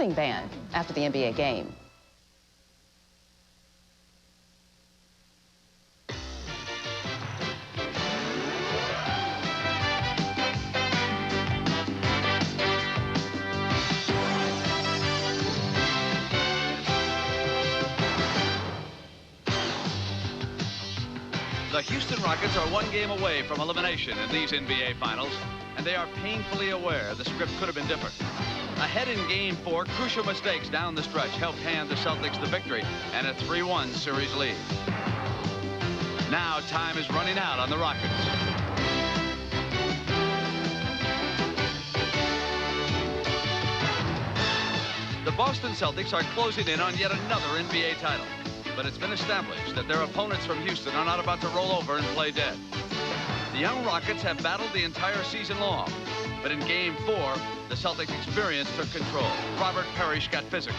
marching band after the NBA game. The Houston Rockets are one game away from elimination in these NBA Finals, and they are painfully aware the script could have been different. Ahead in Game 4, crucial mistakes down the stretch helped hand the Celtics the victory and a 3-1 series lead. Now time is running out on the Rockets. The Boston Celtics are closing in on yet another NBA title. But it's been established that their opponents from Houston are not about to roll over and play dead. The young Rockets have battled the entire season long. But in Game 4, the Celtics experience took control. Robert Parrish got physical.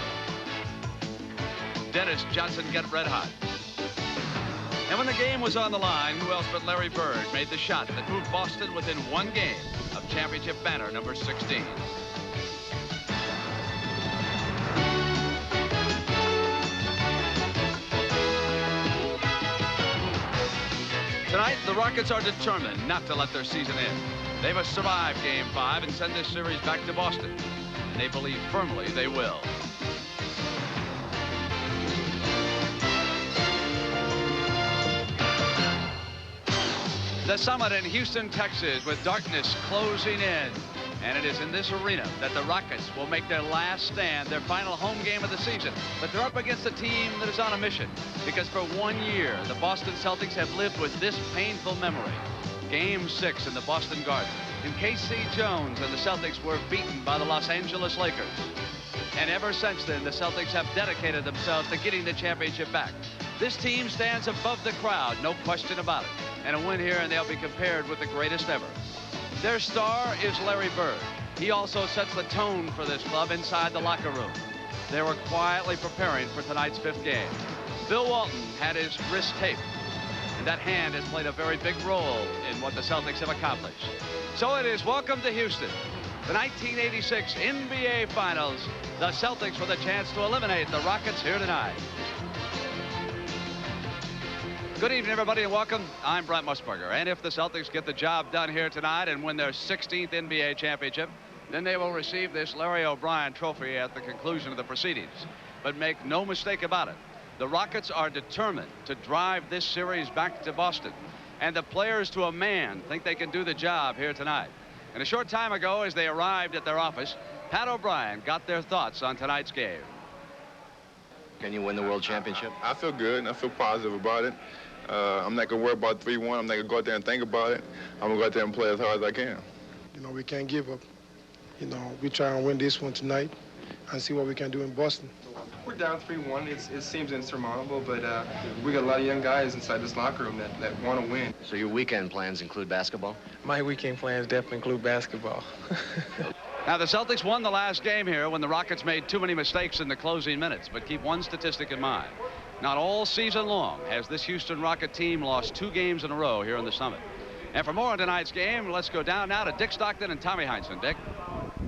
Dennis Johnson got red hot. And when the game was on the line, who else but Larry Bird made the shot that moved Boston within one game of championship banner number 16. Tonight, the Rockets are determined not to let their season end. They must survive Game 5 and send this series back to Boston. And they believe firmly they will. The Summit in Houston, Texas, with darkness closing in. And it is in this arena that the Rockets will make their last stand, their final home game of the season. But they're up against a team that is on a mission. Because for 1 year, the Boston Celtics have lived with this painful memory. Game 6 in the Boston Garden. And K.C. Jones and the Celtics were beaten by the Los Angeles Lakers. And ever since then, the Celtics have dedicated themselves to getting the championship back. This team stands above the crowd, no question about it. And a win here, and they'll be compared with the greatest ever. Their star is Larry Bird. He also sets the tone for this club inside the locker room. They were quietly preparing for tonight's 5th game. Bill Walton had his wrist taped, and that hand has played a very big role in what the Celtics have accomplished. So it is welcome to Houston. The 1986 NBA Finals. The Celtics with a chance to eliminate the Rockets here tonight. Good evening, everybody, and welcome. I'm Brent Musburger. And if the Celtics get the job done here tonight and win their 16th NBA championship, then they will receive this Larry O'Brien trophy at the conclusion of the proceedings. But make no mistake about it, the Rockets are determined to drive this series back to Boston. And the players to a man think they can do the job here tonight. And a short time ago, as they arrived at their office, Pat O'Brien got their thoughts on tonight's game. Can you win the world championship? I feel good, and I feel positive about it. I'm not going to worry about 3-1. I'm not going to go out there and think about it. I'm going to go out there and play as hard as I can. You know, we can't give up. You know, we try and win this one tonight and see what we can do in Boston. We're down 3-1. It seems insurmountable, but we got a lot of young guys inside this locker room that want to win. So your weekend plans include basketball? My weekend plans definitely include basketball. Now, the Celtics won the last game here when the Rockets made too many mistakes in the closing minutes. But keep one statistic in mind. Not all season long has this Houston Rocket team lost 2 games in a row here in the Summit. And for more on tonight's game, let's go down now to Dick Stockton and Tommy Heinsohn. Dick.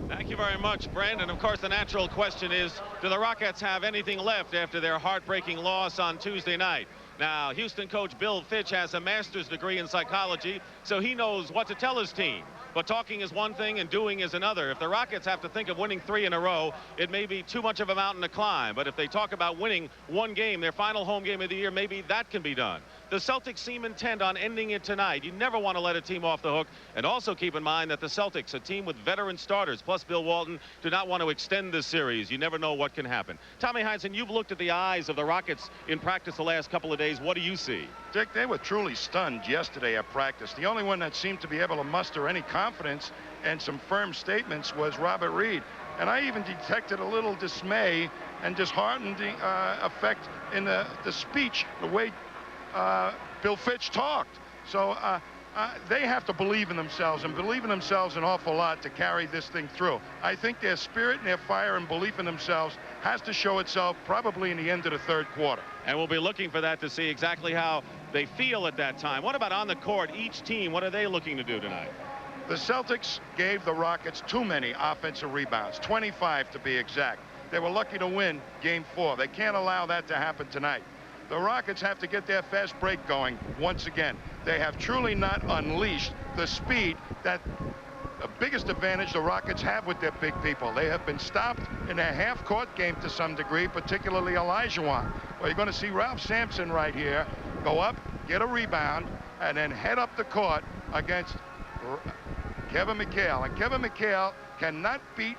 Thank you very much, Brent. And of course, the natural question is, do the Rockets have anything left after their heartbreaking loss on Tuesday night? Now, Houston coach Bill Fitch has a master's degree in psychology, so he knows what to tell his team. But talking is one thing and doing is another. If the Rockets have to think of winning 3 in a row, it may be too much of a mountain to climb. But if they talk about winning 1 game, their final home game of the year, maybe that can be done. The Celtics seem intent on ending it tonight. You never want to let a team off the hook. And also keep in mind that the Celtics, a team with veteran starters, plus Bill Walton, do not want to extend this series. You never know what can happen. Tommy Heinsohn, you've looked at the eyes of the Rockets in practice the last couple of days. What do you see? Dick, they were truly stunned yesterday at practice. The only one that seemed to be able to muster any confidence and some firm statements was Robert Reed. And I even detected a little dismay and disheartened effect in the speech, the way Bill Fitch talked. So they have to believe in themselves and believe in themselves an awful lot to carry this thing through. I think their spirit and their fire and belief in themselves has to show itself probably in the end of the 3rd quarter. And we'll be looking for that to see exactly how they feel at that time. What about on the court? Each team, what are they looking to do tonight? The Celtics gave the Rockets too many offensive rebounds, 25 to be exact. they were lucky to win Game 4. They can't allow that to happen tonight. The Rockets have to get their fast break going once again. They have truly not unleashed the speed that the biggest advantage the Rockets have with their big people. They have been stopped in their half-court game to some degree, particularly Olajuwon. Well, you're going to see Ralph Sampson right here go up, get a rebound, and then head up the court against Kevin McHale. And Kevin McHale cannot beat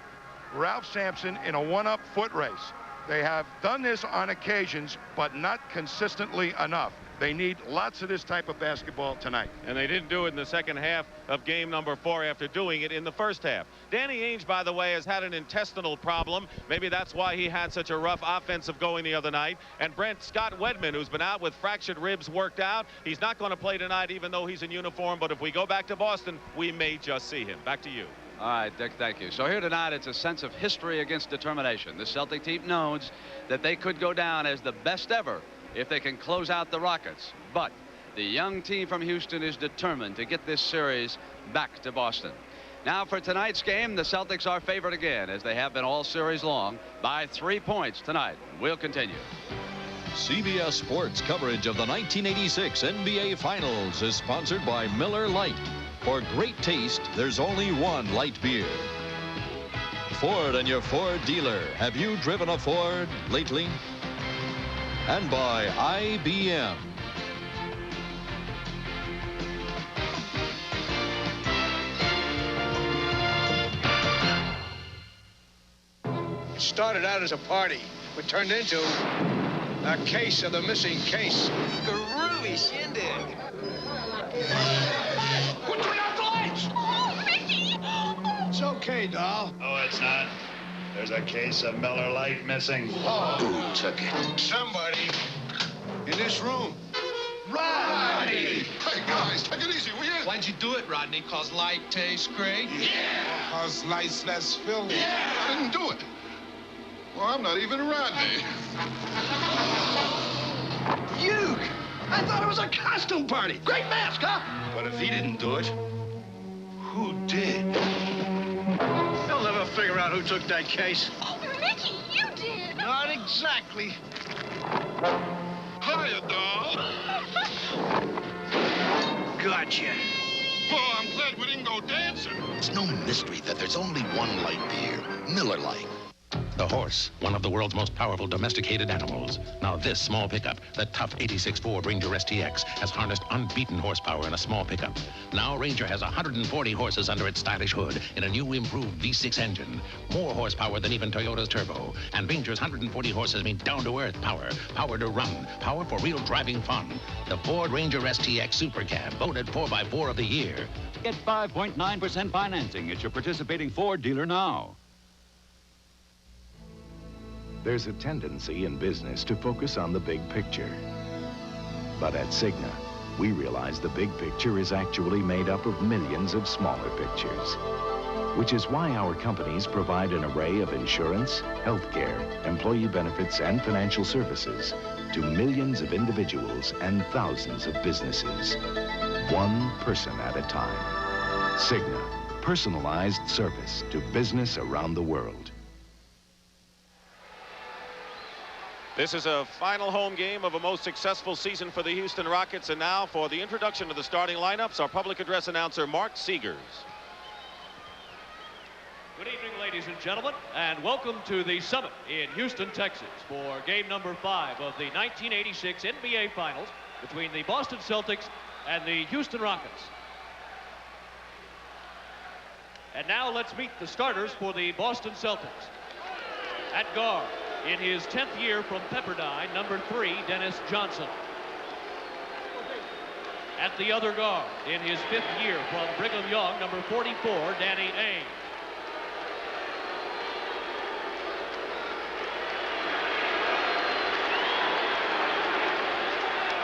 Ralph Sampson in a one-up foot race. They have done this on occasions, but not consistently enough. They need lots of this type of basketball tonight. And they didn't do it in the second half of game number 4 after doing it in the first half. Danny Ainge, by the way, has had an intestinal problem. Maybe that's why he had such a rough offensive going the other night. And Scott Wedman, who's been out with fractured ribs, worked out. He's not going to play tonight, even though he's in uniform. But if we go back to Boston, we may just see him. Back to you. All right, Dick, thank you. So here tonight, it's a sense of history against determination. The Celtic team knows that they could go down as the best ever if they can close out the Rockets. But the young team from Houston is determined to get this series back to Boston. Now for tonight's game, the Celtics are favored again, as they have been all series long, by 3 points tonight. We'll continue. CBS Sports coverage of the 1986 NBA Finals is sponsored by Miller Lite. For great taste, there's only one light beer. Ford and your Ford dealer. Have you driven a Ford lately? And by IBM. It started out as a party, but turned into a case of the missing case. Groovy shindig. Who turned out the lights? Oh, Mickey! It's okay, doll. Oh, it's not. There's a case of Miller Lite missing. Oh. Who took it? Somebody in this room. Rodney! Hey, guys, take it easy, will you? Why'd you do it, Rodney? 'Cause light tastes great? Yeah! 'Cause light's less filling. Yeah! I didn't do it. Well, I'm not even Rodney. You! I thought it was a costume party. Great mask, huh? But if he didn't do it, who did? They'll never figure out who took that case. Oh, Mickey, you did! Not exactly. Hiya, doll. Gotcha. Well, I'm glad we didn't go dancing. It's no mystery that there's only one light beer, Miller Lite. The horse, one of the world's most powerful domesticated animals. Now this small pickup, the tough 86 Ford Ranger STX, has harnessed unbeaten horsepower in a small pickup. Now Ranger has 140 horses under its stylish hood in a new improved V6 engine. More horsepower than even Toyota's turbo. And Ranger's 140 horses mean down-to-earth power. Power to run. Power for real driving fun. The Ford Ranger STX Super Cab, voted 4x4 of the year. Get 5.9% financing at your participating Ford dealer now. There's a tendency in business to focus on the big picture. But at Cigna, we realize the big picture is actually made up of millions of smaller pictures, which is why our companies provide an array of insurance, healthcare, employee benefits, and financial services to millions of individuals and thousands of businesses, one person at a time. Cigna, personalized service to business around the world. This is a final home game of a most successful season for the Houston Rockets. And now for the introduction of the starting lineups, our public address announcer, Mark Seegers. Good evening, ladies and gentlemen, and welcome to the Summit in Houston, Texas for game number 5 of the 1986 NBA Finals between the Boston Celtics and the Houston Rockets. And now let's meet the starters for the Boston Celtics. At guard, in his 10th year from Pepperdine, number 3, Dennis Johnson. At the other guard, in his 5th year from Brigham Young, number 44, Danny Ainge.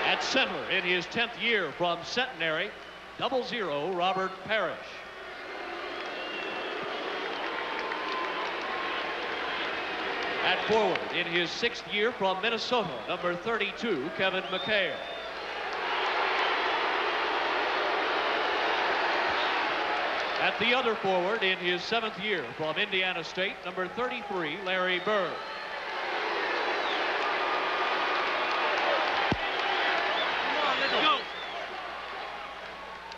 At center, in his 10th year from Centenary, 00, Robert Parrish. At forward, in his 6th year from Minnesota, number 32, Kevin McHale. At the other forward in his 7th year from Indiana State, number 33, Larry Bird. Come on, let's go.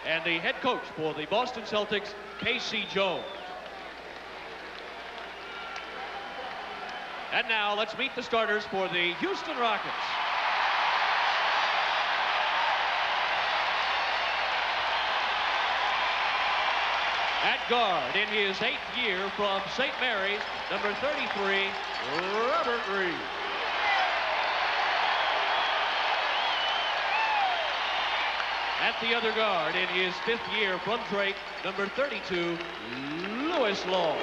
And the head coach for the Boston Celtics, Casey Jones. And now let's meet the starters for the Houston Rockets. At guard in his 8th year from St. Mary's, number 33, Robert Reed. At the other guard in his 5th year from Drake, number 32, Lewis Law.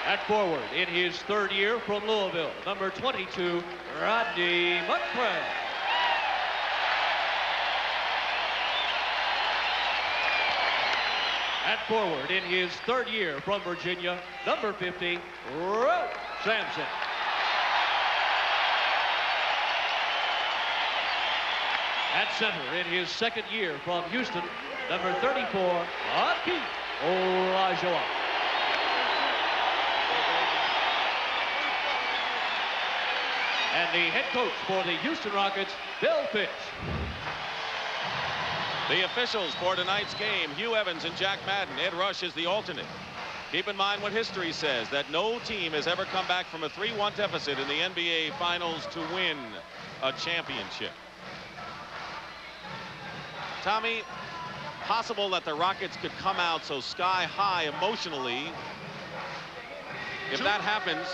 At forward in his 3rd year from Louisville, number 22, Rodney McCray. At forward in his 3rd year from Virginia, number 50, Ralph Sampson. At center in his 2nd year from Houston, number 34, Hakeem Olajuwon. And the head coach for the Houston Rockets, Bill Fitch. The officials for tonight's game, Hugh Evans and Jack Madden. Ed Rush is the alternate. Keep in mind what history says, that no team has ever come back from a 3-1 deficit in the NBA Finals to win a championship. Tommy, possible that the Rockets could come out so sky high emotionally. If that happens,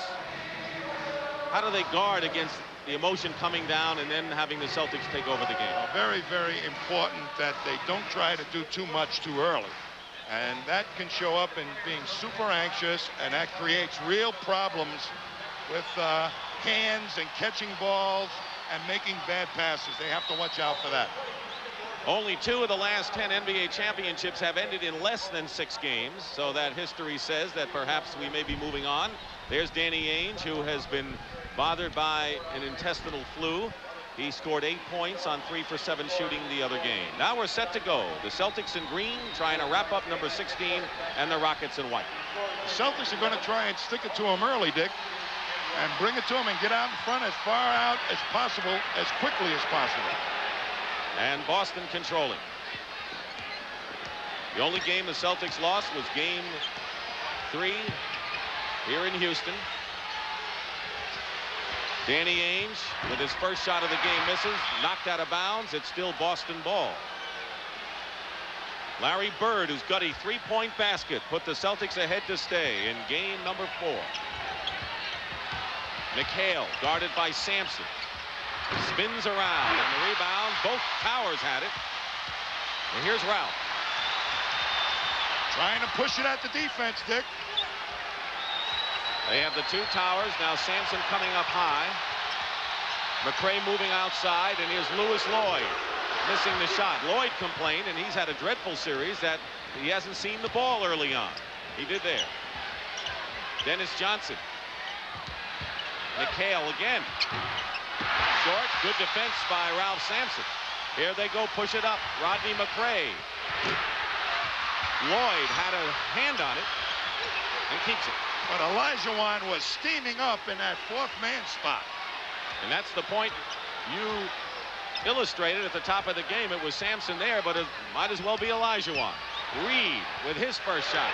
how do they guard against the emotion coming down and then having the Celtics take over the game? Very, very important that they don't try to do too much too early. And that can show up in being super anxious, and that creates real problems with hands and catching balls and making bad passes. They have to watch out for that. Only 2 of the last 10 NBA championships have ended in less than 6 games, so that history says that perhaps we may be moving on. There's Danny Ainge, who has been bothered by an intestinal flu. He scored 8 points on 3 for 7 shooting the other game. Now we're set to go. The Celtics in green trying to wrap up number 16, and the Rockets in white. The Celtics are going to try and stick it to him early, Dick, and bring it to him and get out in front as far out as possible, as quickly as possible. And Boston controlling. The only game the Celtics lost was game 3 here in Houston. Danny Ainge with his first shot of the game misses, knocked out of bounds. It's still Boston ball. Larry Bird, who's got a 3-point basket, put the Celtics ahead to stay in game number 4. McHale guarded by Sampson. Spins around, and the rebound. Both Towers had it. And here's Ralph. Trying to push it at the defense, Dick. They have the 2 Towers. Now Sampson coming up high. McCray moving outside, and here's Lewis Lloyd missing the shot. Lloyd complained, and he's had a dreadful series, that he hasn't seen the ball early on. He did there. Dennis Johnson. McHale again. Short, good defense by Ralph Sampson. Here they go, push it up. Rodney McCray. Lloyd had a hand on it and keeps it. But Olajuwon was steaming up in that 4th man spot. And that's the point you illustrated at the top of the game. It was Sampson there, but it might as well be Olajuwon. Reed with his first shot.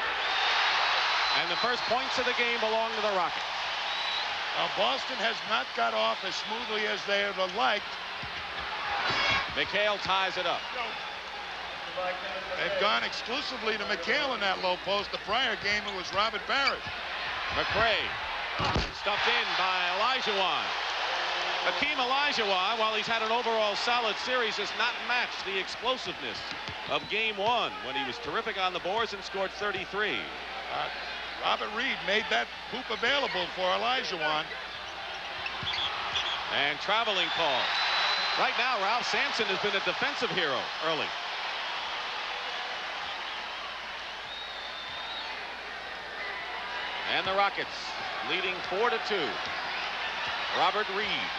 And the first points of the game belong to the Rockets. Boston has not got off as smoothly as they would have liked. McHale ties it up. They've gone exclusively to McHale in that low post. The prior game, it was Robert Barrett. McCray stuffed in by Olajuwon. Hakeem Olajuwon, while he's had an overall solid series, has not matched the explosiveness of game 1 when he was terrific on the boards and scored 33. Robert Reed made that hoop available for Olajuwon. And traveling call. Right now, Ralph Sampson has been a defensive hero early. And the Rockets leading 4-2. Robert Reed.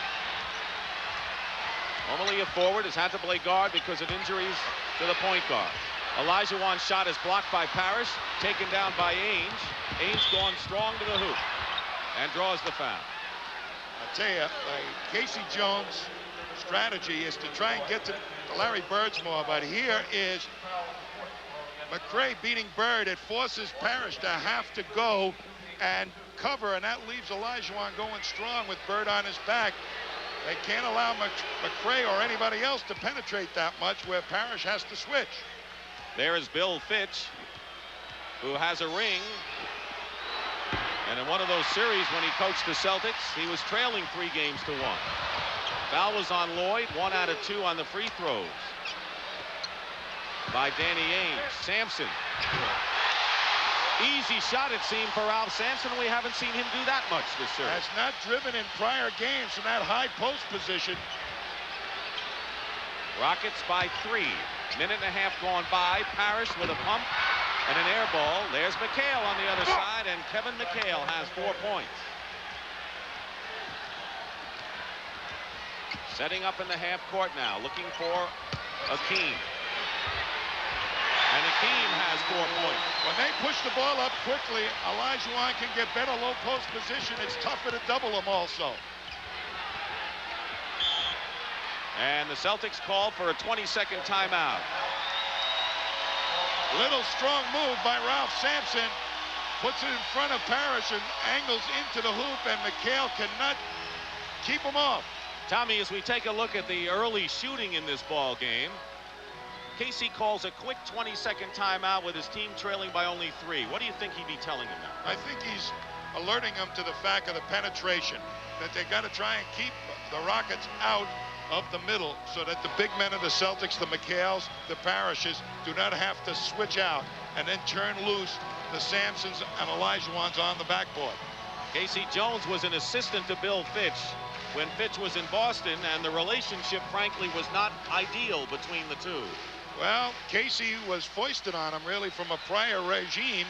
Normally a forward has had to play guard because of injuries to the point guard. Olajuwon's shot is blocked by Parrish, taken down by Ainge. Ainge going strong to the hoop and draws the foul. I tell you, Casey Jones' strategy is to try and get to Larry Bird's more, but here is McCray beating Bird. It forces Parrish to have to go and cover, and that leaves Olajuwon going strong with Bird on his back. They can't allow McCray or anybody else to penetrate that much, where Parrish has to switch. There is Bill Fitch, who has a ring. And in one of those series when he coached the Celtics, he was trailing 3-1. Foul was on Lloyd, 1 out of 2 on the free throws by Danny Ainge. Sampson. Easy shot, it seemed, for Ralph Sampson. We haven't seen him do that much this series. Has not driven in prior games from that high post position. Rockets by 3. Minute and a half gone by. Parrish with a pump and an air ball. There's McHale on the other side, and Kevin McHale has 4 points. Setting up in the half court now, looking for Akeem. And Akeem has 4 points. When they push the ball up quickly, Olajuwon can get better low post position. It's tougher to double him also. And the Celtics call for a 20-second timeout. Little strong move by Ralph Sampson. Puts it in front of Parrish and angles into the hoop, and McHale cannot keep him off. Tommy, as we take a look at the early shooting in this ball game, Casey calls a quick 20-second timeout with his team trailing by only 3. What do you think he'd be telling him now? I think he's alerting them to the fact of the penetration, that they got to try and keep the Rockets out of the middle so that the big men of the Celtics, the McHales, the Parishes, do not have to switch out and then turn loose the Sampsons and Olajuwons on the backboard. Casey Jones was an assistant to Bill Fitch when Fitch was in Boston, and the relationship, frankly, was not ideal between the two. Well, Casey was foisted on him, really, from a prior regime,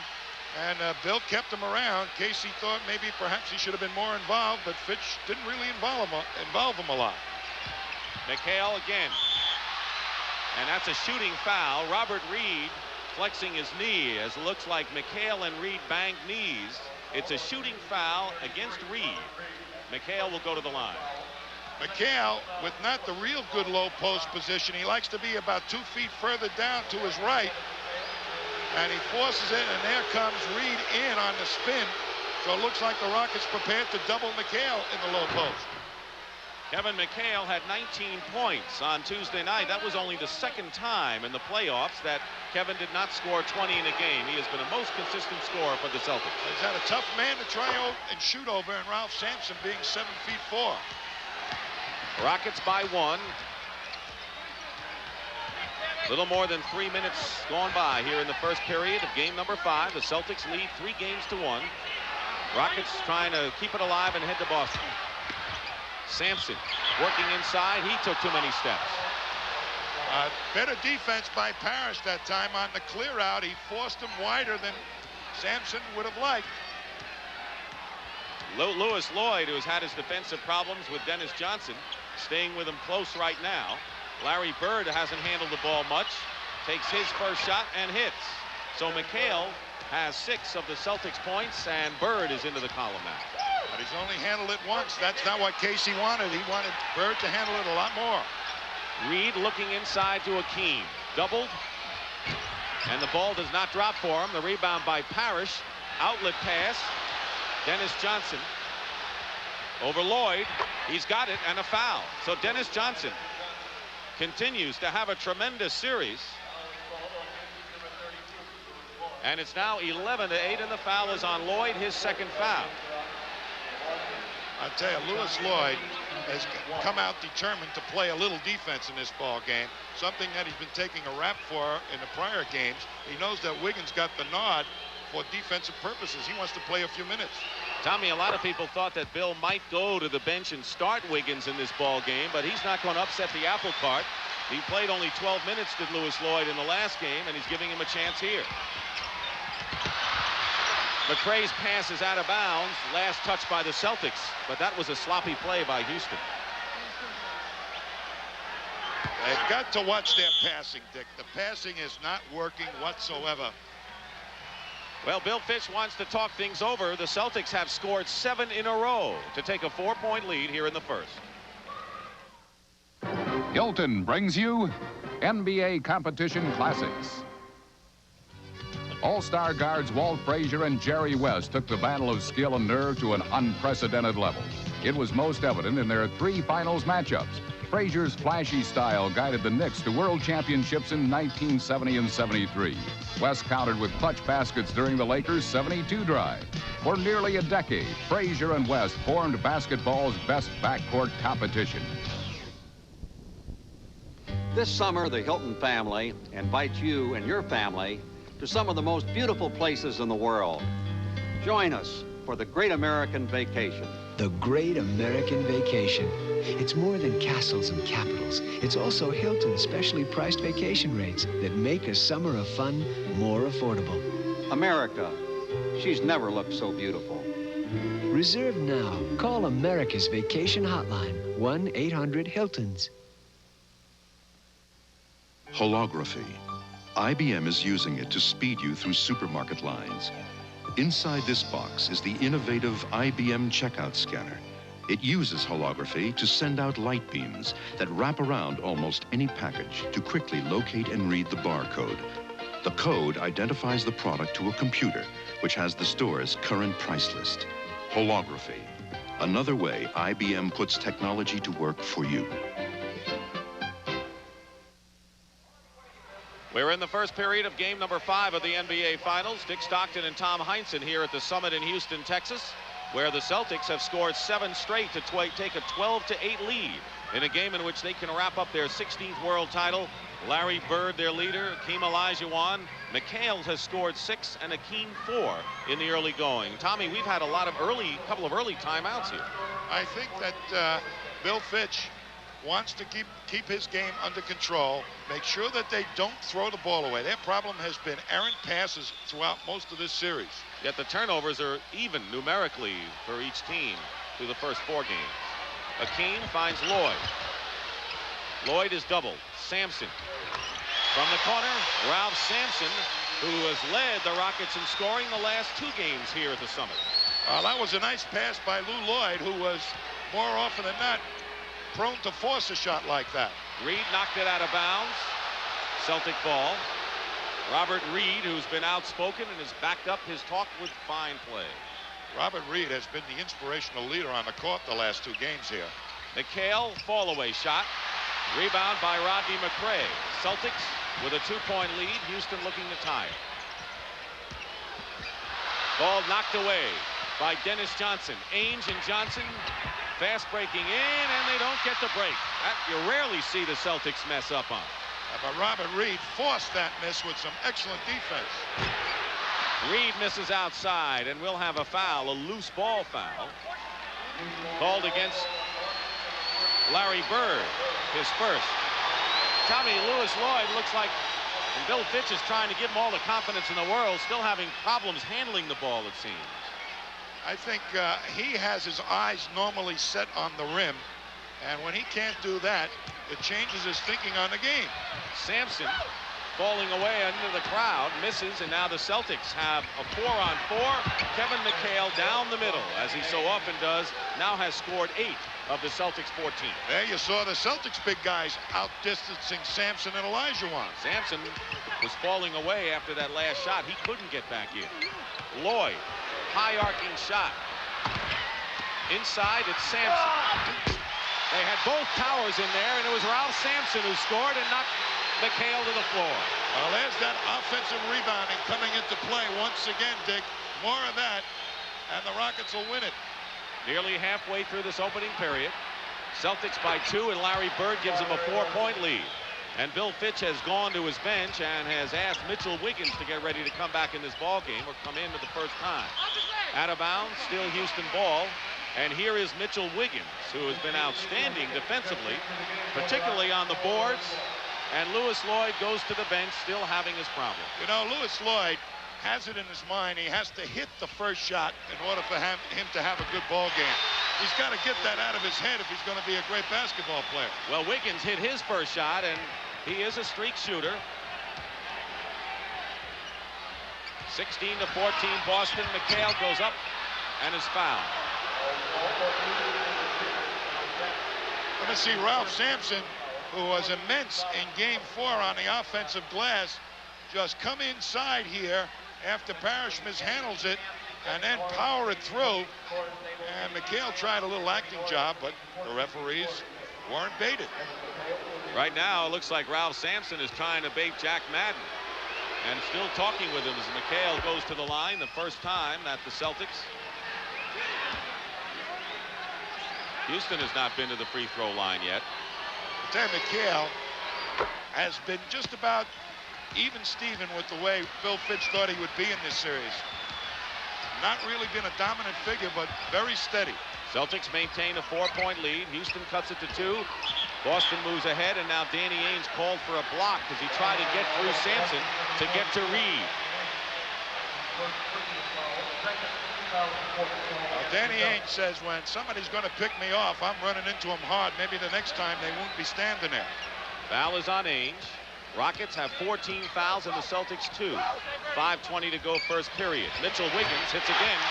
and Bill kept him around. Casey thought maybe perhaps he should have been more involved, but Fitch didn't really involve him a lot. McHale again. And that's a shooting foul. Robert Reed flexing his knee, as it looks like McHale and Reed banged knees. It's a shooting foul against Reed. McHale will go to the line. McHale, with not the real good low post position, he likes to be about 2 feet further down to his right, and he forces it, and there comes Reed in on the spin. So it looks like the Rockets prepared to double McHale in the low post. Kevin McHale had 19 points on Tuesday night. That was only the second time in the playoffs that Kevin did not score 20 in a game. He has been a most consistent scorer for the Celtics. He's had a tough man to try and shoot over, and Ralph Sampson being 7'4". Rockets by 1. Little more than 3 minutes gone by here in the first period of game number 5. The Celtics lead 3-1. Rockets trying to keep it alive and head to Boston. Sampson working inside. He took too many steps. Better defense by Parrish that time on the clear out. He forced him wider than Sampson would have liked. Lewis Lloyd, who's had his defensive problems with Dennis Johnson, staying with him close right now. Larry Bird hasn't handled the ball much. Takes his first shot and hits. So McHale has 6 of the Celtics points, and Bird is into the column now. But he's only handled it once. That's not what Casey wanted. He wanted Bird to handle it a lot more. Reed looking inside to Akeem. Doubled. And the ball does not drop for him. The rebound by Parrish. Outlet pass. Dennis Johnson over Lloyd. He's got it, and a foul. So Dennis Johnson continues to have a tremendous series. And it's now 11-8, and the foul is on Lloyd, his second foul. I tell you, Lewis Lloyd has come out determined to play a little defense in this ball game, something that he's been taking a rap for in the prior games. He knows that Wiggins got the nod for defensive purposes. He wants to play a few minutes. Tommy, a lot of people thought that Bill might go to the bench and start Wiggins in this ball game, but he's not going to upset the apple cart. He played only 12 minutes, did Lewis Lloyd, in the last game, and he's giving him a chance here. McCray's pass is out of bounds. Last touch by the Celtics, but that was a sloppy play by Houston. They've got to watch their passing, Dick. The passing is not working whatsoever. Well, Bill Fitch wants to talk things over. The Celtics have scored 7 in a row to take a 4-point lead here in the first. Hilton brings you NBA Competition Classics. All-star guards Walt Frazier and Jerry West took the battle of skill and nerve to an unprecedented level. It was most evident in their 3 finals matchups. Frazier's flashy style guided the Knicks to world championships in 1970 and 73. West countered with clutch baskets during the Lakers' 72 drive. For nearly a decade, Frazier and West formed basketball's best backcourt competition. This summer, the Hilton family invites you and your family to some of the most beautiful places in the world. Join us for the Great American Vacation. The Great American Vacation. It's more than castles and capitals. It's also Hilton's specially priced vacation rates that make a summer of fun more affordable. America. She's never looked so beautiful. Reserve now. Call America's Vacation Hotline, 1-800-HILTONS. Holography. IBM is using it to speed you through supermarket lines. Inside this box is the innovative IBM checkout scanner. It uses holography to send out light beams that wrap around almost any package to quickly locate and read the barcode. The code identifies the product to a computer, which has the store's current price list. Holography. Another way IBM puts technology to work for you. We're in the first period of game number 5 of the NBA Finals. Dick Stockton and Tom Heinsohn here at the Summit in Houston, Texas, where the Celtics have scored 7 straight to take a 12-8 lead in a game in which they can wrap up their 16th world title. Larry Bird, their leader, Hakeem Olajuwon. McHale has scored 6 and Hakeem 4 in the early going. Tommy, we've had a couple of early timeouts here. I think that Bill Fitch wants to keep his game under control, make sure that they don't throw the ball away. Their problem has been errant passes throughout most of this series. Yet the turnovers are even numerically for each team through the first 4 games. Hakeem finds Lloyd. Lloyd is doubled. Sampson. From the corner, Ralph Sampson, who has led the Rockets in scoring the last 2 games here at the Summit. That was a nice pass by Lou Lloyd, who was more often than not prone to force a shot like that. Reed knocked it out of bounds. Celtic ball. Robert Reed, who's been outspoken and has backed up his talk with fine play. Robert Reed has been the inspirational leader on the court the last 2 games here. McHale, fall-away shot. Rebound by Rodney McRae. Celtics with a 2-point lead. Houston looking to tie it. Ball knocked away by Dennis Johnson. Ainge and Johnson fast breaking in, and they don't get the break. That you rarely see the Celtics mess up on. But Robert Reed forced that miss with some excellent defense. Reed misses outside, and we'll have a foul, a loose ball foul, called against Larry Bird, his first. Tommy, Lewis Lloyd looks like, and Bill Fitch is trying to give him all the confidence in the world, still having problems handling the ball, it seems. I think he has his eyes normally set on the rim, and when he can't do that, it changes his thinking on the game. Sampson falling away under the crowd, misses, and now the Celtics have a 4-on-4. Kevin McHale down the middle, as he so often does, now has scored 8 of the Celtics' 14. There you saw the Celtics big guys outdistancing Sampson and Olajuwon. Sampson was falling away after that last shot. He couldn't get back in. Lloyd. High arcing shot. Inside, it's Sampson. They had both towers in there, and it was Ralph Sampson who scored and knocked McHale to the floor. Well, there's that offensive rebounding coming into play once again, Dick. More of that, and the Rockets will win it. Nearly halfway through this opening period. Celtics by 2, and Larry Bird gives them a 4-point lead. And Bill Fitch has gone to his bench and has asked Mitchell Wiggins to get ready to come back in this ball game or come in for the first time. Out of bounds, still Houston ball. And here is Mitchell Wiggins, who has been outstanding defensively, particularly on the boards. And Lewis Lloyd goes to the bench, still having his problem. You know, Lewis Lloyd has it in his mind. He has to hit the first shot in order for him to have a good ball game. He's got to get that out of his head if he's going to be a great basketball player. Well, Wiggins hit his first shot, and he is a streak shooter. 16-14 Boston. McHale goes up and is fouled. Let me see Ralph Sampson, who was immense in Game 4 on the offensive glass, just come inside here after Parrish mishandles it and then power it through. And McHale tried a little acting job, but the referees weren't baited. Right now, it looks like Ralph Sampson is trying to bait Jack Madden and still talking with him as McHale goes to the line the first time that the Celtics. Houston has not been to the free throw line yet. I tell you, McHale has been just about even Steven with the way Bill Fitch thought he would be in this series. Not really been a dominant figure, but very steady. Celtics maintain a 4-point lead. Houston cuts it to 2. Boston moves ahead, and now Danny Ainge called for a block as he tried to get through Sampson to get to Reed. Danny Ainge says when somebody's going to pick me off, I'm running into him hard. Maybe the next time they won't be standing there. Foul is on Ainge. Rockets have 14 fouls and the Celtics 2. 5:20 to go first period. Mitchell Wiggins hits again.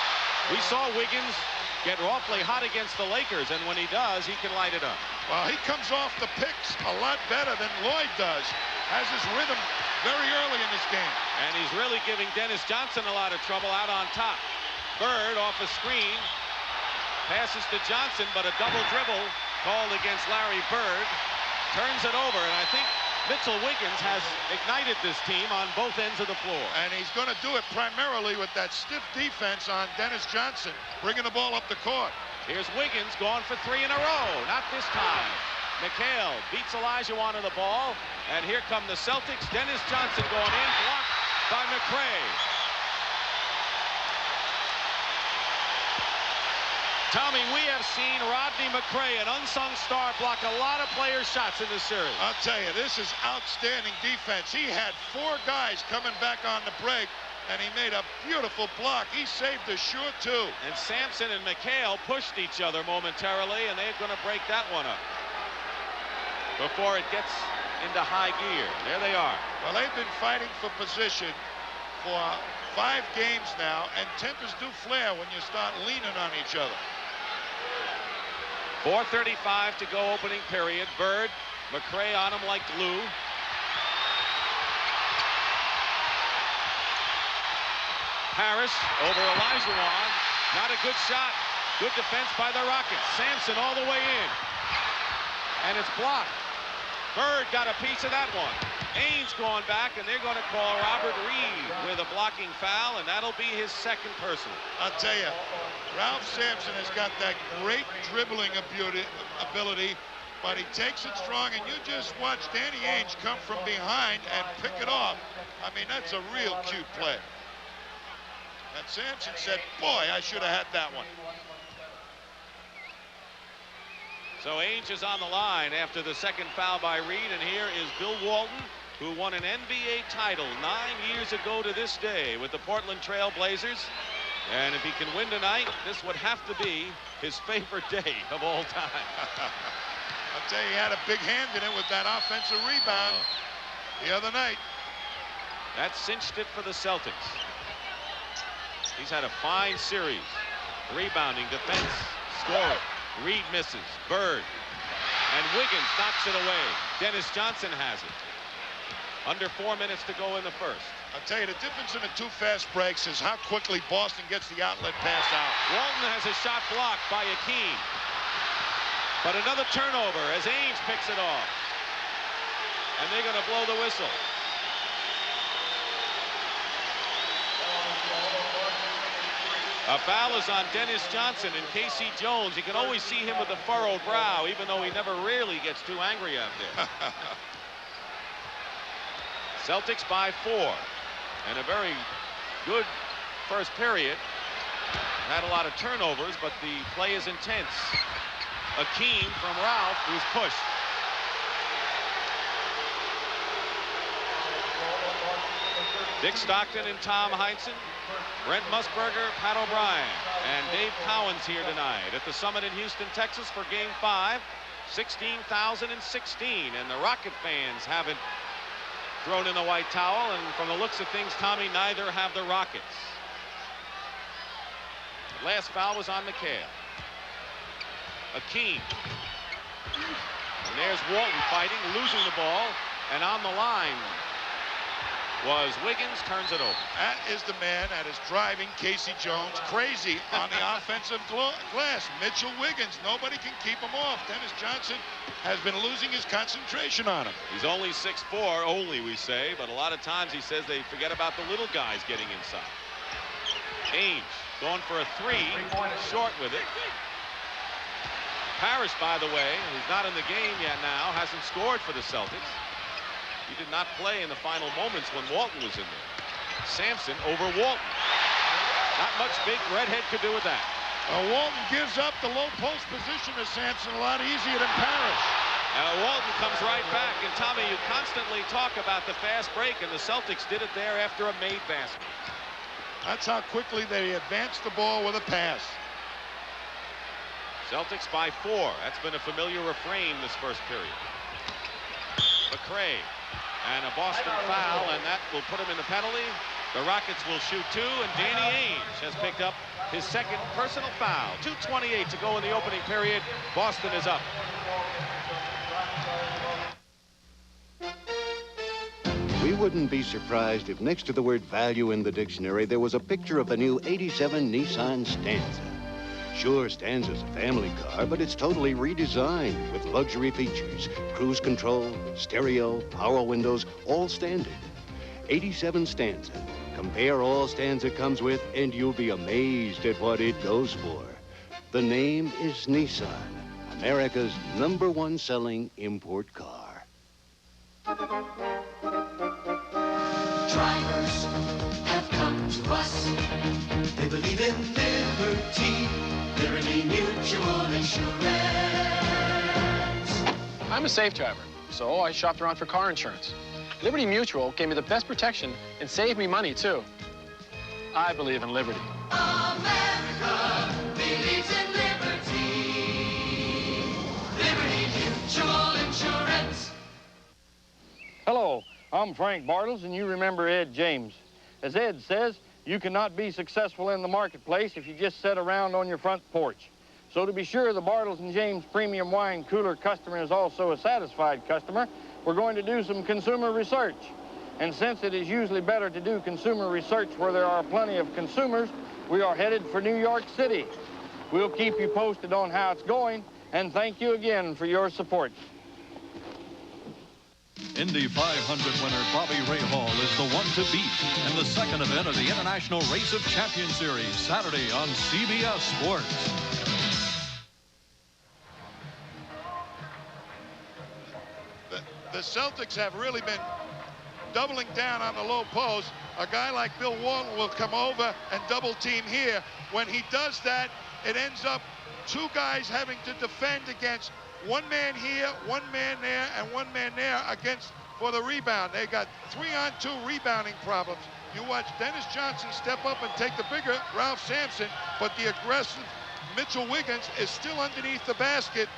We saw Wiggins get awfully hot against the Lakers, and when he does, he can light it up. Well, he comes off the picks a lot better than Lloyd does. Has his rhythm very early in this game. And he's really giving Dennis Johnson a lot of trouble out on top. Bird off a screen. Passes to Johnson, but a double dribble called against Larry Bird. Turns it over, and I think Mitchell Wiggins has ignited this team on both ends of the floor. And he's going to do it primarily with that stiff defense on Dennis Johnson, bringing the ball up the court. Here's Wiggins going for 3 in a row. Not this time. McHale beats Elijah onto the ball. And here come the Celtics. Dennis Johnson going in, blocked by McRae. Tommy, we have seen Rodney McRae, an unsung star, block a lot of players' shots in this series. I'll tell you, this is outstanding defense. He had 4 guys coming back on the break, and he made a beautiful block. He saved a sure 2. And Sampson and McHale pushed each other momentarily, and they're going to break that one up before it gets into high gear. There they are. Well, they've been fighting for position for 5 games now, and tempers do flare when you start leaning on each other. 4:35 to go opening period. Bird, McRae on him like glue. Harris over Olajuwon. Not a good shot. Good defense by the Rockets. Sampson all the way in. And it's blocked. Bird got a piece of that one. Ainge going back, and they're going to call Robert Reed with a blocking foul, and that'll be his second personal. I'll tell you, Ralph Sampson has got that great dribbling ability, but he takes it strong, and you just watch Danny Ainge come from behind and pick it off. I mean, that's a real cute play. And Sampson said, boy, I should have had that one. So Ainge is on the line after the second foul by Reed, and here is Bill Walton, who won an NBA title 9 years ago to this day with the Portland Trail Blazers. And if he can win tonight, this would have to be his favorite day of all time. I'll tell you, he had a big hand in it with that offensive rebound the other night. That cinched it for the Celtics. He's had a fine series. Rebounding, defense, scoring. Reed misses. Bird. And Wiggins knocks it away. Dennis Johnson has it. Under 4 minutes to go in the first. I'll tell you, the difference in the 2 fast breaks is how quickly Boston gets the outlet pass out. Walton has a shot blocked by Akeem. But another turnover as Ainge picks it off. And they're going to blow the whistle. A foul is on Dennis Johnson and Casey Jones. You can always see him with a furrowed brow, even though he never really gets too angry out there. Celtics by 4. And a very good first period. Had a lot of turnovers, but the play is intense. Akeem from Ralph, who's pushed. Dick Stockton and Tom Heinsohn, Brent Musburger, Pat O'Brien, And Dave Cowan's here tonight at the Summit in Houston, Texas for Game 5. 16,016, and the Rocket fans haven't thrown in the white towel, and from the looks of things, Tommy, neither have the Rockets. The last foul was on McHale. Akeem. And there's Walton fighting, losing the ball, and on the line was Wiggins, turns it over. That is the man that is driving Casey Jones crazy on the offensive glass. Mitchell Wiggins, nobody can keep him off. Dennis Johnson has been losing his concentration on him. He's only 6'4", only we say, but a lot of times he says they forget about the little guys getting inside. Ainge going for a three, short with it. Parrish, by the way, who's not in the game yet now, hasn't scored for the Celtics. He did not play in the final moments when Walton was in there. Sampson over Walton. Not much big redhead could do with that. Walton gives up the low post position to Sampson a lot easier than Parrish. Walton comes right back. And Tommy, you constantly talk about the fast break, and the Celtics did it there after a made basket. That's how quickly they advanced the ball with a pass. Celtics by 4. That's been a familiar refrain this first period. McRae. And a Boston foul, and that will put him in the penalty. The Rockets will shoot 2, and Danny Ainge has picked up his second personal foul. 2:28 to go in the opening period. Boston is up. We wouldn't be surprised if next to the word value in the dictionary there was a picture of the new '87 Nissan Stanza. Sure, Stanza's a family car, but it's totally redesigned with luxury features, cruise control, stereo, power windows, all standard. '87 Stanza. Compare all Stanza comes with, and you'll be amazed at what it goes for. The name is Nissan, America's #1 selling import car. Drivers have come to us. They believe in liberty. Liberty Mutual Insurance. I'm a safe driver, so I shopped around for car insurance. Liberty Mutual gave me the best protection and saved me money, too. I believe in liberty. America believes in liberty. Liberty Mutual Insurance. Hello, I'm Frank Bartles, and you remember Ed James. As Ed says, you cannot be successful in the marketplace if you just sit around on your front porch. So to be sure the Bartles and James Premium Wine Cooler customer is also a satisfied customer, we're going to do some consumer research. And since it is usually better to do consumer research where there are plenty of consumers, we are headed for New York City. We'll keep you posted on how it's going, and thank you again for your support. Indy 500 winner Bobby Rahal is the one to beat in the second event of the International Race of Champions Series, Saturday on CBS Sports. The Celtics have really been doubling down on the low post. A guy like Bill Walton will come over and double team here. When he does that, it ends up 2 guys having to defend against 1 man here, 1 man there, and 1 man there against for the rebound. They got 3-on-2 rebounding problems. You watch Dennis Johnson step up and take the bigger Ralph Sampson, but the aggressive Mitchell Wiggins is still underneath the basket,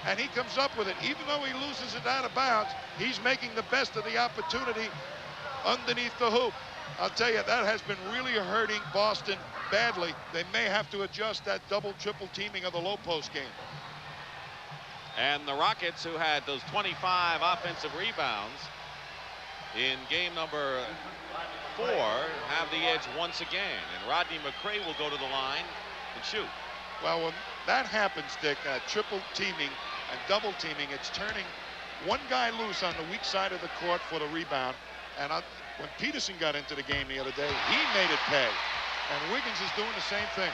and he comes up with it. Even though he loses it out of bounds, he's making the best of the opportunity underneath the hoop. I'll tell you, that has been really hurting Boston badly. They may have to adjust that double, triple teaming of the low post game. And the Rockets, who had those 25 offensive rebounds in game number 4, have the edge once again. And Rodney McRae will go to the line and shoot. Well, when that happens, Dick, triple teaming and double teaming, it's turning one guy loose on the weak side of the court for the rebound. And when Peterson got into the game the other day, he made it pay. And Wiggins is doing the same thing.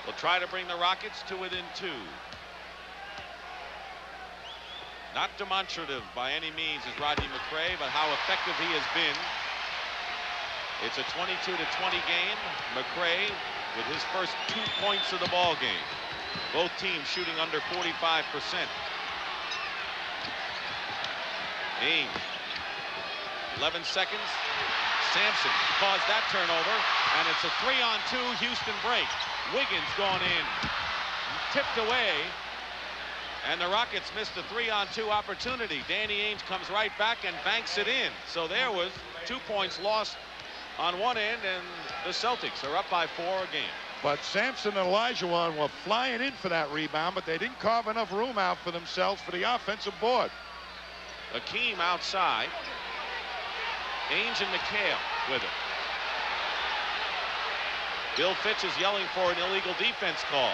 We'll try to bring the Rockets to within 2. Not demonstrative by any means as Rodney McRae, but how effective he has been. It's a 22-20 game. McRae with his first 2 points of the ball game. Both teams shooting under 45%. Ames. 11 seconds. Sampson caused that turnover, and it's a 3-on-2 Houston break. Wiggins gone in, tipped away, and the Rockets missed a 3-on-2 opportunity. Danny Ainge comes right back and banks it in. So there was 2 points lost on one end, and the Celtics are up by 4 again. But Sampson and Olajuwon were flying in for that rebound, but they didn't carve enough room out for themselves for the offensive board. Akeem outside. Ainge and McHale with it. Bill Fitch is yelling for an illegal defense call.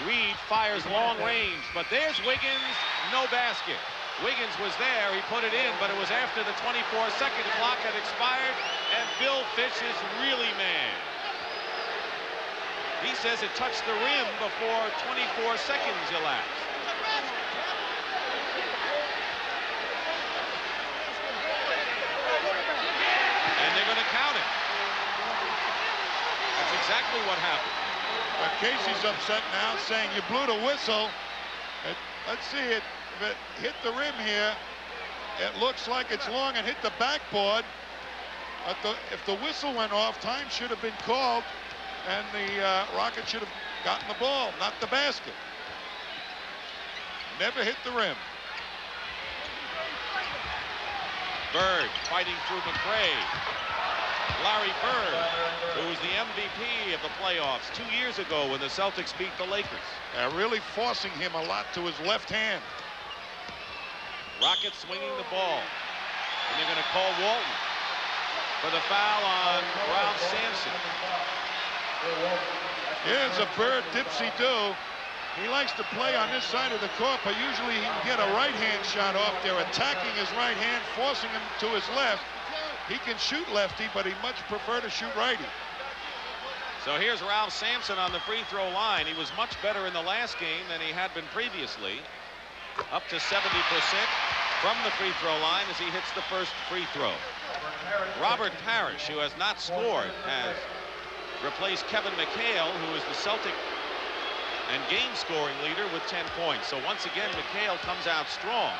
Reed fires long range, but there's Wiggins, no basket. Wiggins was there, he put it in, but it was after the 24-second clock had expired, and Bill Fitch is really mad. He says it touched the rim before 24 seconds elapsed. And they're going to count it. That's exactly what happened. But Casey's upset now, saying you blew the whistle. Let's see it. If it hit the rim here, it looks like it's long and hit the backboard. But if the whistle went off, time should have been called, and the Rockets should have gotten the ball, not the basket. Never hit the rim. Bird fighting through McRae. Larry Bird, who was the MVP of the playoffs 2 years ago when the Celtics beat the Lakers. Really forcing him a lot to his left hand. Rockets swinging the ball. And they're going to call Walton for the foul on Ralph Sampson. Here's a Bird dipsy-do. He likes to play on this side of the court, but usually he can get a right-hand shot off there, attacking his right hand, forcing him to his left. He can shoot lefty, but he'd much prefer to shoot righty. So here's Ralph Sampson on the free throw line. He was much better in the last game than he had been previously. Up to 70% from the free throw line as he hits the first free throw. Robert Parrish, who has not scored, has replaced Kevin McHale, who is the Celtic and game scoring leader with 10 points. So once again, McHale comes out strong.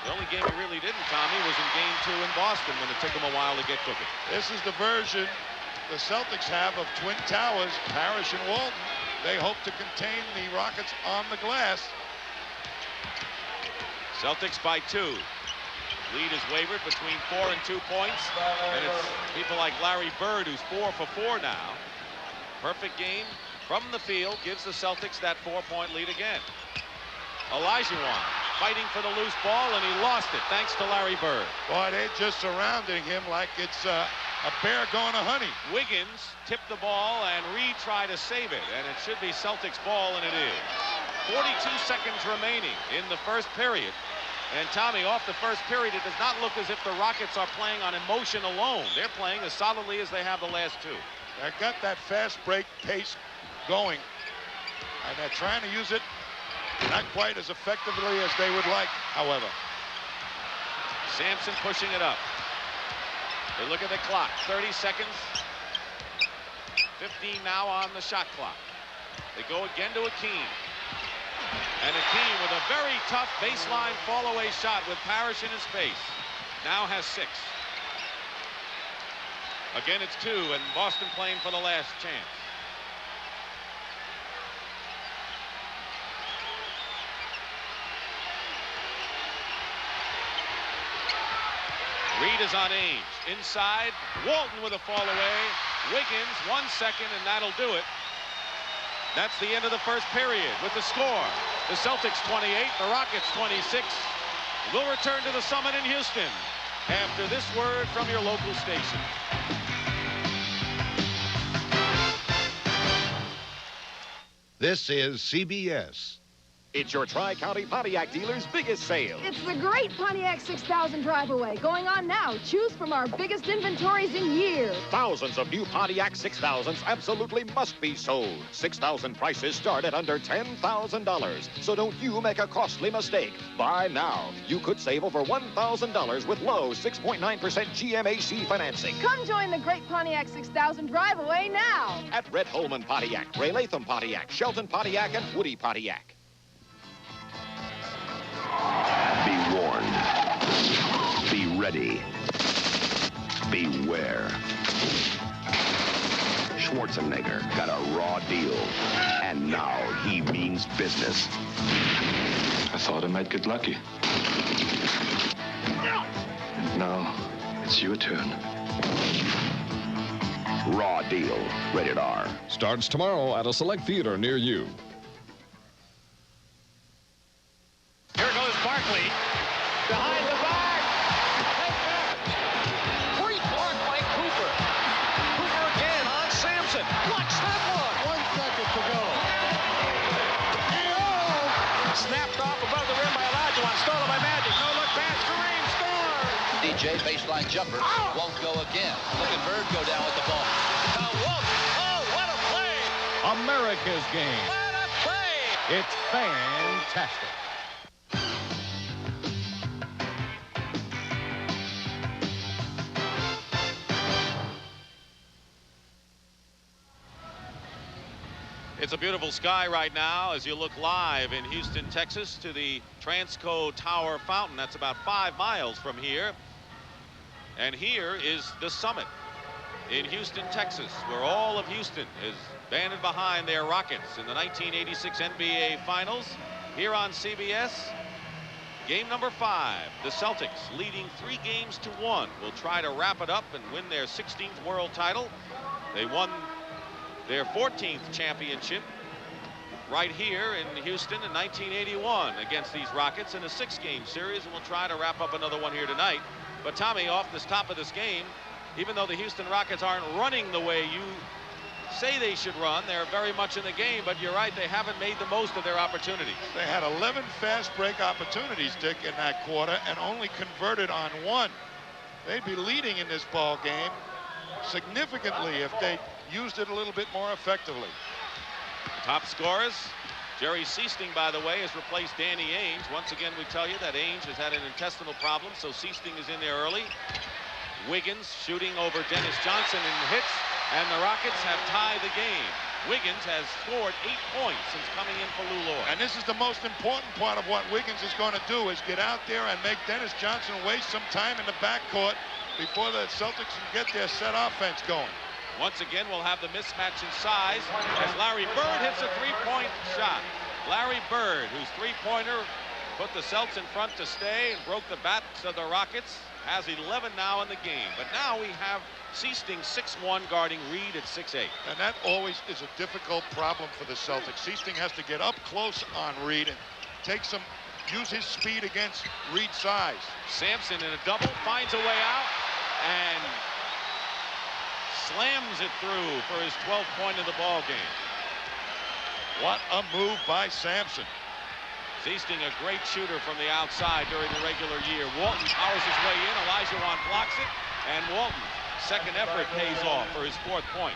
The only game he really didn't, Tommy, was in game 2 in Boston when it took him a while to get cooking. This is the version the Celtics have of Twin Towers, Parrish and Walton. They hope to contain the Rockets on the glass. Celtics by 2. Lead is wavered between 4 and 2 points. And it's people like Larry Bird, who's 4 for 4 now. Perfect game from the field gives the Celtics that 4-point lead again. Olajuwon fighting for the loose ball, and he lost it thanks to Larry Bird. Boy, they're just surrounding him like it's a bear going to honey. Wiggins tipped the ball, and Reed tried to save it, and it should be Celtics ball, and it is. 42 seconds remaining in the first period. And Tommy, off the first period, it does not look as if the Rockets are playing on emotion alone. They're playing as solidly as they have the last 2. They've got that fast break pace going, and they're trying to use it not quite as effectively as they would like, however. Sampson pushing it up. They look at the clock. 30 seconds. 15 now on the shot clock. They go again to Akeem. And Akeem with a very tough baseline fall-away shot with Parrish in his face. Now has 6. Again, it's 2, and Boston playing for the last chance. Reed is on Ainge. Inside, Walton with a fall away. Wiggins, 1 second, and that'll do it. That's the end of the first period with the score. The Celtics 28, the Rockets 26. We'll return to the Summit in Houston after this word from your local station. This is CBS. It's your Tri-County Pontiac dealer's biggest sale. It's the great Pontiac 6000 drive-away going on now. Choose from our biggest inventories in years. Thousands of new Pontiac 6000s absolutely must be sold. 6,000 prices start at under $10,000. So don't you make a costly mistake. Buy now. You could save over $1,000 with low 6.9% GMAC financing. Come join the great Pontiac 6000 drive-away now. At Red Holman Pontiac, Ray Latham Pontiac, Shelton Pontiac, and Woody Pontiac. Be warned. ready. Beware. Schwarzenegger got a raw deal, and now he means business. I thought I might get lucky. And now, it's your turn. Raw Deal, rated R. Starts tomorrow at a select theater near you. Here goes Barkley. Behind the back. Great block by Cooper. Cooper again on Sampson. Watch that one. 1 second to go. Snapped off above the rim by Olajuwon. Stolen by Magic. No look pass. Kareem scores. DJ baseline jumper. Won't go again. Look at Bird go down with the ball. Now Walton. Oh, what a play. America's game. What a play. It's fantastic. It's a beautiful sky right now as you look live in Houston, Texas to the Transco Tower Fountain. That's about 5 miles from here. And here is the summit in Houston, Texas, where all of Houston is banded behind their Rockets in the 1986 NBA Finals. Here on CBS, game number 5. The Celtics leading 3-1 will try to wrap it up and win their 16th world title. They won their 14th championship right here in Houston in 1981 against these Rockets in a 6-game series, and we'll try to wrap up another one here tonight. But Tommy, off the top of this game, even though the Houston Rockets aren't running the way you say they should run, they're very much in the game, but you're right, they haven't made the most of their opportunities. They had 11 fast break opportunities, Dick, in that quarter, and only converted on 1. They'd be leading in this ball game significantly if they used it a little bit more effectively. Top scorers, Jerry Seasting, by the way, has replaced Danny Ainge. Once again, we tell you that Ainge has had an intestinal problem, so Seasting is in there early. Wiggins shooting over Dennis Johnson and hits, and the Rockets have tied the game. Wiggins has scored 8 points since coming in for Lou Lord. And this is the most important part of what Wiggins is going to do, is get out there and make Dennis Johnson waste some time in the backcourt before the Celtics can get their set offense going. Once again, we'll have the mismatch in size as Larry Bird hits a 3-point shot. Larry Bird, whose 3-pointer put the Celts in front to stay and broke the backs of the Rockets, has 11 now in the game. But now we have Seasting 6'1", guarding Reed at 6'8". And that always is a difficult problem for the Celtics. Seasting has to get up close on Reed and use his speed against Reed's size. Sampson in a double, finds a way out, and slams it through for his 12th point of the ball game. What a move by Sampson. Seasting, a great shooter from the outside during the regular year. Walton powers his way in. Olajuwon blocks it, and Walton's second effort pays off for his 4th point.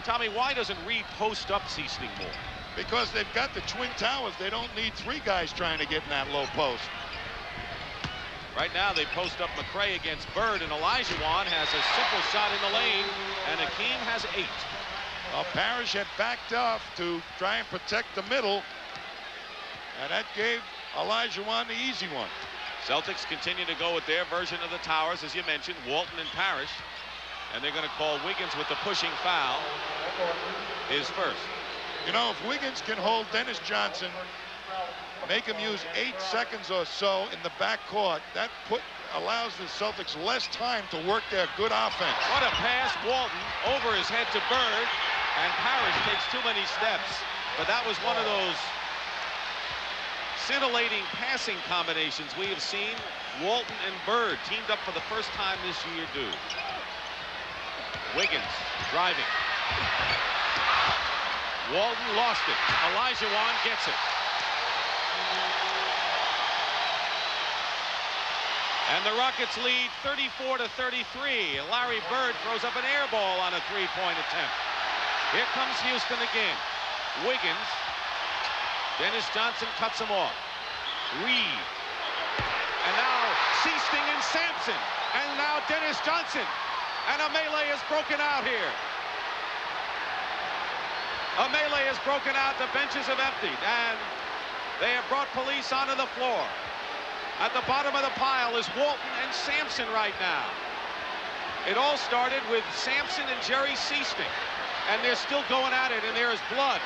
Tommy, why doesn't Reed post up Seasting more? Because they've got the Twin Towers. They don't need 3 guys trying to get in that low post. Right now, they post up McRae against Bird, and Olajuwon has a simple shot in the lane, and Akeem has 8. Well, Parrish had backed off to try and protect the middle, and that gave Olajuwon the easy one. Celtics continue to go with their version of the Towers, as you mentioned, Walton and Parrish, and they're going to call Wiggins with the pushing foul, his first. You know, if Wiggins can hold Dennis Johnson, make him use 8 seconds or so in the backcourt, that allows the Celtics less time to work their good offense. What a pass, Walton over his head to Bird, and Parrish takes too many steps. But that was one of those scintillating passing combinations we have seen Walton and Bird teamed up for the first time this year do. Wiggins driving. Walton lost it. Olajuwon gets it. And the Rockets lead 34-33. Larry Bird throws up an air ball on a 3-point attempt. Here comes Houston again. Wiggins. Dennis Johnson cuts him off. Reed. And now Seasting and Sampson. And now Dennis Johnson. And a melee is broken out here. A melee is broken out. The benches have emptied. And they have brought police onto the floor. At the bottom of the pile is Walton and Sampson right now. It all started with Sampson and Jerry Seasting, and they're still going at it, and there is blood.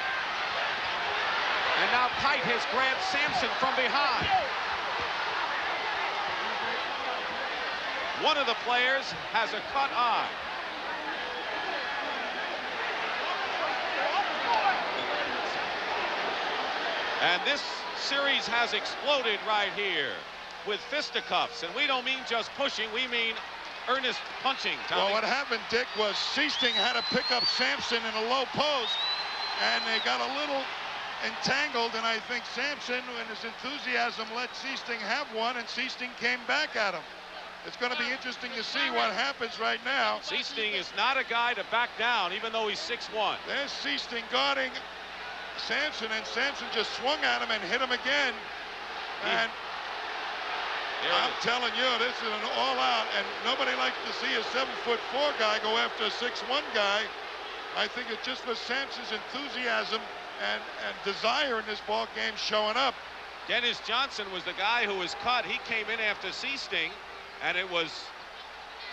And now Pite has grabbed Sampson from behind. One of the players has a cut eye. And this series has exploded right here with fisticuffs. And we don't mean just pushing, we mean earnest punching, Tommy. Well, what happened, Dick, was Seasting had to pick up Sampson in a low post, and they got a little entangled, and I think Sampson, in his enthusiasm, let Seasting have one, and Seasting came back at him. It's going to be interesting to see what happens right now. Seasting is not a guy to back down, even though he's 6'1". There's Seasting guarding Sampson, and Sampson just swung at him and hit him again. And I'm telling you, this is an all-out, and nobody likes to see a 7'4" guy go after a 6'1" guy. I think it just was Sampson's enthusiasm and desire in this ball game showing up. Dennis Johnson was the guy who was cut. He came in after Seasting, and it was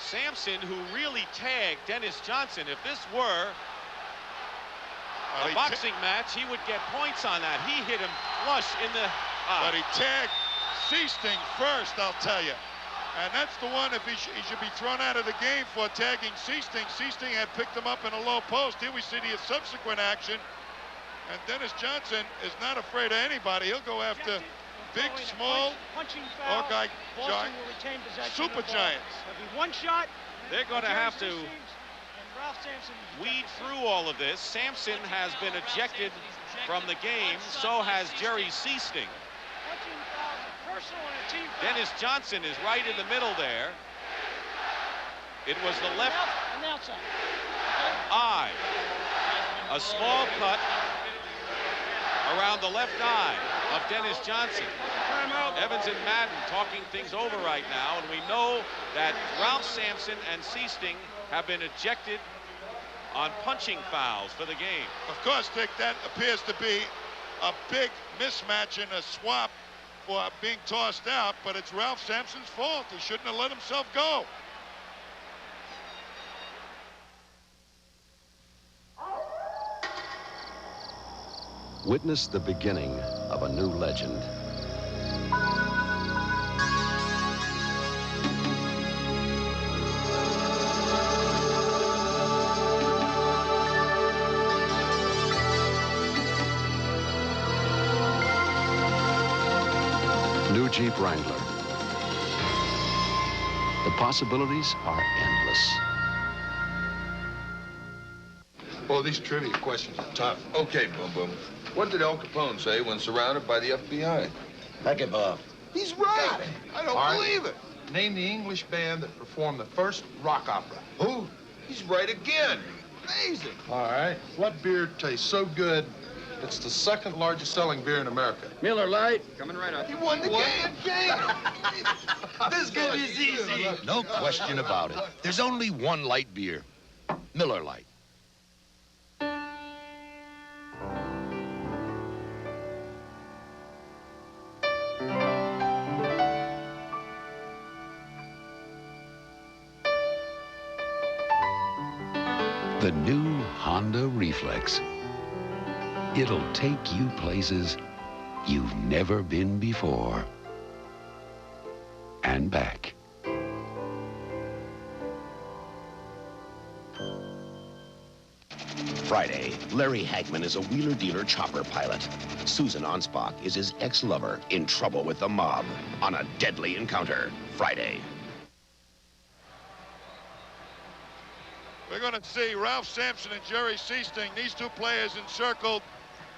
Sampson who really tagged Dennis Johnson. If this were a boxing match, he would get points on that. He hit him flush in the eye. But he tagged Seasting first, I'll tell you. And that's the one, if he should be thrown out of the game for tagging Seasting. Seasting had picked him up in a low post. Here we see the subsequent action. And Dennis Johnson is not afraid of anybody. He'll go after big, small, or guy, super giants. One shot. They're going to have to weed through all of this. Sampson has been ejected from the game. So has Jerry Seasting. Dennis Johnson is right in the middle there. It was the left eye. A small cut around the left eye of Dennis Johnson. Evans and Madden talking things over right now, and we know that Ralph Sampson and Seasting have been ejected on punching fouls for the game. Of course, Dick, that appears to be a big mismatch in a swap for being tossed out, but it's Ralph Sampson's fault. He shouldn't have let himself go. Witness the beginning of a new legend. New Jeep Wrangler. The possibilities are endless. Well, these trivia questions are tough. Okay, Boom Boom. What did Al Capone say when surrounded by the FBI? Heck it, Bob. He's right. I don't believe it. Name the English band that performed the first rock opera. Who? He's right again. Amazing. All right. What beer tastes so good it's the second largest selling beer in America? Miller Lite. Coming right up. You won the game. This game is easy. No question about it. There's only one light beer. Miller Lite. The new Honda Reflex. It'll take you places you've never been before. And back. Friday, Larry Hagman is a wheeler-dealer chopper pilot. Susan Onspach is his ex-lover in trouble with the mob on a deadly encounter. Friday. We're going to see Ralph Sampson and Jerry Seasting, these two players encircled,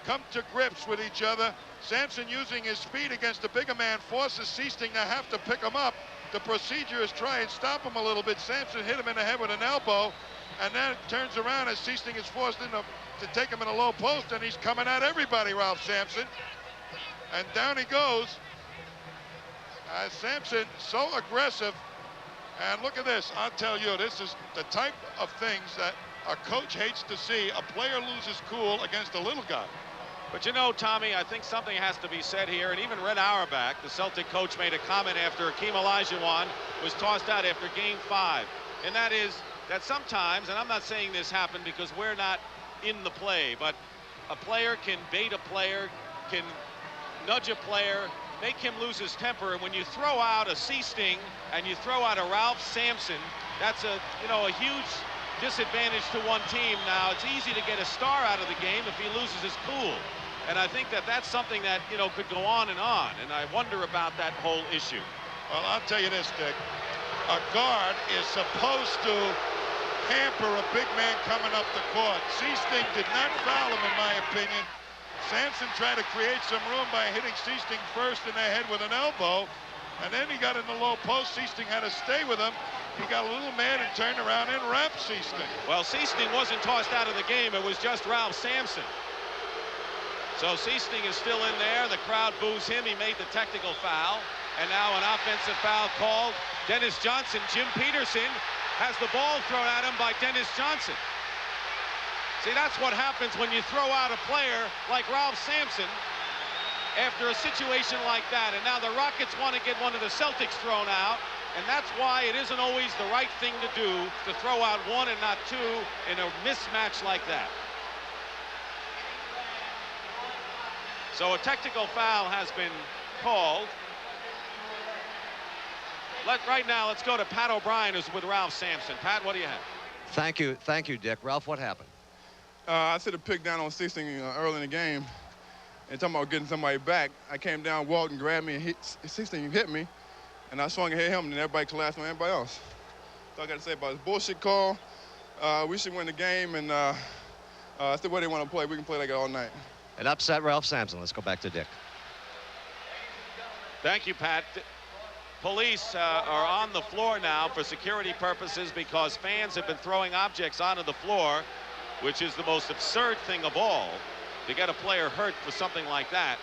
come to grips with each other. Sampson, using his speed against the bigger man, forces Seasting to have to pick him up. The procedure is try and stop him a little bit. Sampson hit him in the head with an elbow, and then it turns around as Seasting is forced into to take him in a low post, and he's coming at everybody, Ralph Sampson. And down he goes. Sampson, so aggressive. And look at this. I'll tell you, this is the type of things that a coach hates to see. A player loses cool against a little guy. But you know, Tommy, I think something has to be said here. And even Red Auerbach, the Celtic coach, made a comment after Hakeem Olajuwon was tossed out after Game 5. And that is that sometimes, and I'm not saying this happened because we're not in the play, but a player can bait a player, can nudge a player, make him lose his temper. And when you throw out a C-Sting and you throw out a Ralph Sampson, that's a huge disadvantage to one team. Now, it's easy to get a star out of the game if he loses his cool. And I think that that's something that, could go on. And I wonder about that whole issue. Well, I'll tell you this, Dick. A guard is supposed to hamper a big man coming up the court. C-Sting did not foul him, in my opinion. Sampson tried to create some room by hitting C-Sting first in the head with an elbow, and then he got in the low post. C-Sting had to stay with him. He got a little mad and turned around and wrapped C-Sting. Well, C-Sting wasn't tossed out of the game. It was just Ralph Sampson. So C-Sting is still in there. The crowd boos him. He made the technical foul. And now an offensive foul called. Dennis Johnson, Jim Peterson has the ball thrown at him by Dennis Johnson. See, that's what happens when you throw out a player like Ralph Sampson after a situation like that. And now the Rockets want to get one of the Celtics thrown out. And that's why it isn't always the right thing to do to throw out one and not two in a mismatch like that. So a technical foul has been called. Right now, let's go to Pat O'Brien, who's with Ralph Sampson. Pat, what do you have? Thank you, Dick. Ralph, what happened? I took a pick down on 16 early in the game, and talking about getting somebody back. I came down, Walton grabbed me, and hit 16 hit me, and I swung and hit him, and everybody collapsed on everybody else. That's all I got to say about this bullshit call. We should win the game, and that's the way they want to play. We can play like it all night. It upset Ralph Sampson. Let's go back to Dick. Thank you, Pat. Police are on the floor now for security purposes because fans have been throwing objects onto the floor, which is the most absurd thing of all, to get a player hurt for something like that.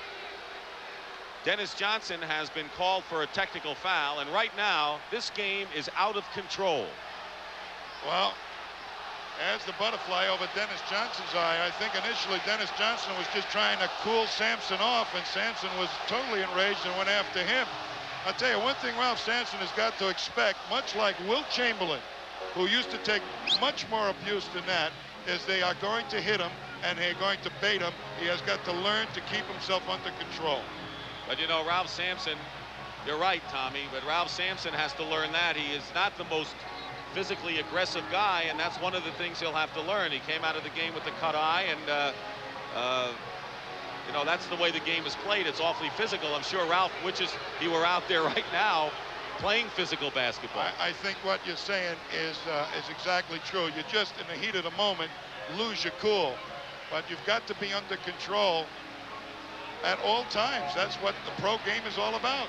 Dennis Johnson has been called for a technical foul, and right now, this game is out of control. Well, as the butterfly over Dennis Johnson's eye, I think initially Dennis Johnson was just trying to cool Sampson off, and Sampson was totally enraged and went after him. I'll tell you one thing Ralph Sampson has got to expect, much like Wilt Chamberlain, who used to take much more abuse than that, is they are going to hit him and they're going to bait him. He has got to learn to keep himself under control. But you know, Ralph Sampson, you're right, Tommy, but Ralph Sampson has to learn that. He is not the most physically aggressive guy, and that's one of the things he'll have to learn. He came out of the game with the cut eye, and that's the way the game is played. It's awfully physical. I'm sure Ralph wishes he were out there right now playing physical basketball. I think what you're saying is exactly true. You just, in the heat of the moment, lose your cool. But you've got to be under control at all times. That's what the pro game is all about.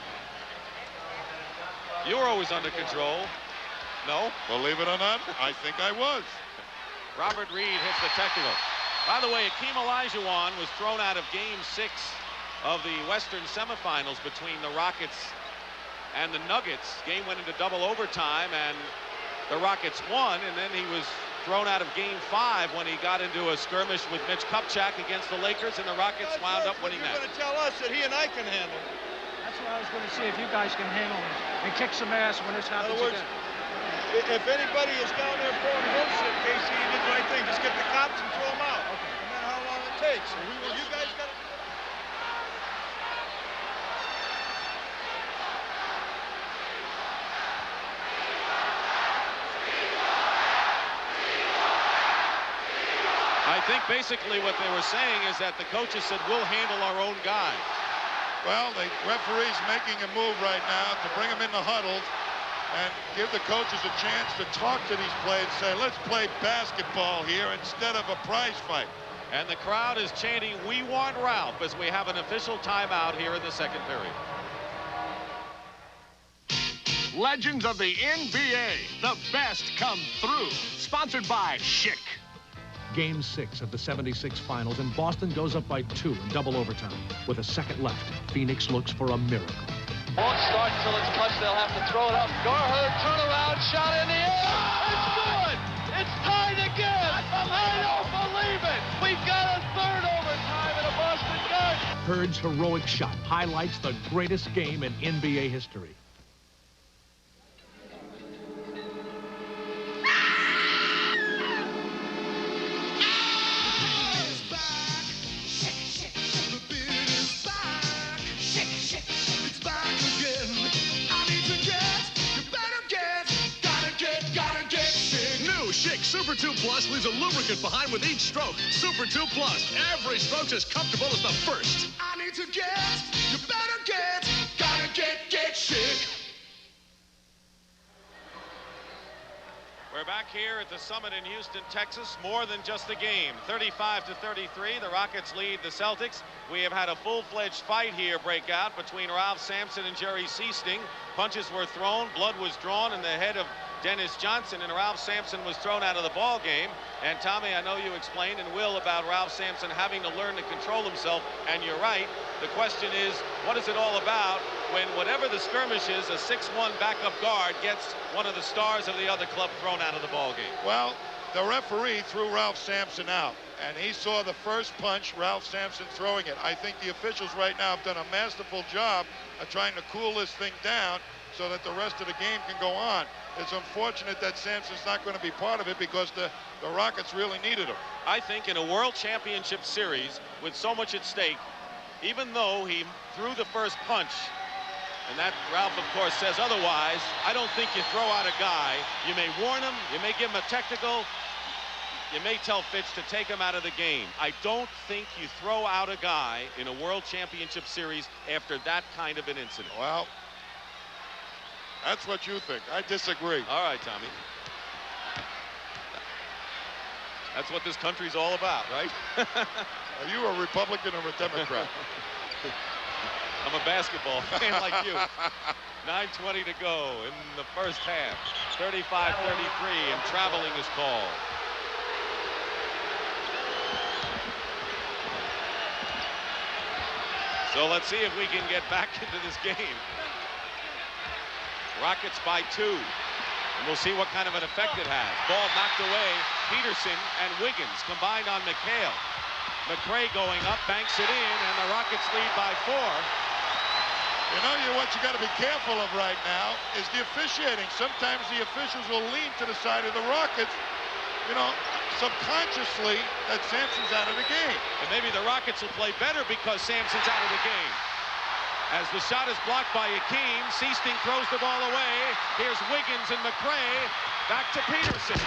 You were always under control. No? Believe it or not, I think I was. Robert Reed hits the technical. By the way, Hakeem Olajuwon was thrown out of Game 6 of the Western semifinals between the Rockets and the Nuggets. Game went into double overtime, and the Rockets won, and then he was thrown out of Game 5 when he got into a skirmish with Mitch Kupchak against the Lakers, and the Rockets wound up winning that. You're going to tell us that he and I can handle it. That's what I was going to see, if you guys can handle it and kick some ass when this happens again. If anybody is down there throwing bullshit, Casey, you did the right thing. Just get the cops and throw them out. Okay. No matter how long it takes. You guys got to... I think basically what they were saying is that the coaches said, we'll handle our own guys. Well, the referee's making a move right now to bring them in the huddle and give the coaches a chance to talk to these players and say, let's play basketball here instead of a prize fight. And the crowd is chanting, we want Ralph, as we have an official timeout here in the second period. Legends of the NBA, the best come through. Sponsored by Schick. Game 6 of the 76 finals, and Boston goes up by 2 in double overtime. With a second left, Phoenix looks for a miracle. Won't start until it's touched. They'll have to throw it up. Garherd, turnaround, shot in the air. It's good. It's tied again. I don't believe it. We've got a third overtime in a Boston Hurd's heroic shot highlights the greatest game in NBA history. Super 2 Plus leaves a lubricant behind with each stroke. Super 2 Plus. Every stroke's as comfortable as the first. I need to get, you better get, gotta get Schick. We're back here at the Summit in Houston, Texas. More than just a game. 35-33, the Rockets lead the Celtics. We have had a full-fledged fight here break out between Ralph Sampson and Jerry Seasting. Punches were thrown, blood was drawn in the head of Dennis Johnson, and Ralph Sampson was thrown out of the ball game. And Tommy, I know you explained and will about Ralph Sampson having to learn to control himself, and you're right. The question is, what is it all about when whatever the skirmish is, a 6'1" backup guard gets one of the stars of the other club thrown out of the ball game? Well, the referee threw Ralph Sampson out, and he saw the first punch, Ralph Sampson throwing it. I think the officials right now have done a masterful job of trying to cool this thing down so that the rest of the game can go on. It's unfortunate that Sampson's not going to be part of it because the Rockets really needed him. I think in a World Championship series with so much at stake, even though he threw the first punch, and that Ralph, of course, says otherwise, I don't think you throw out a guy. You may warn him, you may give him a technical, you may tell Fitch to take him out of the game. I don't think you throw out a guy in a World Championship series after that kind of an incident. Well, that's what you think. I disagree. All right, Tommy. That's what this country's all about, right? Are you a Republican or a Democrat? I'm a basketball fan like you. 9:20 to go in the first half. 35-33, and traveling is called. So let's see if we can get back into this game. Rockets by 2. And we'll see what kind of an effect it has. Ball knocked away. Peterson and Wiggins combined on McHale. McRae going up, banks it in, and the Rockets lead by 4. You know, what you got to be careful of right now is the officiating. Sometimes the officials will lean to the side of the Rockets, you know, subconsciously that Sampson's out of the game. And maybe the Rockets will play better because Sampson's out of the game. As the shot is blocked by Akeem, Seasting throws the ball away. Here's Wiggins and McRae. Back to Peterson.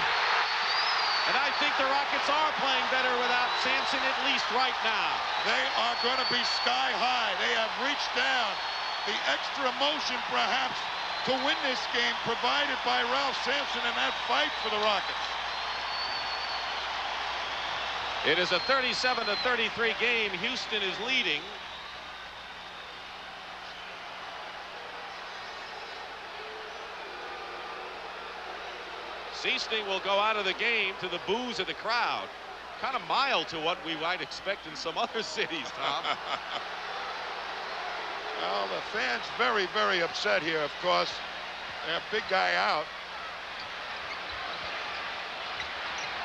And I think the Rockets are playing better without Sampson, at least right now. They are going to be sky high. They have reached down. The extra motion, perhaps, to win this game provided by Ralph Sampson in that fight for the Rockets. It is a 37-33 game. Houston is leading. Seasting will go out of the game to the boos of the crowd. Kind of mild to what we might expect in some other cities, Tom. Well, the fans very, very upset here, of course. They have big guy out.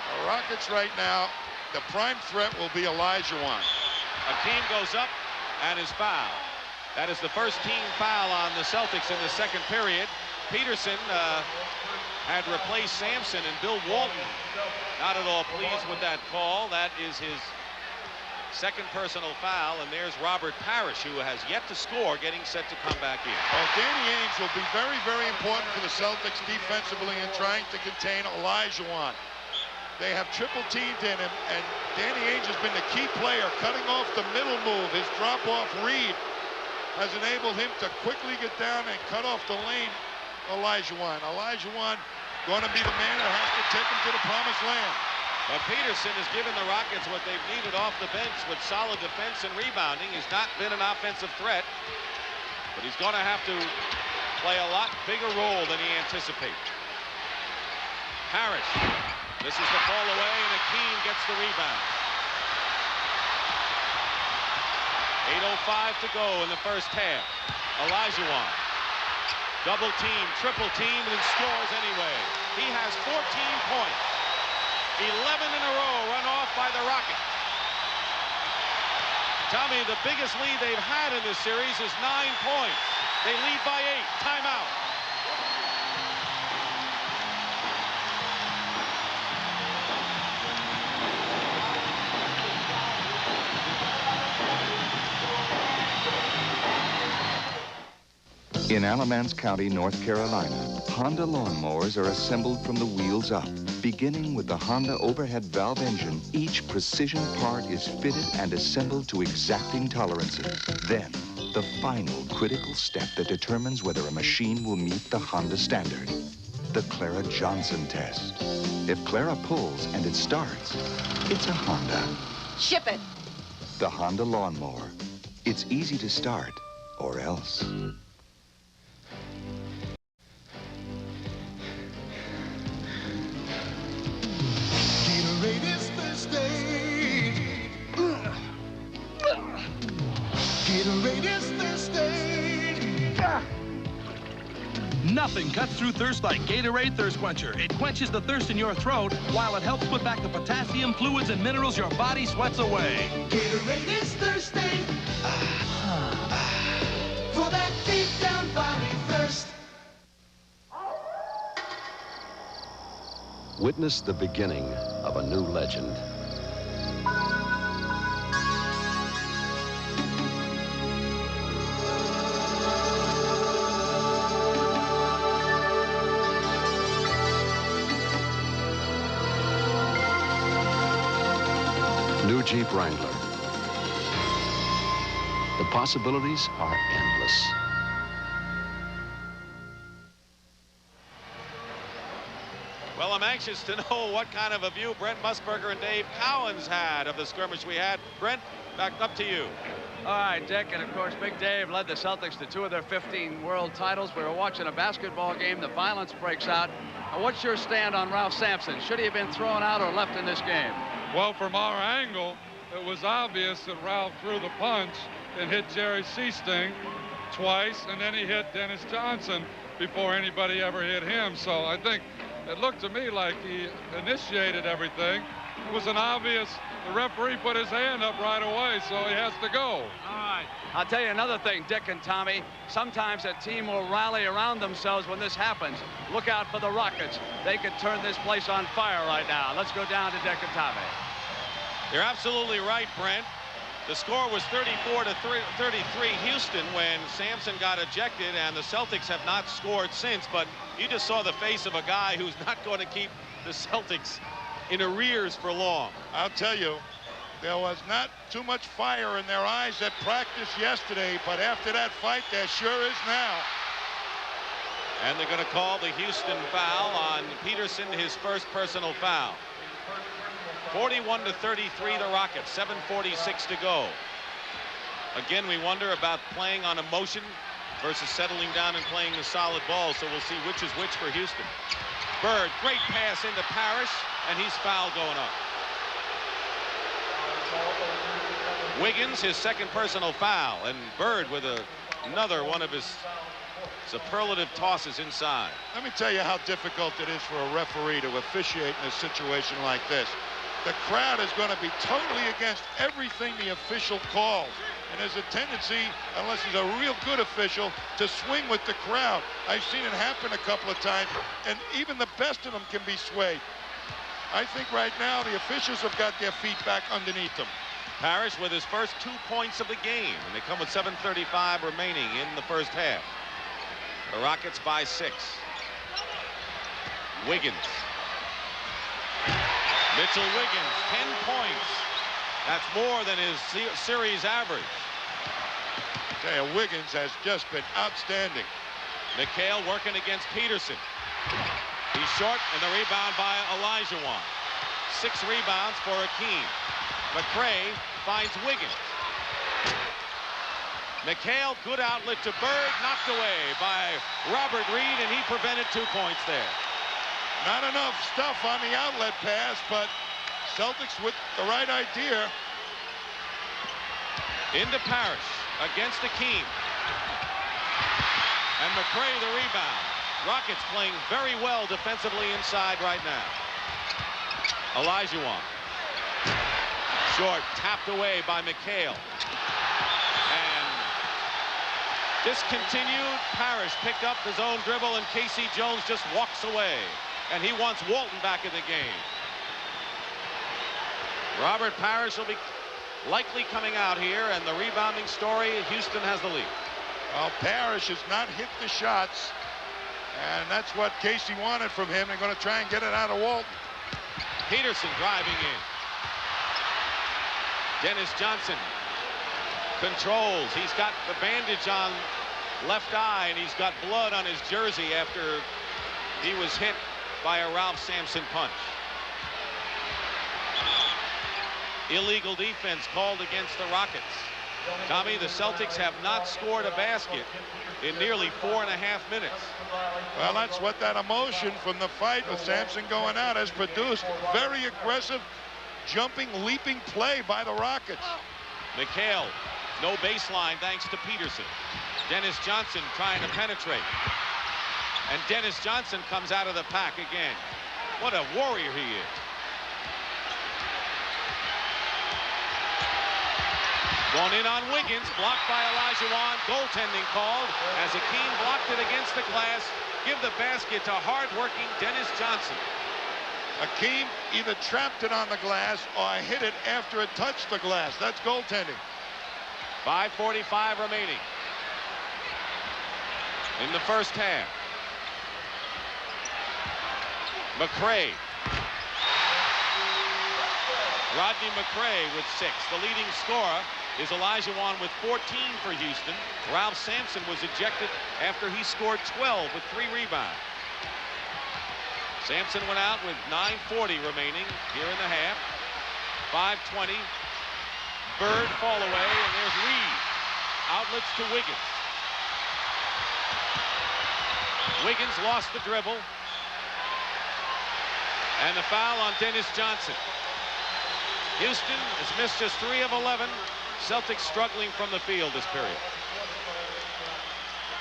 The Rockets right now, the prime threat will be Olajuwon. Akeem goes up and is fouled. That is the first team foul on the Celtics in the second period. Peterson had replaced Sampson, and Bill Walton not at all pleased with that call. That is his second personal foul, and there's Robert Parrish, who has yet to score, getting set to come back in. Well, Danny Ainge will be very, very important for the Celtics defensively in trying to contain Olajuwon. They have triple teamed in him, and Danny Ainge has been the key player, cutting off the middle move. His drop-off read has enabled him to quickly get down and cut off the lane. Olajuwon going to be the man that has to take him to the promised land. But Peterson has given the Rockets what they've needed off the bench with solid defense and rebounding. He's not been an offensive threat, but he's going to have to play a lot bigger role than he anticipated. Parrish. This is the ball away, and Akeem gets the rebound. 8:05 to go in the first half. Olajuwon. Double team, triple team, and scores anyway. He has 14 points. 11 in a row run off by the Rockets. Tommy, the biggest lead they've had in this series is 9 points. They lead by 8. Timeout. In Alamance County, North Carolina, Honda lawnmowers are assembled from the wheels up. Beginning with the Honda overhead valve engine, each precision part is fitted and assembled to exacting tolerances. Then, the final critical step that determines whether a machine will meet the Honda standard. The Clara Johnson test. If Clara pulls and it starts, it's a Honda. Ship it. The Honda lawnmower. It's easy to start, or else. Gatorade is thirsty. Gatorade is thirsty. Nothing cuts through thirst like Gatorade Thirst Quencher. It quenches the thirst in your throat while it helps put back the potassium, fluids, and minerals your body sweats away. Gatorade is thirsty. For that deep down body thirst. Witness the beginning of a new legend. New Jeep Wrangler. The possibilities are endless. Well, I'm anxious to know what kind of a view Brent Musburger and Dave Cowens had of the skirmish we had. Brent, back up to you. All right, Dick, and of course, Big Dave led the Celtics to 2 of their 15 world titles. We were watching a basketball game. The violence breaks out. What's your stand on Ralph Sampson? Should he have been thrown out or left in this game? Well, from our angle, it was obvious that Ralph threw the punch and hit Jerry Seasting twice, and then he hit Dennis Johnson before anybody ever hit him. So I think it looked to me like he initiated everything. It was an obvious, the referee put his hand up right away, so he has to go. All right. I'll tell you another thing, Dick and Tommy. Sometimes a team will rally around themselves when this happens. Look out for the Rockets. They could turn this place on fire right now. Let's go down to Dick and Tommy. You're absolutely right, Brent. The score was 34-33 Houston when Sampson got ejected, and the Celtics have not scored since. But you just saw the face of a guy who's not going to keep the Celtics in arrears for long. I'll tell you, there was not too much fire in their eyes at practice yesterday, but after that fight, there sure is now. And they're going to call the Houston foul on Peterson, his first personal foul. 41-33 the Rockets, 7:46 to go. Again, we wonder about playing on emotion versus settling down and playing the solid ball, so we'll see which is which for Houston. Bird, great pass into Parrish, and he's fouled going up. Wiggins, his second personal foul, and Bird with another one of his superlative tosses inside. Let me tell you how difficult it is for a referee to officiate in a situation like this. The crowd is going to be totally against everything the official calls. And there's a tendency, unless he's a real good official, to swing with the crowd. I've seen it happen a couple of times, and even the best of them can be swayed. I think right now the officials have got their feet back underneath them. Parrish with his first 2 points of the game, and they come with 7:35 remaining in the first half. The Rockets by 6. Wiggins. Mitchell Wiggins, 10 points. That's more than his series average. Tell you, Wiggins has just been outstanding. McHale working against Peterson. He's short, and the rebound by Olajuwon. 6 rebounds for Akeem. McRae finds Wiggins. McHale, good outlet to Bird, knocked away by Robert Reed, and he prevented 2 points there. Not enough stuff on the outlet pass, but Celtics with the right idea. Into Parrish against Akeem. And McRae the rebound. Rockets playing very well defensively inside right now. Olajuwon. Short, tapped away by McHale. Discontinued. Parrish picked up his own dribble, and Casey Jones just walks away. And he wants Walton back in the game. Robert Parrish will be likely coming out here, and the rebounding story, Houston has the lead. Well, Parrish has not hit the shots, and that's what Casey wanted from him. They're going to try and get it out of Walton. Peterson driving in. Dennis Johnson controls. He's got the bandage on left eye, and he's got blood on his jersey after he was hit by a Ralph Sampson punch. Illegal defense called against the Rockets. Tommy, the Celtics have not scored a basket in nearly 4.5 minutes. Well, that's what that emotion from the fight with Sampson going out has produced. Very aggressive, jumping, leaping play by the Rockets. McHale, no baseline thanks to Peterson. Dennis Johnson trying to penetrate. And Dennis Johnson comes out of the pack again. What a warrior he is. Going in on Wiggins, blocked by Olajuwon. Goaltending called as Hakeem blocked it against the glass. Give the basket to hard-working Dennis Johnson. Hakeem either trapped it on the glass or hit it after it touched the glass. That's goaltending. 5:45 remaining in the first half. McRae. Rodney McRae with 6. The leading scorer is Olajuwon with 14 for Houston. Ralph Sampson was ejected after he scored 12 with 3 rebounds. Sampson went out with 9:40 remaining here in the half. 5:20. Bird fall away, and there's Reed. Outlets to Wiggins. Wiggins lost the dribble. And the foul on Dennis Johnson. Houston has missed just 3 of 11. Celtics struggling from the field this period.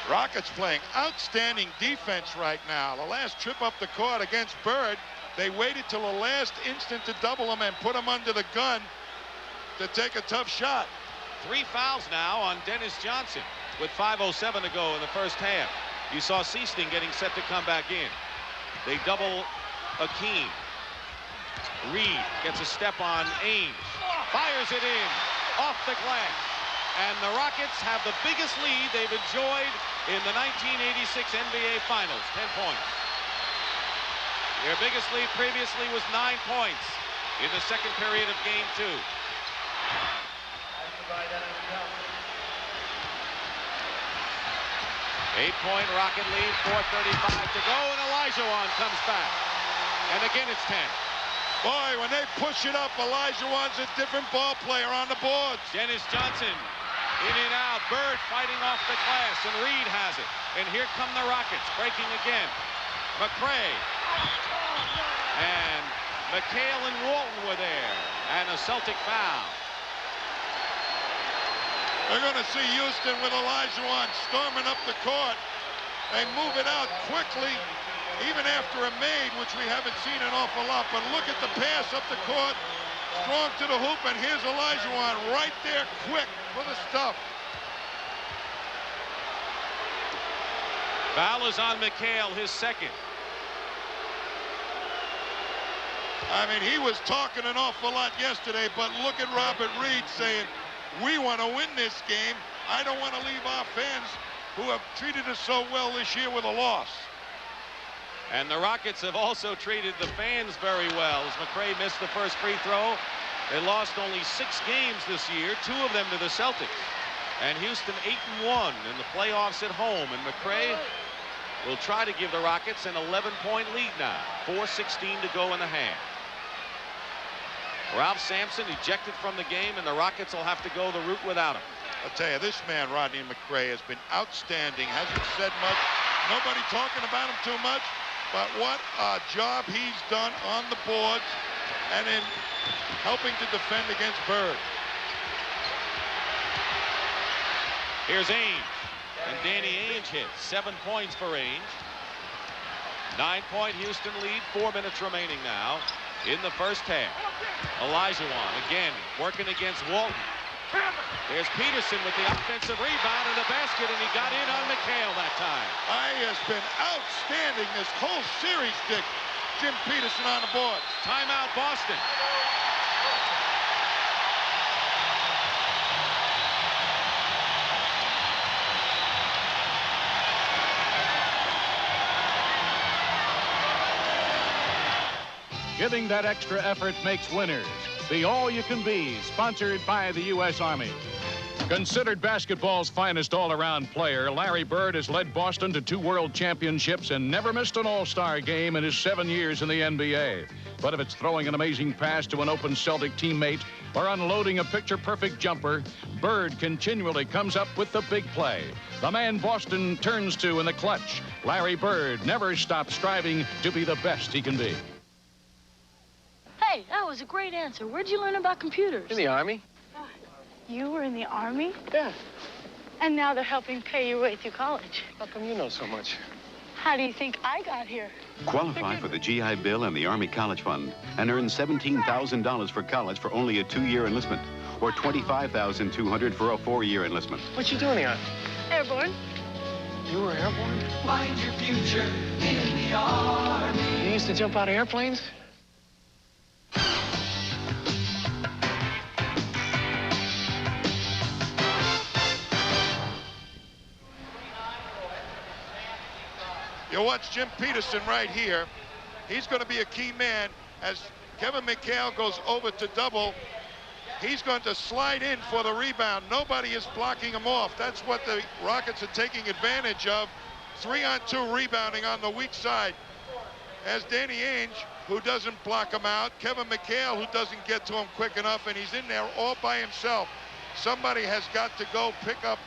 Rockets playing outstanding defense right now. The last trip up the court against Bird, they waited till the last instant to double him and put him under the gun to take a tough shot. 3 fouls now on Dennis Johnson with 5:07 to go in the first half. You saw Seasting getting set to come back in. They double Hakeem. Reed gets a step on Ainge. Fires it in. Off the glass. And the Rockets have the biggest lead they've enjoyed in the 1986 NBA Finals, 10 points. Their biggest lead previously was 9 points in the second period of Game 2. Eight-point Rocket lead, 4:35 to go, and Olajuwon comes back. And again, it's 10. Boy, when they push it up, Olajuwon's a different ball player on the boards. Dennis Johnson in and out. Bird fighting off the glass, and Reed has it. And here come the Rockets, breaking again. McRae. And McHale and Walton were there. And a Celtic foul. They're going to see Houston with Olajuwon storming up the court. They move it out quickly, even after a made, which we haven't seen an awful lot. But look at the pass up the court, strong to the hoop, and here's Olajuwon right there, quick for the stuff. Foul is on McHale, his second. I mean, he was talking an awful lot yesterday, but look at Robert Reed saying, we want to win this game. I don't want to leave our fans who have treated us so well this year with a loss. And the Rockets have also treated the fans very well. As McRae missed the first free throw, they lost only 6 games this year, 2 of them to the Celtics. And Houston 8-1 in the playoffs at home. And McRae will try to give the Rockets an 11-point lead now. 4:16 to go in the half. Ralph Sampson ejected from the game, and the Rockets will have to go the route without him. I'll tell you, this man, Rodney McRae, has been outstanding. Hasn't said much. Nobody talking about him too much. But what a job he's done on the boards and in helping to defend against Bird. Here's Ainge. And Danny Ainge hits. 7 points for Ainge. 9-point Houston lead. 4 minutes remaining now in the first half. Olajuwon again working against Walton. There's Peterson with the offensive rebound and the basket, and he got in on McHale that time. He has been outstanding this whole series, Dick. Jim Peterson on the board. Timeout, Boston. Giving that extra effort makes winners. The All You Can Be, sponsored by the U.S. Army. Considered basketball's finest all-around player, Larry Bird has led Boston to 2 world championships and never missed an all-star game in his 7 years in the NBA. But if it's throwing an amazing pass to an open Celtic teammate or unloading a picture-perfect jumper, Bird continually comes up with the big play. The man Boston turns to in the clutch, Larry Bird, never stops striving to be the best he can be. Hey, that was a great answer. Where'd you learn about computers? In the Army. You were in the Army? Yeah. And now they're helping pay your way through college. How come you know so much? How do you think I got here? Qualify for the GI Bill and the Army College Fund and earn $17,000 for college for only a 2-year enlistment or $25,200 for a 4-year enlistment. What you doing here? Airborne. You were airborne? Find your future in the Army. You used to jump out of airplanes? You watch Jim Peterson right here. He's going to be a key man as Kevin McHale goes over to double. He's going to slide in for the rebound. Nobody is blocking him off. That's what the Rockets are taking advantage of. 3-on-2 rebounding on the weak side. As Danny Ainge, who doesn't block him out. Kevin McHale, who doesn't get to him quick enough, and he's in there all by himself. Somebody has got to go pick up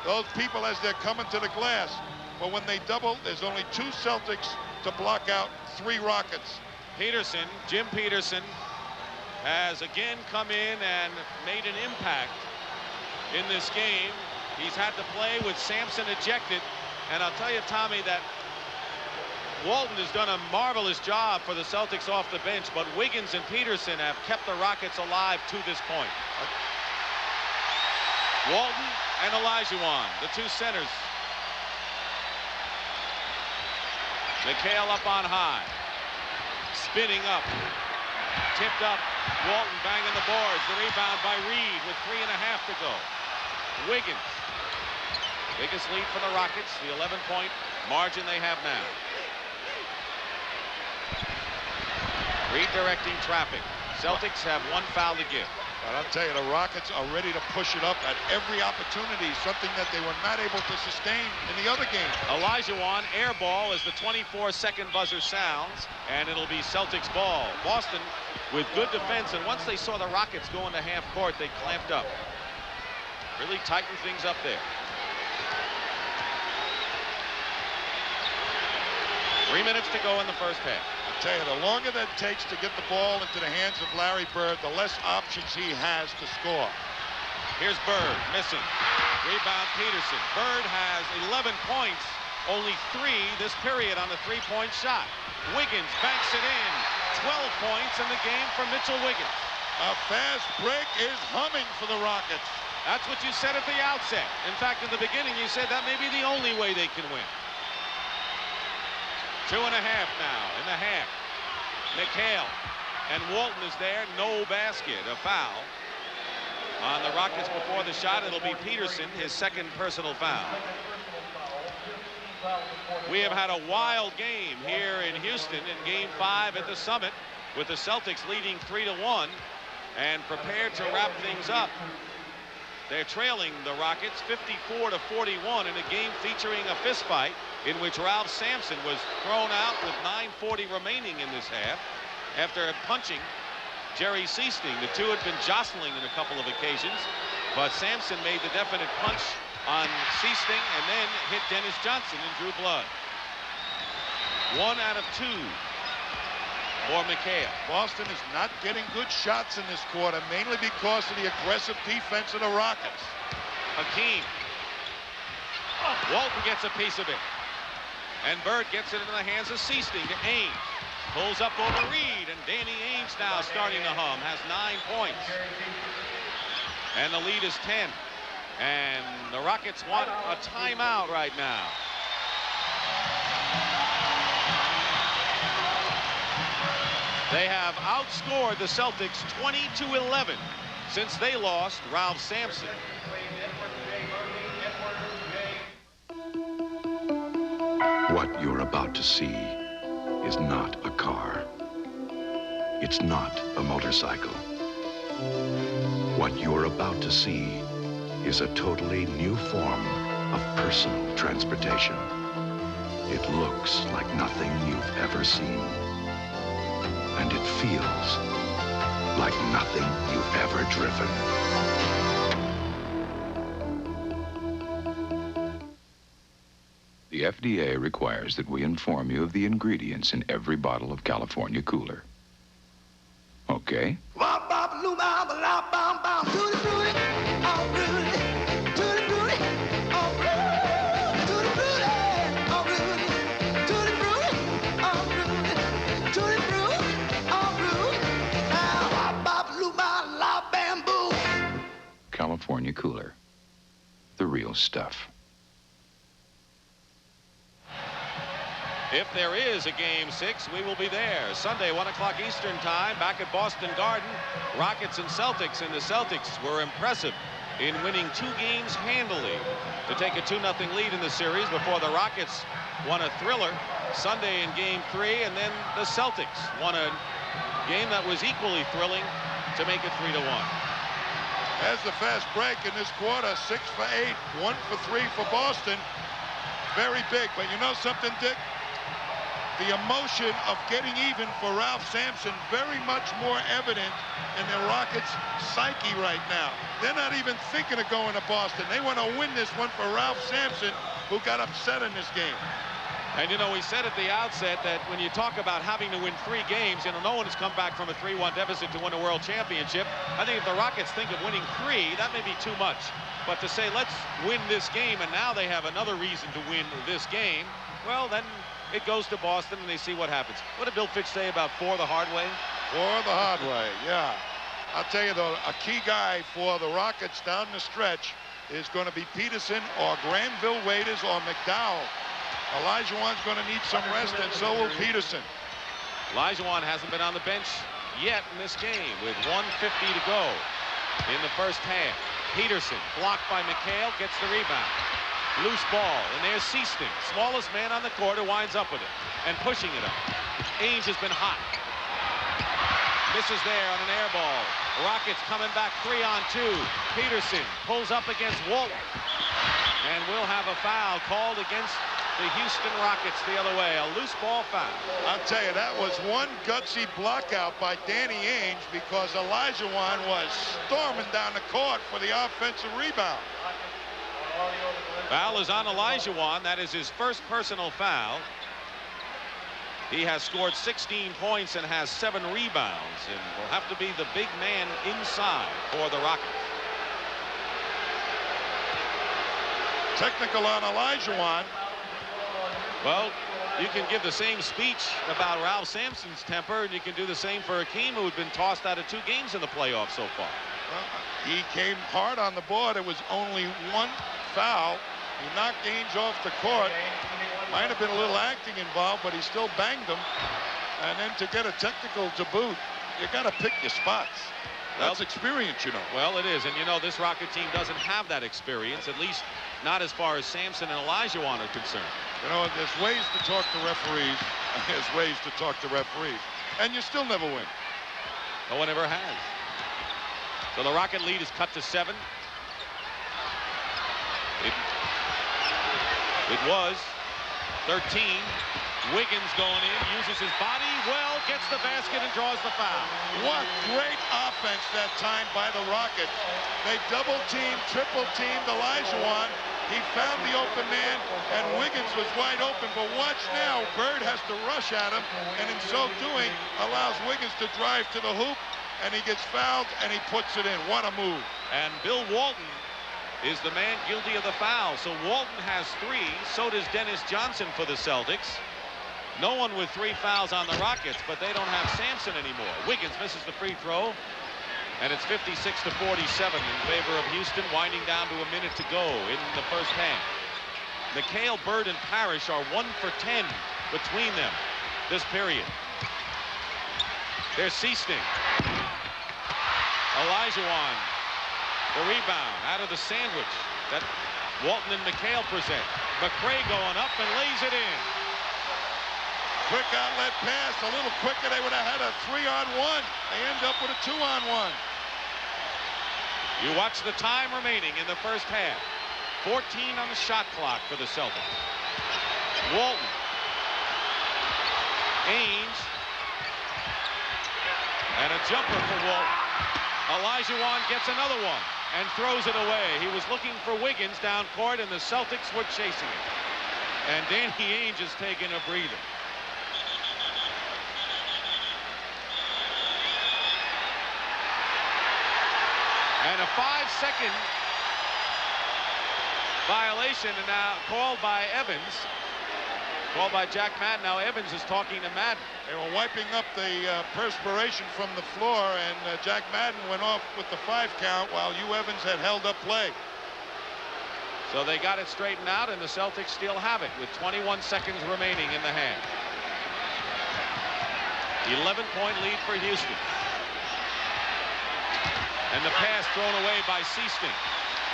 those people as they're coming to the glass. But when they double, there's only 2 Celtics to block out 3 Rockets. Peterson, Jim Peterson, has again come in and made an impact in this game. He's had to play with Sampson ejected. And I'll tell you, Tommy, that Walton has done a marvelous job for the Celtics off the bench, but Wiggins and Peterson have kept the Rockets alive to this point. Walton and Olajuwon, the 2 centers. McHale up on high. Spinning up. Tipped up. Walton banging the boards. The rebound by Reed with 3.5 to go. Wiggins. Biggest lead for the Rockets. The 11-point margin they have now. Redirecting traffic. Celtics have 1 foul to give. But I'll tell you, the Rockets are ready to push it up at every opportunity, something that they were not able to sustain in the other game. Olajuwon, air ball as the 24-second buzzer sounds, and it'll be Celtics ball. Boston with good defense, and once they saw the Rockets go into half court, they clamped up. Really tightened things up there. 3 minutes to go in the first half. I'll tell you, the longer that takes to get the ball into the hands of Larry Bird, the less options he has to score. Here's Bird, missing. Rebound Peterson. Bird has 11 points, only 3 this period on the 3-point shot. Wiggins banks it in. 12 points in the game for Mitchell Wiggins. A fast break is humming for the Rockets. That's what you said at the outset. In fact, in the beginning, you said that may be the only way they can win. 2.5 now in the half. McHale and Walton is there. No basket. A foul on the Rockets before the shot. It'll be Peterson, his 2nd personal foul. We have had a wild game here in Houston in Game 5 at the Summit, with the Celtics leading 3-1 and prepared to wrap things up. They're trailing the Rockets 54-41 in a game featuring a fistfight in which Ralph Sampson was thrown out with 9:40 remaining in this half after punching Jerry Seasting. The two had been jostling in a couple of occasions, but Sampson made the definite punch on Seasting and then hit Dennis Johnson and drew blood. 1 out of 2 for McHale. Boston is not getting good shots in this quarter, mainly because of the aggressive defense of the Rockets. Hakeem. Walton gets a piece of it. And Bird gets it into the hands of Seasting to Ainge. Pulls up over Reed, and Danny Ainge now starting to hum, has 9 points. And the lead is 10. And the Rockets want a timeout right now. They have outscored the Celtics 20-11 since they lost Ralph Sampson. What you're about to see is not a car. It's not a motorcycle. What you're about to see is a totally new form of personal transportation. It looks like nothing you've ever seen. And it feels like nothing you've ever driven. The FDA requires that we inform you of the ingredients in every bottle of California Cooler. Okay? California Cooler. The real stuff. If there is a Game 6, we will be there. Sunday, 1 o'clock Eastern Time, back at Boston Garden. Rockets and Celtics, and the Celtics were impressive in winning 2 games handily to take a 2-0 lead in the series before the Rockets won a thriller Sunday in Game 3, and then the Celtics won a game that was equally thrilling to make it 3-1. As the fast break in this quarter, 6 for 8, 1 for 3 for Boston. Very big, but you know something, Dick? The emotion of getting even for Ralph Sampson very much more evident in the Rockets' psyche right now. They're not even thinking of going to Boston. They want to win this one for Ralph Sampson, who got upset in this game. And, you know, we said at the outset that when you talk about having to win 3 games, you know, no one has come back from a 3-1 deficit to win a world championship. I think if the Rockets think of winning 3, that may be too much. But to say, let's win this game, and now they have another reason to win this game, well, then it goes to Boston, and they see what happens. What did Bill Fitch say about 4 the hard way? 4 the hard way, yeah. I'll tell you, though, a key guy for the Rockets down the stretch is going to be Peterson or Granville Waiters or McDowell. Olajuwon's going to need some rest, and so will Peterson. Olajuwon hasn't been on the bench yet in this game with 1:50 to go in the first half. Peterson blocked by McHale, gets the rebound. Loose ball, and there's Seasting, smallest man on the court, who winds up with it and pushing it up. Ainge has been hot. Misses there on an air ball. Rockets coming back 3-on-2. Peterson pulls up against Walton, and will have a foul called against the Houston Rockets the other way. A loose ball foul. I'll tell you, that was one gutsy blockout by Danny Ainge, because Olajuwon was storming down the court for the offensive rebound. Foul is on Olajuwon. That is his first personal foul. He has scored 16 points and has 7 rebounds, and will have to be the big man inside for the Rockets. Technical on Olajuwon. Well, you can give the same speech about Ralph Sampson's temper, and you can do the same for Hakeem, who had been tossed out of 2 games in the playoffs so far. He came hard on the board. It was only 1 foul. He knocked Ainge off the court. Might have been a little acting involved, but he still banged him. And then to get a technical to boot, you got to pick your spots. That's experience, you know. Well, it is. And, you know, this Rocket team doesn't have that experience, at least not as far as Sampson and Olajuwon are concerned. You know, there's ways to talk to referees, and there's ways to talk to referees. And you still never win. No one ever has. So the Rocket lead is cut to 7. It was 13. Wiggins going in, uses his body well, gets the basket and draws the foul. What great offense that time by the Rockets. They double-teamed, triple-teamed Olajuwon. He found the open man, and Wiggins was wide open. But watch now, Bird has to rush at him, and in so doing, allows Wiggins to drive to the hoop, and he gets fouled, and he puts it in. What a move. And Bill Walton is the man guilty of the foul. So Walton has 3. So does Dennis Johnson for the Celtics. No one with 3 fouls on the Rockets, but they don't have Sampson anymore. Wiggins misses the free throw. And it's 56-47 in favor of Houston, winding down to a minute to go in the first half. McHale, Bird, and Parrish are 1 for 10 between them this period. There's Seasting. Olajuwon, the rebound out of the sandwich that Walton and McHale present. McRae going up and lays it in. Quick outlet pass, a little quicker. They would have had a 3-on-1. They end up with a 2-on-1. You watch the time remaining in the first half. 14 on the shot clock for the Celtics. Walton. Ainge. And a jumper for Walton. Olajuwon gets another one and throws it away. He was looking for Wiggins down court, and the Celtics were chasing it. And Danny Ainge is taking a breather. And a 5-second violation, and now called by Evans. Called by Jack Madden. Now Evans is talking to Madden. They were wiping up the perspiration from the floor, and Jack Madden went off with the 5 count while Hugh Evans had held up play. So they got it straightened out, and the Celtics still have it with 21 seconds remaining in the half. 11-point lead for Houston. And the pass thrown away by Seasting.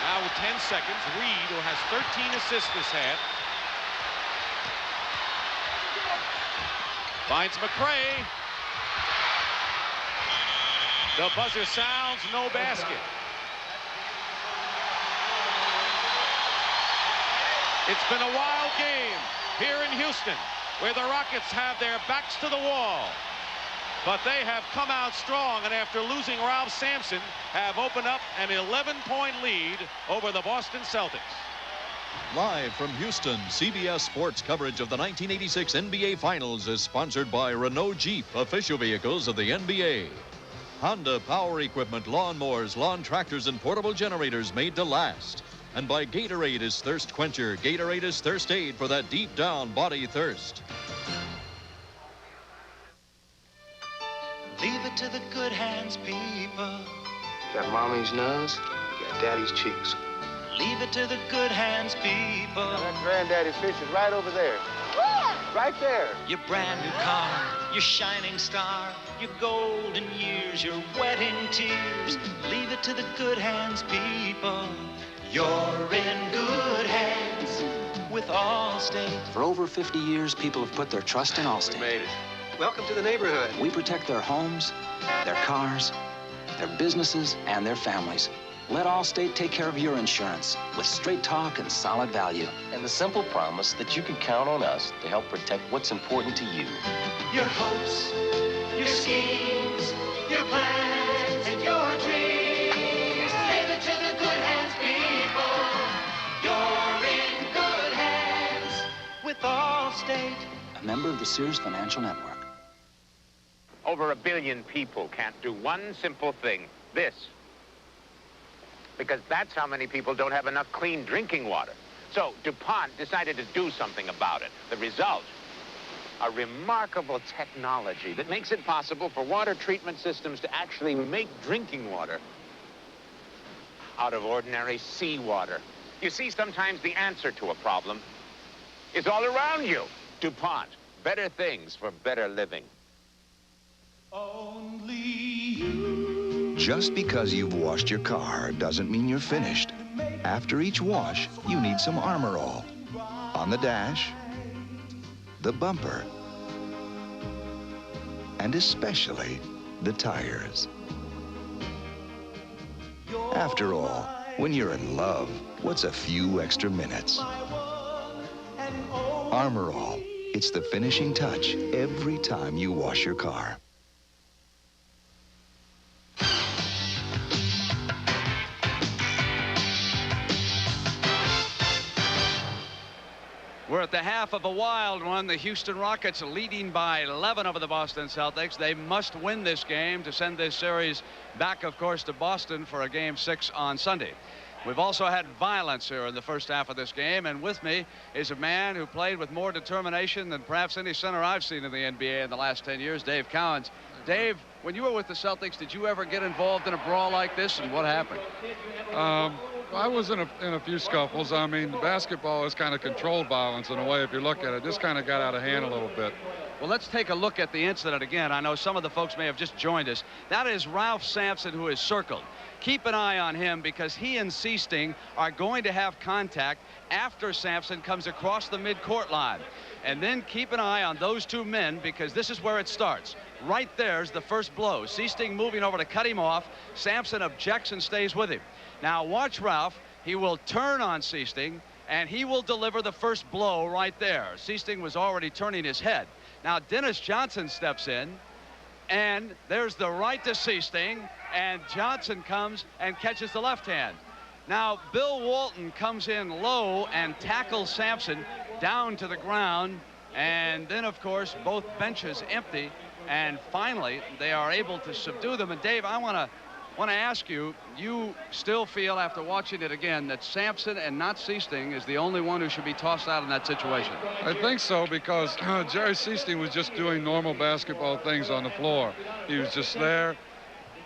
Now with 10 seconds, Reed, who has 13 assists this half, finds McRae. The buzzer sounds, no basket. It's been a wild game here in Houston, where the Rockets have their backs to the wall. But they have come out strong, and after losing Ralph Sampson, have opened up an 11-point lead over the Boston Celtics. Live from Houston, CBS Sports coverage of the 1986 NBA Finals is sponsored by Renault Jeep, official vehicles of the NBA. Honda Power Equipment, lawnmowers, lawn tractors, and portable generators made to last. And by Gatorade is thirst quencher. Gatorade is thirst aid for that deep down body thirst. Leave it to the good hands, people. Got mommy's nose, you got daddy's cheeks. Leave it to the good hands, people. Now that granddaddy's fish is right over there. Right there. Your brand new car, your shining star, your golden years, your wedding tears. Leave it to the good hands, people. You're in good hands with Allstate. For over 50 years, people have put their trust in Allstate. We made it. Welcome to the neighborhood. We protect their homes, their cars, their businesses, and their families. Let Allstate take care of your insurance with straight talk and solid value. And the simple promise that you can count on us to help protect what's important to you. Your hopes, your schemes, your plans, and your dreams. Leave it to the good hands, people. You're in good hands with Allstate. A member of the Sears Financial Network. Over 1 billion people can't do one simple thing, this. Because that's how many people don't have enough clean drinking water. So DuPont decided to do something about it. The result, a remarkable technology that makes it possible for water treatment systems to actually make drinking water out of ordinary seawater. You see, sometimes the answer to a problem is all around you. DuPont, better things for better living. Only you. Just because you've washed your car doesn't mean you're finished. After each wash, you need some Armor All. On the dash, the bumper, and especially the tires. After all, when you're in love, what's a few extra minutes? Armor All. It's the finishing touch every time you wash your car. We're at the half of a wild one. The Houston Rockets leading by 11 over the Boston Celtics. They must win this game to send this series back, of course, to Boston for a Game 6 on Sunday. We've also had violence here in the first half of this game, and with me is a man who played with more determination than perhaps any center I've seen in the NBA in the last 10 years, Dave Cowens. Dave, when you were with the Celtics, did you ever get involved in a brawl like this, and what happened? I was in a few scuffles. I mean, basketball is kind of controlled violence in a way if you look at it. This kind of got out of hand a little bit. Well, let's take a look at the incident again. I know some of the folks may have just joined us. That is Ralph Sampson, who is circled. Keep an eye on him because he and Seasting are going to have contact after Sampson comes across the midcourt line. And then keep an eye on those two men because this is where it starts. Right there's the first blow. Seasting moving over to cut him off. Sampson objects and stays with him. Now watch Ralph. He will turn on Seasting and he will deliver the first blow right there. Seasting was already turning his head. Now Dennis Johnson steps in, and there's the right to Seasting, and Johnson comes and catches the left hand. Now Bill Walton comes in low and tackles Sampson down to the ground, and then of course both benches empty, and finally they are able to subdue them. And Dave, I want to ask you, you still feel after watching it again that Sampson and not Seasting is the only one who should be tossed out in that situation? I think so because Jerry Seasting was just doing normal basketball things on the floor. He was just there.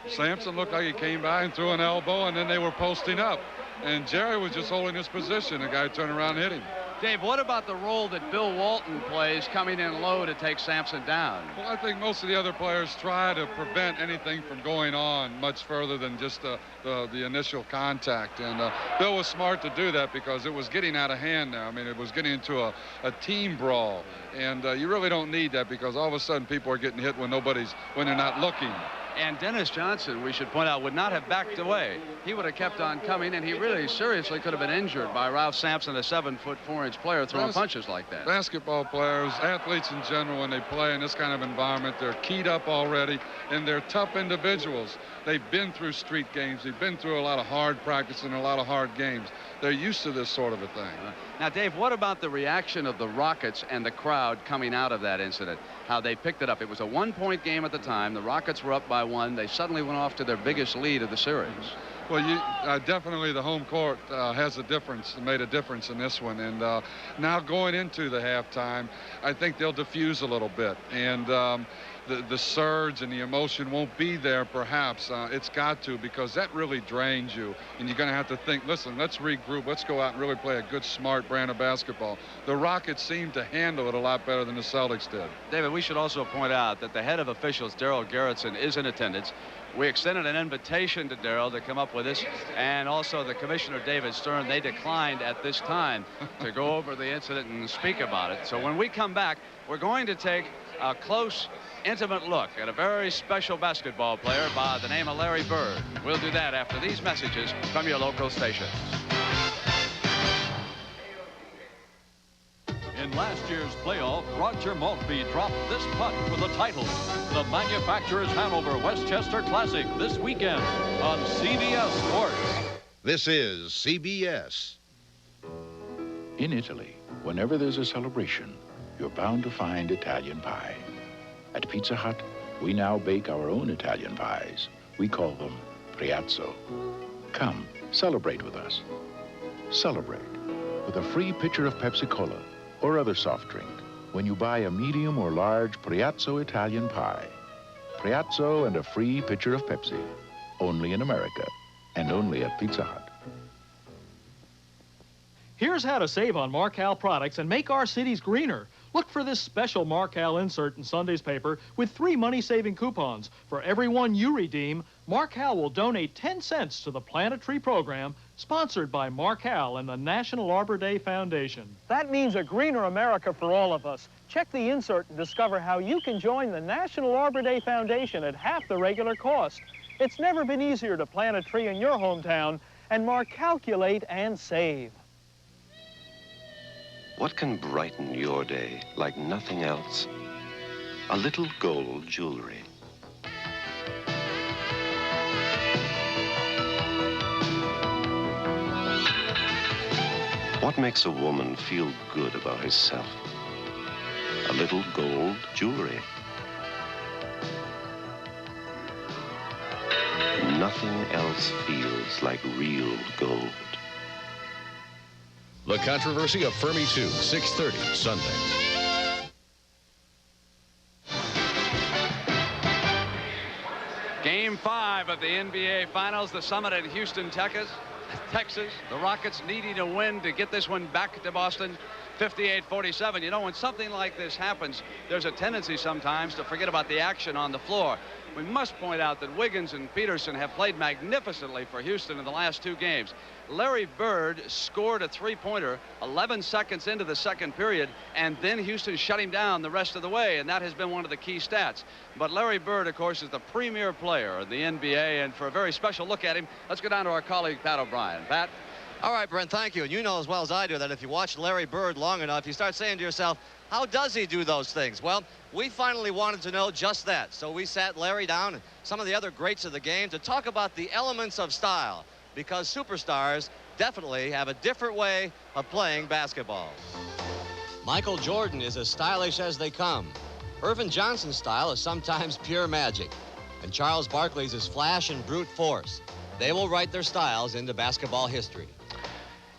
Sampson looked like he came by and threw an elbow, and then they were posting up. And Jerry was just holding his position. The guy turned around and hit him. Dave, what about the role that Bill Walton plays coming in low to take Sampson down? Well, I think most of the other players try to prevent anything from going on much further than just the initial contact. And Bill was smart to do that because it was getting out of hand now. I mean, it was getting into a team brawl. And you really don't need that because all of a sudden people are getting hit when they're not looking. And Dennis Johnson, we should point out, would not have backed away. He would have kept on coming, and he really seriously could have been injured by Ralph Sampson, a 7'4" player, throwing punches like that. Basketball players, athletes in general, when they play in this kind of environment, they're keyed up already, and they're tough individuals. They've been through street games. They've been through a lot of hard practice and a lot of hard games. They're used to this sort of a thing. Now, Dave, what about the reaction of the Rockets and the crowd coming out of that incident? How they picked it up. It was a one-point game at the time. The Rockets were up by 1. They suddenly went off to their biggest lead of the series. Well, definitely the home court has a difference, made a difference in this one. And now going into the halftime, I think they'll diffuse a little bit. And the surge and the emotion won't be there, perhaps. It's got to, because that really drains you. And you're going to have to think, listen, let's regroup. Let's go out and really play a good, smart brand of basketball. The Rockets seem to handle it a lot better than the Celtics did. David, we should also point out that the head of officials, Darryl Garretson, is in attendance. We extended an invitation to Darryl to come up with us, and also the Commissioner, David Stern. They declined at this time to go over the incident and speak about it. So when we come back, we're going to take a close, intimate look at a very special basketball player by the name of Larry Bird. We'll do that after these messages from your local stations. In last year's playoff, Roger Maltby dropped this putt for the title. The Manufacturers Hanover Westchester Classic this weekend on CBS Sports. This is CBS. In Italy, whenever there's a celebration, you're bound to find Italian pie. At Pizza Hut, we now bake our own Italian pies. We call them Priazzo. Come, celebrate with us. Celebrate with a free pitcher of Pepsi-Cola or other soft drink when you buy a medium or large Priazzo Italian pie. Priazzo and a free pitcher of Pepsi. Only in America and only at Pizza Hut. Here's how to save on Marcal products and make our cities greener. Look for this special Marcal insert in Sunday's paper with 3 money-saving coupons. For every one you redeem, Marcal will donate 10 cents to the Plant a Tree program sponsored by Marcal and the National Arbor Day Foundation. That means a greener America for all of us. Check the insert and discover how you can join the National Arbor Day Foundation at half the regular cost. It's never been easier to plant a tree in your hometown and Marcalculate and save. What can brighten your day like nothing else? A little gold jewelry. What makes a woman feel good about herself? A little gold jewelry. Nothing else feels like real gold. The Controversy of Fermi 2, 6:30 Sunday. Game 5 of the NBA Finals, the summit in Houston, Texas. The Rockets needing a win to get this one back to Boston, 58-47. You know, when something like this happens, there's a tendency sometimes to forget about the action on the floor. We must point out that Wiggins and Peterson have played magnificently for Houston in the last 2 games. Larry Bird scored a 3-pointer 11 seconds into the second period, and then Houston shut him down the rest of the way, and that has been one of the key stats. But Larry Bird, of course, is the premier player in the NBA, and for a very special look at him, let's go down to our colleague, Pat O'Brien. Pat? All right, Brent, thank you. And you know as well as I do that if you watch Larry Bird long enough, you start saying to yourself, how does he do those things? Well, we finally wanted to know just that. So we sat Larry down and some of the other greats of the game to talk about the elements of style, because superstars definitely have a different way of playing basketball. Michael Jordan is as stylish as they come. Irvin Johnson's style is sometimes pure magic. And Charles Barkley's is flash and brute force. They will write their styles into basketball history.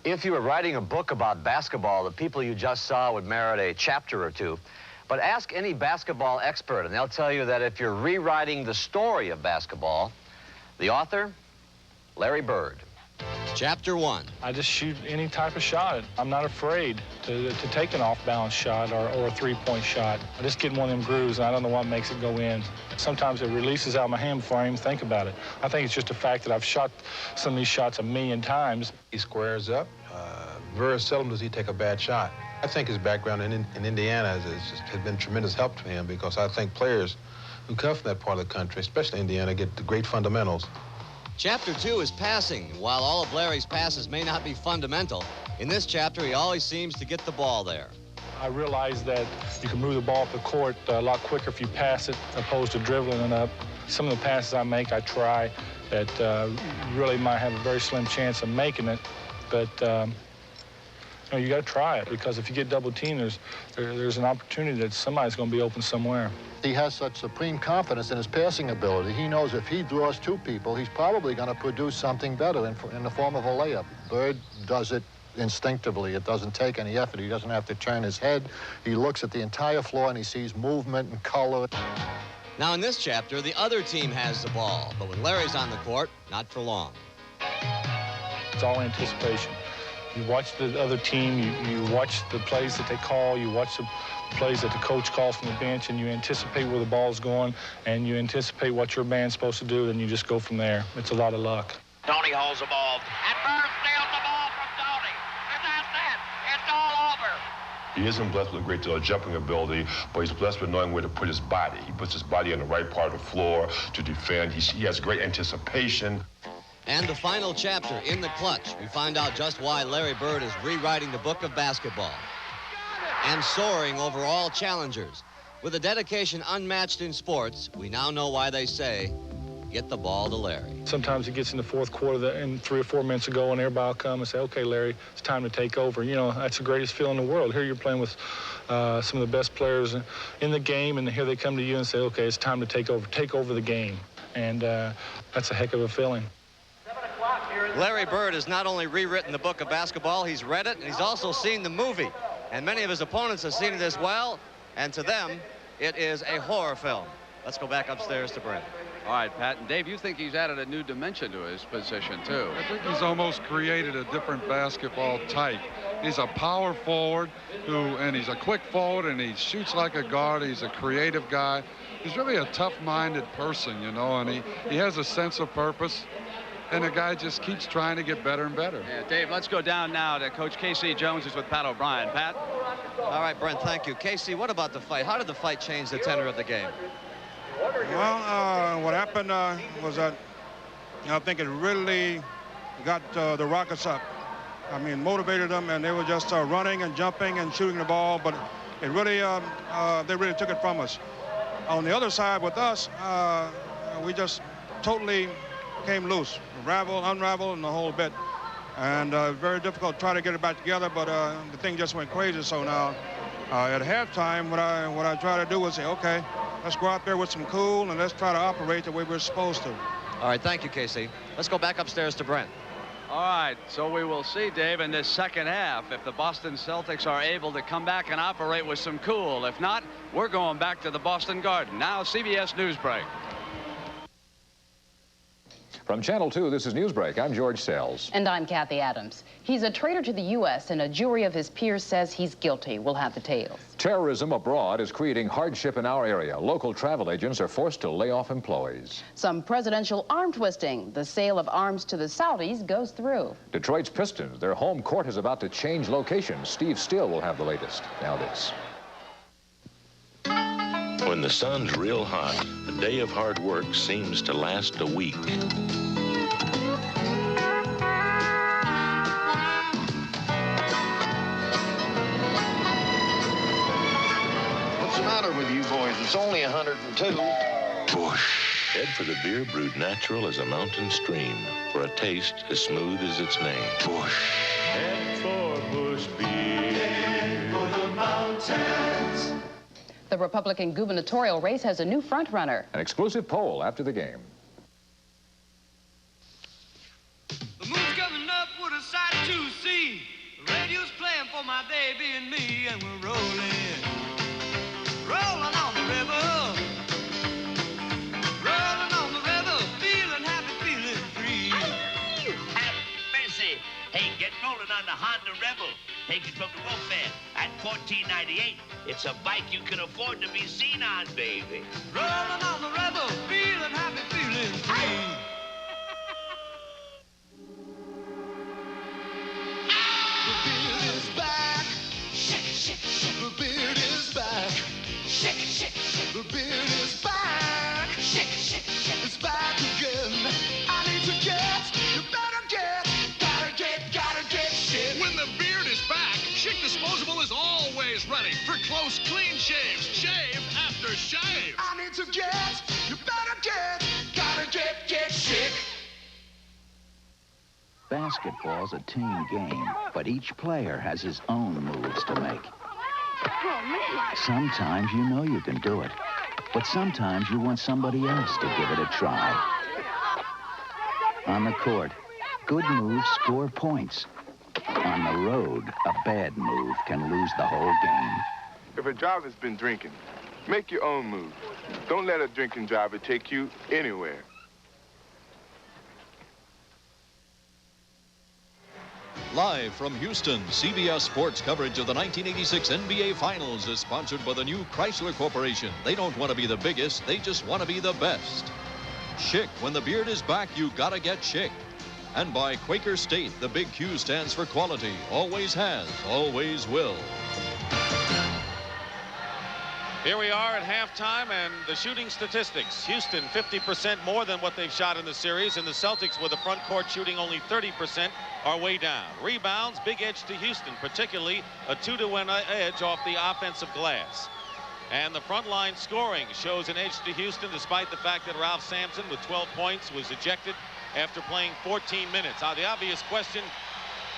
If you were writing a book about basketball, the people you just saw would merit a chapter or 2. But ask any basketball expert, and they'll tell you that if you're rewriting the story of basketball, the author, Larry Bird. Chapter 1. I just shoot any type of shot. I'm not afraid to take an off-balance shot or a three-point shot. I just get in one of them grooves, and I don't know what makes it go in. Sometimes it releases out of my hand before I even think about it. I think it's just the fact that I've shot some of these shots 1,000,000 times. He squares up. Very seldom does he take a bad shot. I think his background in Indiana has been tremendous help to him, because I think players who come from that part of the country, especially Indiana, get the great fundamentals. Chapter 2 is passing. While all of Larry's passes may not be fundamental, in this chapter he always seems to get the ball there. I realize that you can move the ball up the court a lot quicker if you pass it opposed to dribbling it up. Some of the passes I make, I try that really might have a very slim chance of making it, but you got to try it, because if you get double teamed, there's an opportunity that somebody's going to be open somewhere. He has such supreme confidence in his passing ability. He knows if he draws 2 people, he's probably going to produce something better in the form of a layup. Bird does it instinctively. It doesn't take any effort. He doesn't have to turn his head. He looks at the entire floor and he sees movement and color. Now in this chapter, the other team has the ball, but when Larry's on the court, not for long. It's all anticipation. You watch the other team, you watch the plays that they call, you watch the plays that the coach calls from the bench, and you anticipate where the ball's going, and you anticipate what your man's supposed to do, and you just go from there. It's a lot of luck. Tony holds the ball, and Bird steals the ball from Tony. And that's it. It's all over. He isn't blessed with a great deal of jumping ability, but he's blessed with knowing where to put his body. He puts his body on the right part of the floor to defend. He has great anticipation. And the final chapter, In the Clutch, we find out just why Larry Bird is rewriting the book of basketball and soaring over all challengers. With a dedication unmatched in sports, we now know why they say, get the ball to Larry. Sometimes it gets in the fourth quarter and 3 or 4 minutes ago, and everybody will come and say, okay, Larry, it's time to take over. You know, that's the greatest feeling in the world. Here you're playing with some of the best players in the game, and here they come to you and say, okay, it's time to take over the game. And that's a heck of a feeling. Larry Bird has not only rewritten the book of basketball, he's read it, and he's also seen the movie. And many of his opponents have seen it as well, and to them, it is a horror film. Let's go back upstairs to Brent. All right, Pat. And Dave, you think he's added a new dimension to his position, too? I think he's almost created a different basketball type. He's a power forward and he's a quick forward, and he shoots like a guard. He's a creative guy. He's really a tough-minded person, you know, and he has a sense of purpose. And the guy just keeps trying to get better and better. Yeah, Dave, let's go down now to Coach K.C. Jones, who's with Pat O'Brien. Pat? All right, Brent, thank you. K.C., what about the fight? How did the fight change the tenor of the game? Well, what happened was that, I think it really got the Rockets up. I mean, motivated them, and they were just running and jumping and shooting the ball, but it really, they really took it from us. On the other side with us, we just totally came loose, unraveled, and the whole bit. And very difficult to try to get it back together, but the thing just went crazy. So now, at halftime, what I try to do was say, okay, let's go out there with some cool, and let's try to operate the way we're supposed to. All right, thank you, Casey. Let's go back upstairs to Brent. All right, so we will see, Dave, in this second half if the Boston Celtics are able to come back and operate with some cool. If not, we're going back to the Boston Garden. Now, CBS News Break. From Channel 2, this is Newsbreak. I'm George Sells. And I'm Kathy Adams. He's a traitor to the U.S., and a jury of his peers says he's guilty. We'll have the tales. Terrorism abroad is creating hardship in our area. Local travel agents are forced to lay off employees. Some presidential arm twisting. The sale of arms to the Saudis goes through. Detroit's Pistons, their home court is about to change location. Steve Still will have the latest. Now this. When the sun's real hot, a day of hard work seems to last a week. What's the matter with you boys? It's only 102. Bush. Head for the beer brewed natural as a mountain stream, for a taste as smooth as its name. Bush. Head for Bush beer. Head for the mountains. The Republican gubernatorial race has a new front-runner. An exclusive poll after the game. The moon's coming up with a sight to see. The radio's playing for my baby and me, and we're rolling. Rolling on the river. Rolling on the river, feeling happy, feeling free. Have mercy. Hey, get rolling on the Honda Rebel. Take it from the welfare at $14.98. It's a bike you can afford to be seen on, baby. Rolling on the Rebel, feeling happy, feeling free. The beard is back. Shake, shake, shake. The beard is back. Shake, shake, shake. The beard is back. Shake, shake, shake. It's back again. I need to get, you better get, gotta get shit. When the beard is back, Schick Disposable is always ready for close, clean shaves. Shave after shave. I need to get, you better get, gotta get Schick. Basketball's a team game, but each player has his own moves to make. Sometimes you know you can do it, but sometimes you want somebody else to give it a try. On the court, good moves score points. On the road, a bad move can lose the whole game. If a driver's been drinking, make your own move. Don't let a drinking driver take you anywhere. Live from Houston, CBS Sports coverage of the 1986 NBA Finals is sponsored by the new Chrysler Corporation. They don't want to be the biggest, they just want to be the best. Schick, when the beard is back, you gotta get Schick. And by Quaker State, the big Q stands for quality. Always has, always will. Here we are at halftime, and the shooting statistics. Houston 50% more than what they've shot in the series, and the Celtics, with the front court shooting only 30%, are way down. Rebounds, big edge to Houston, particularly a 2-to-1 edge off the offensive glass. And the front line scoring shows an edge to Houston, despite the fact that Ralph Sampson, with 12 points, was ejected after playing 14 minutes. Now, the obvious question,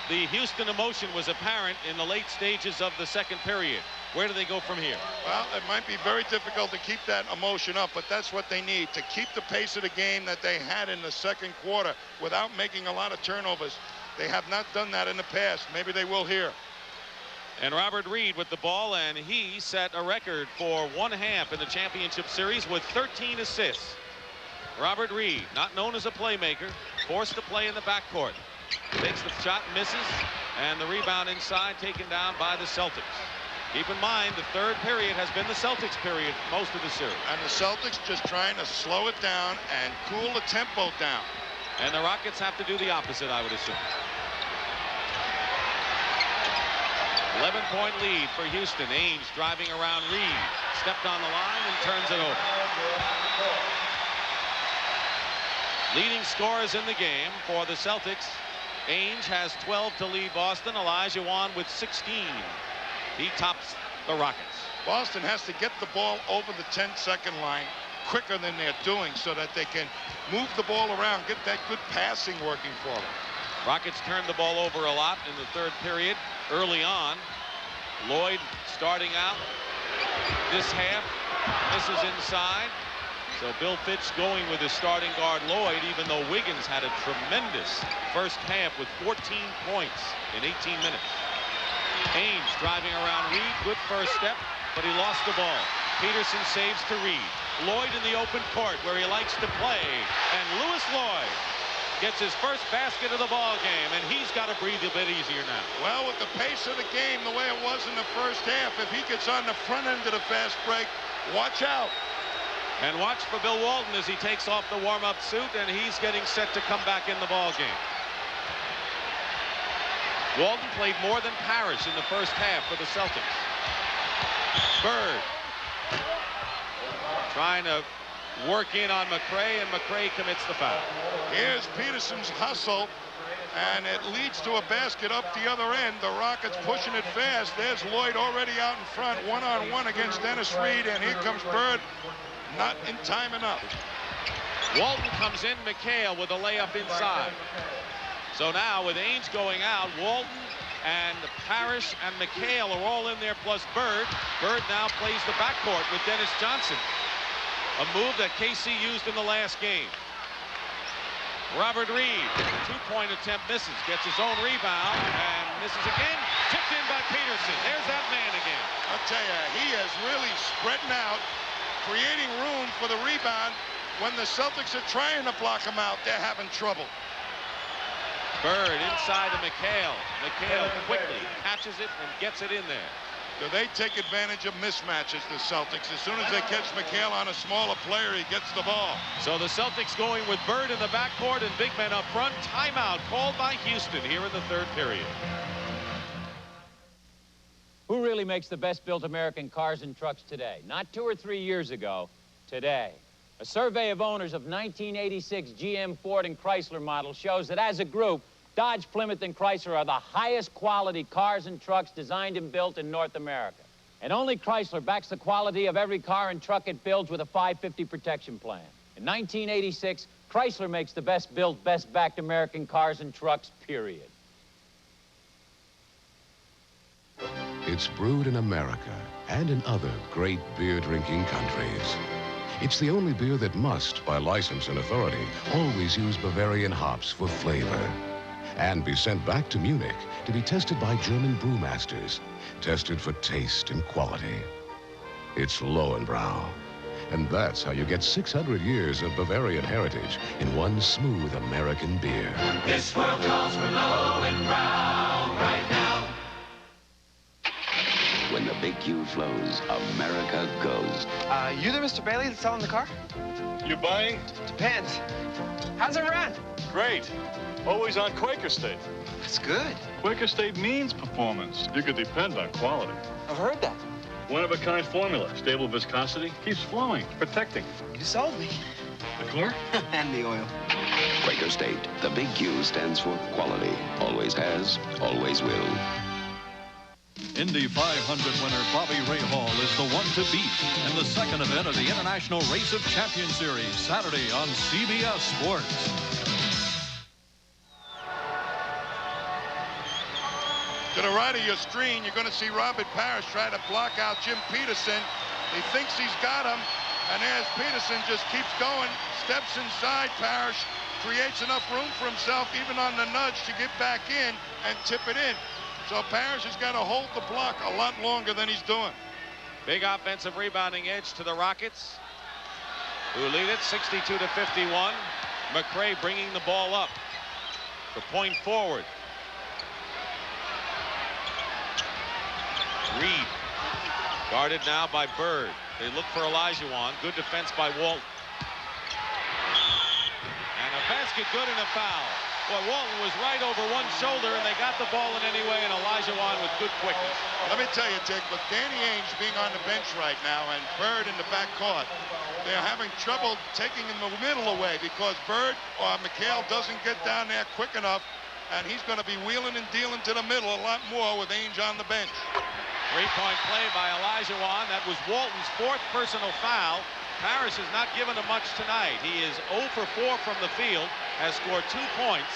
the Houston emotion was apparent in the late stages of the second period. Where do they go from here? Well, it might be very difficult to keep that emotion up, but that's what they need, to keep the pace of the game that they had in the second quarter without making a lot of turnovers. They have not done that in the past. Maybe they will here. And Robert Reed with the ball, and he set a record for one half in the championship series with 13 assists. Robert Reed, not known as a playmaker, forced to play in the backcourt. Takes the shot, misses, and the rebound inside taken down by the Celtics. Keep in mind, the third period has been the Celtics period most of the series. And the Celtics just trying to slow it down and cool the tempo down. And the Rockets have to do the opposite, I would assume. 11-point lead for Houston. Ainge driving around Reed. Stepped on the line and turns it over. Leading scorers in the game for the Celtics. Ainge has 12 to lead Boston. Elijah Wan with 16. He tops the Rockets. Boston has to get the ball over the 10-second line quicker than they're doing so that they can move the ball around, get that good passing working for them. Rockets turned the ball over a lot in the third period early on. Lloyd starting out this half, misses inside. So Bill Fitch going with his starting guard Lloyd, even though Wiggins had a tremendous first half with 14 points in 18 minutes. Ainge driving around Reed, good first step, but he lost the ball. Peterson saves to Reed. Lloyd in the open court where he likes to play, and Lewis Lloyd gets his first basket of the ball game, and he's got to breathe a bit easier now. Well, with the pace of the game, the way it was in the first half, if he gets on the front end of the fast break, watch out. And watch for Bill Walton as he takes off the warm-up suit, and he's getting set to come back in the ball game. Walton played more than Parrish in the first half for the Celtics. Bird trying to work in on McRae, and McRae commits the foul. Here's Peterson's hustle, and it leads to a basket up the other end. The Rockets pushing it fast. There's Lloyd already out in front, one-on-one against Dennis Reed, and here comes Bird. Not in time enough. Walton comes in, McHale with a layup inside. So now with Ainge going out, Walton and Parrish and McHale are all in there, plus Bird. Bird now plays the backcourt with Dennis Johnson. A move that KC used in the last game. Robert Reed, two-point attempt, misses, gets his own rebound, and misses again. Tipped in by Peterson. There's that man again. I'll tell you, he is really spreading out, creating room for the rebound. When the Celtics are trying to block him out, they're having trouble. Bird inside to McHale. McHale quickly catches it and gets it in there. Do they take advantage of mismatches, the Celtics? As soon as they catch McHale on a smaller player, he gets the ball. So the Celtics going with Bird in the backcourt and big men up front. Timeout called by Houston here in the third period. Who really makes the best built American cars and trucks today? Not 2 or 3 years ago, today. A survey of owners of 1986 GM, Ford, and Chrysler models shows that as a group, Dodge, Plymouth, and Chrysler are the highest quality cars and trucks designed and built in North America. And only Chrysler backs the quality of every car and truck it builds with a 550 protection plan. In 1986, Chrysler makes the best built, best backed American cars and trucks, period. It's brewed in America and in other great beer-drinking countries. It's the only beer that must, by license and authority, always use Bavarian hops for flavor. And be sent back to Munich to be tested by German brewmasters, tested for taste and quality. It's Lowenbrau. And that's how you get 600 years of Bavarian heritage in one smooth American beer. This world calls for Lowenbrau right now. When the big Q flows, America goes. You the Mr. Bailey that's selling the car? You buying? Depends. How's it run? Great. Always on Quaker State. That's good. Quaker State means performance. You could depend on quality. I've heard that. One-of-a-kind formula. Stable viscosity. Keeps flowing. Protecting. You sold me. The car? And the oil. Quaker State. The big Q stands for quality. Always has, always will. Indy 500 winner Bobby Rahal is the one to beat in the second event of the International Race of Champions Series, Saturday on CBS Sports. To the right of your screen, you're going to see Robert Parrish try to block out Jim Peterson. He thinks he's got him, and as Peterson just keeps going, steps inside Parrish, creates enough room for himself, even on the nudge, to get back in and tip it in. So Parrish has got to hold the block a lot longer than he's doing. Big offensive rebounding edge to the Rockets, who lead it 62-51. McRae bringing the ball up. The point forward. Reed guarded now by Bird. They look for Olajuwon. Good defense by Walton. And a basket good and a foul. Well, Walton was right over one shoulder, and they got the ball in anyway, and Olajuwon with good quickness. Let me tell you, Dick, with Danny Ainge being on the bench right now and Bird in the backcourt, they're having trouble taking in the middle away because Bird or McHale doesn't get down there quick enough, and he's going to be wheeling and dealing to the middle a lot more with Ainge on the bench. Three-point play by Olajuwon. That was Walton's fourth personal foul. Parrish has not given him much tonight. He is 0 for 4 from the field, has scored 2 points.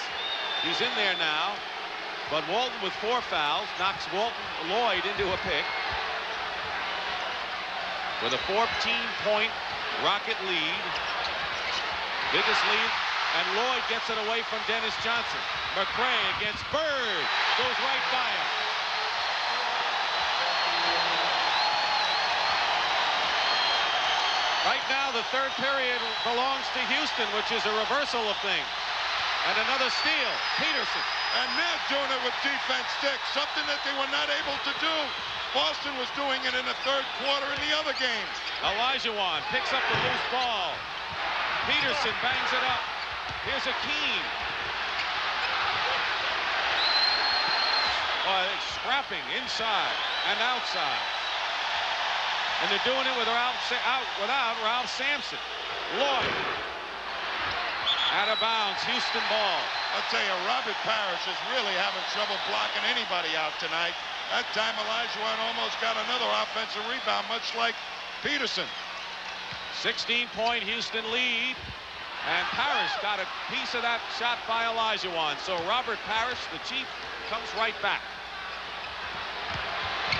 He's in there now, but Walton with 4 fouls knocks Lloyd into a pick with a 14-point Rocket lead. Biggest lead. And Lloyd gets it away from Dennis Johnson. McRae against Bird. Goes right by him. Right now, the third period belongs to Houston, which is a reversal of things. And another steal. Peterson. And they're doing it with defense sticks, something that they were not able to do. Boston was doing it in the third quarter in the other game. Olajuwon picks up the loose ball. Peterson bangs it up. Here's Akeem. Scrapping inside and outside. And they're doing it without Ralph Sampson. Lloyd. Out of bounds, Houston ball. I'll tell you, Robert Parrish is really having trouble blocking anybody out tonight. That time, Olajuwon almost got another offensive rebound, much like Peterson. 16-point Houston lead. And Parrish got a piece of that shot by Olajuwon. So Robert Parrish, the Chief, comes right back.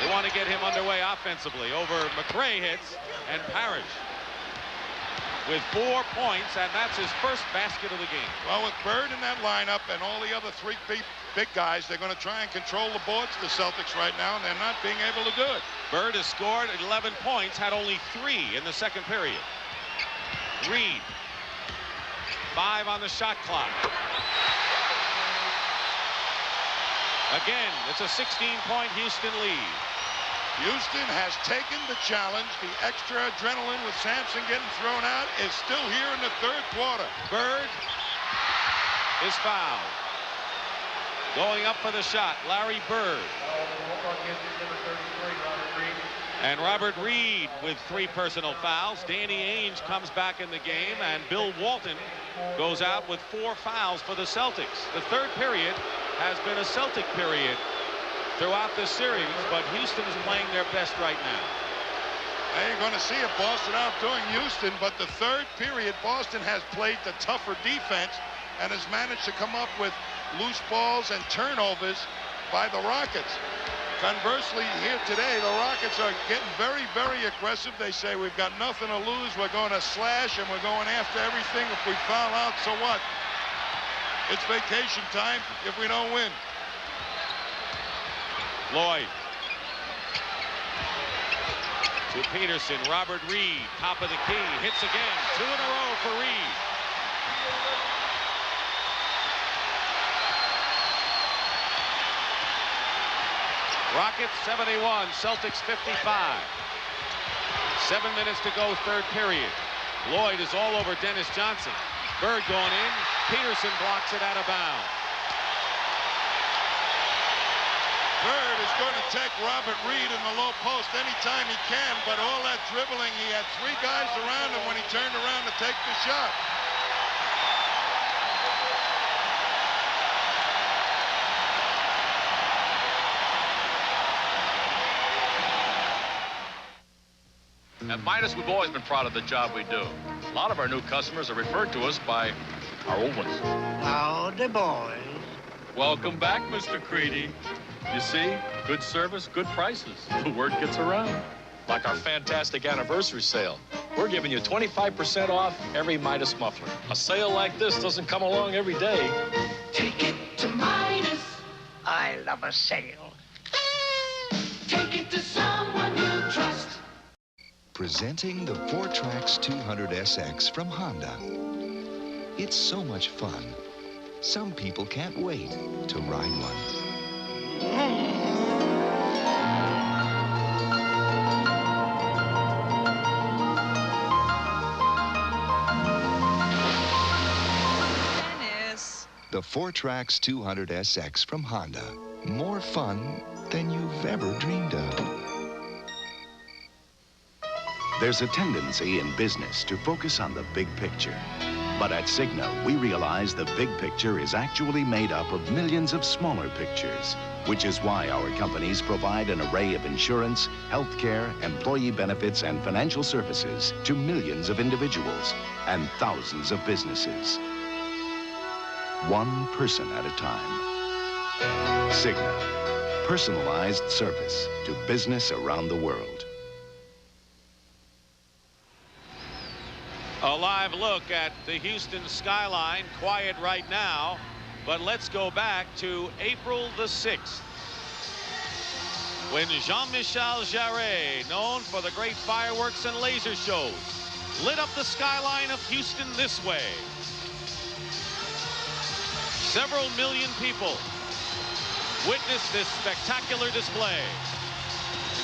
They want to get him underway offensively. Over McRae hits, and Parrish with 4 points, and that's his first basket of the game. Well, with Bird in that lineup and all the other three big guys, they're going to try and control the boards, the Celtics, right now, and they're not being able to do it. Bird has scored 11 points, had only 3 in the second period. Reed. 5 on the shot clock. Again, it's a 16-point Houston lead. Houston has taken the challenge. The extra adrenaline with Sampson getting thrown out is still here in the third quarter. Bird is fouled. Going up for the shot, Larry Bird. And Robert Reed with 3 personal fouls. Danny Ainge comes back in the game, and Bill Walton goes out with 4 fouls for the Celtics. The third period has been a Celtic period throughout this series, but Houston is playing their best right now. Now you're going to see it, Boston outdoing Houston, but the third period, Boston has played the tougher defense and has managed to come up with loose balls and turnovers by the Rockets. Conversely, here today, the Rockets are getting very, very aggressive. They say, we've got nothing to lose. We're going to slash, and we're going after everything. If we foul out, so what? It's vacation time if we don't win. Lloyd. To Peterson. Robert Reed, top of the key. Hits again. 2 in a row for Reed. Rockets 71, Celtics 55. 7 minutes to go, third period. Lloyd is all over Dennis Johnson. Bird going in. Peterson blocks it out of bounds. Bird is going to take Robert Reed in the low post anytime he can, but all that dribbling, he had 3 guys around him when he turned around to take the shot. At Midas, we've always been proud of the job we do. A lot of our new customers are referred to us by our old ones. Howdy, boys. Welcome back, Mr. Creedy. You see, good service, good prices. The word gets around. Like our fantastic anniversary sale. We're giving you 25% off every Midas muffler. A sale like this doesn't come along every day. Take it to Midas. I love a sale. Take it to someone you trust. Presenting the 4Trax 200SX from Honda. It's so much fun. Some people can't wait to ride one. Dennis. The 4Trax 200SX from Honda. More fun than you've ever dreamed of. There's a tendency in business to focus on the big picture. But at Cigna, we realize the big picture is actually made up of millions of smaller pictures, which is why our companies provide an array of insurance, healthcare, employee benefits, and financial services to millions of individuals and thousands of businesses. One person at a time. Cigna, personalized service to business around the world. A live look at the Houston skyline, quiet right now, but let's go back to April the 6th, when Jean-Michel Jarre, known for the great fireworks and laser shows, lit up the skyline of Houston this way. Several million people witnessed this spectacular display.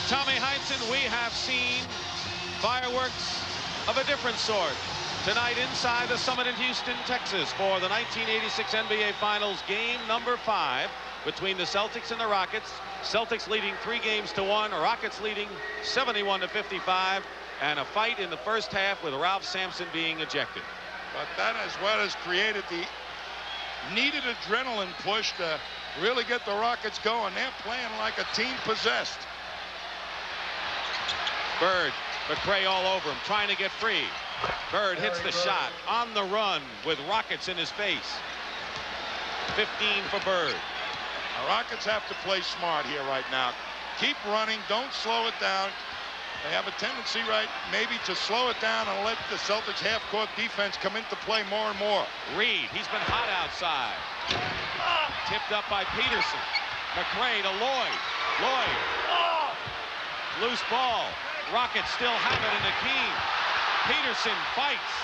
Tommy Heinsohn, we have seen fireworks of a different sort tonight inside the Summit in Houston, Texas, for the 1986 NBA Finals, game number 5 between the Celtics and the Rockets. Celtics leading 3-1, Rockets leading 71-55, and a fight in the first half with Ralph Sampson being ejected. But that as well has created the needed adrenaline push to really get the Rockets going. They're playing like a team possessed. Bird, McRae all over him, trying to get free. Bird hits the shot on the run with Rockets in his face. 15 for Bird. The Rockets have to play smart here right now. Keep running, don't slow it down. They have a tendency, maybe to slow it down and let the Celtics half-court defense come into play more and more. Reed, he's been hot outside. Tipped up by Peterson. McRae to Lloyd. Lloyd. Loose ball. Rockets still have it in Akeem. Peterson fights,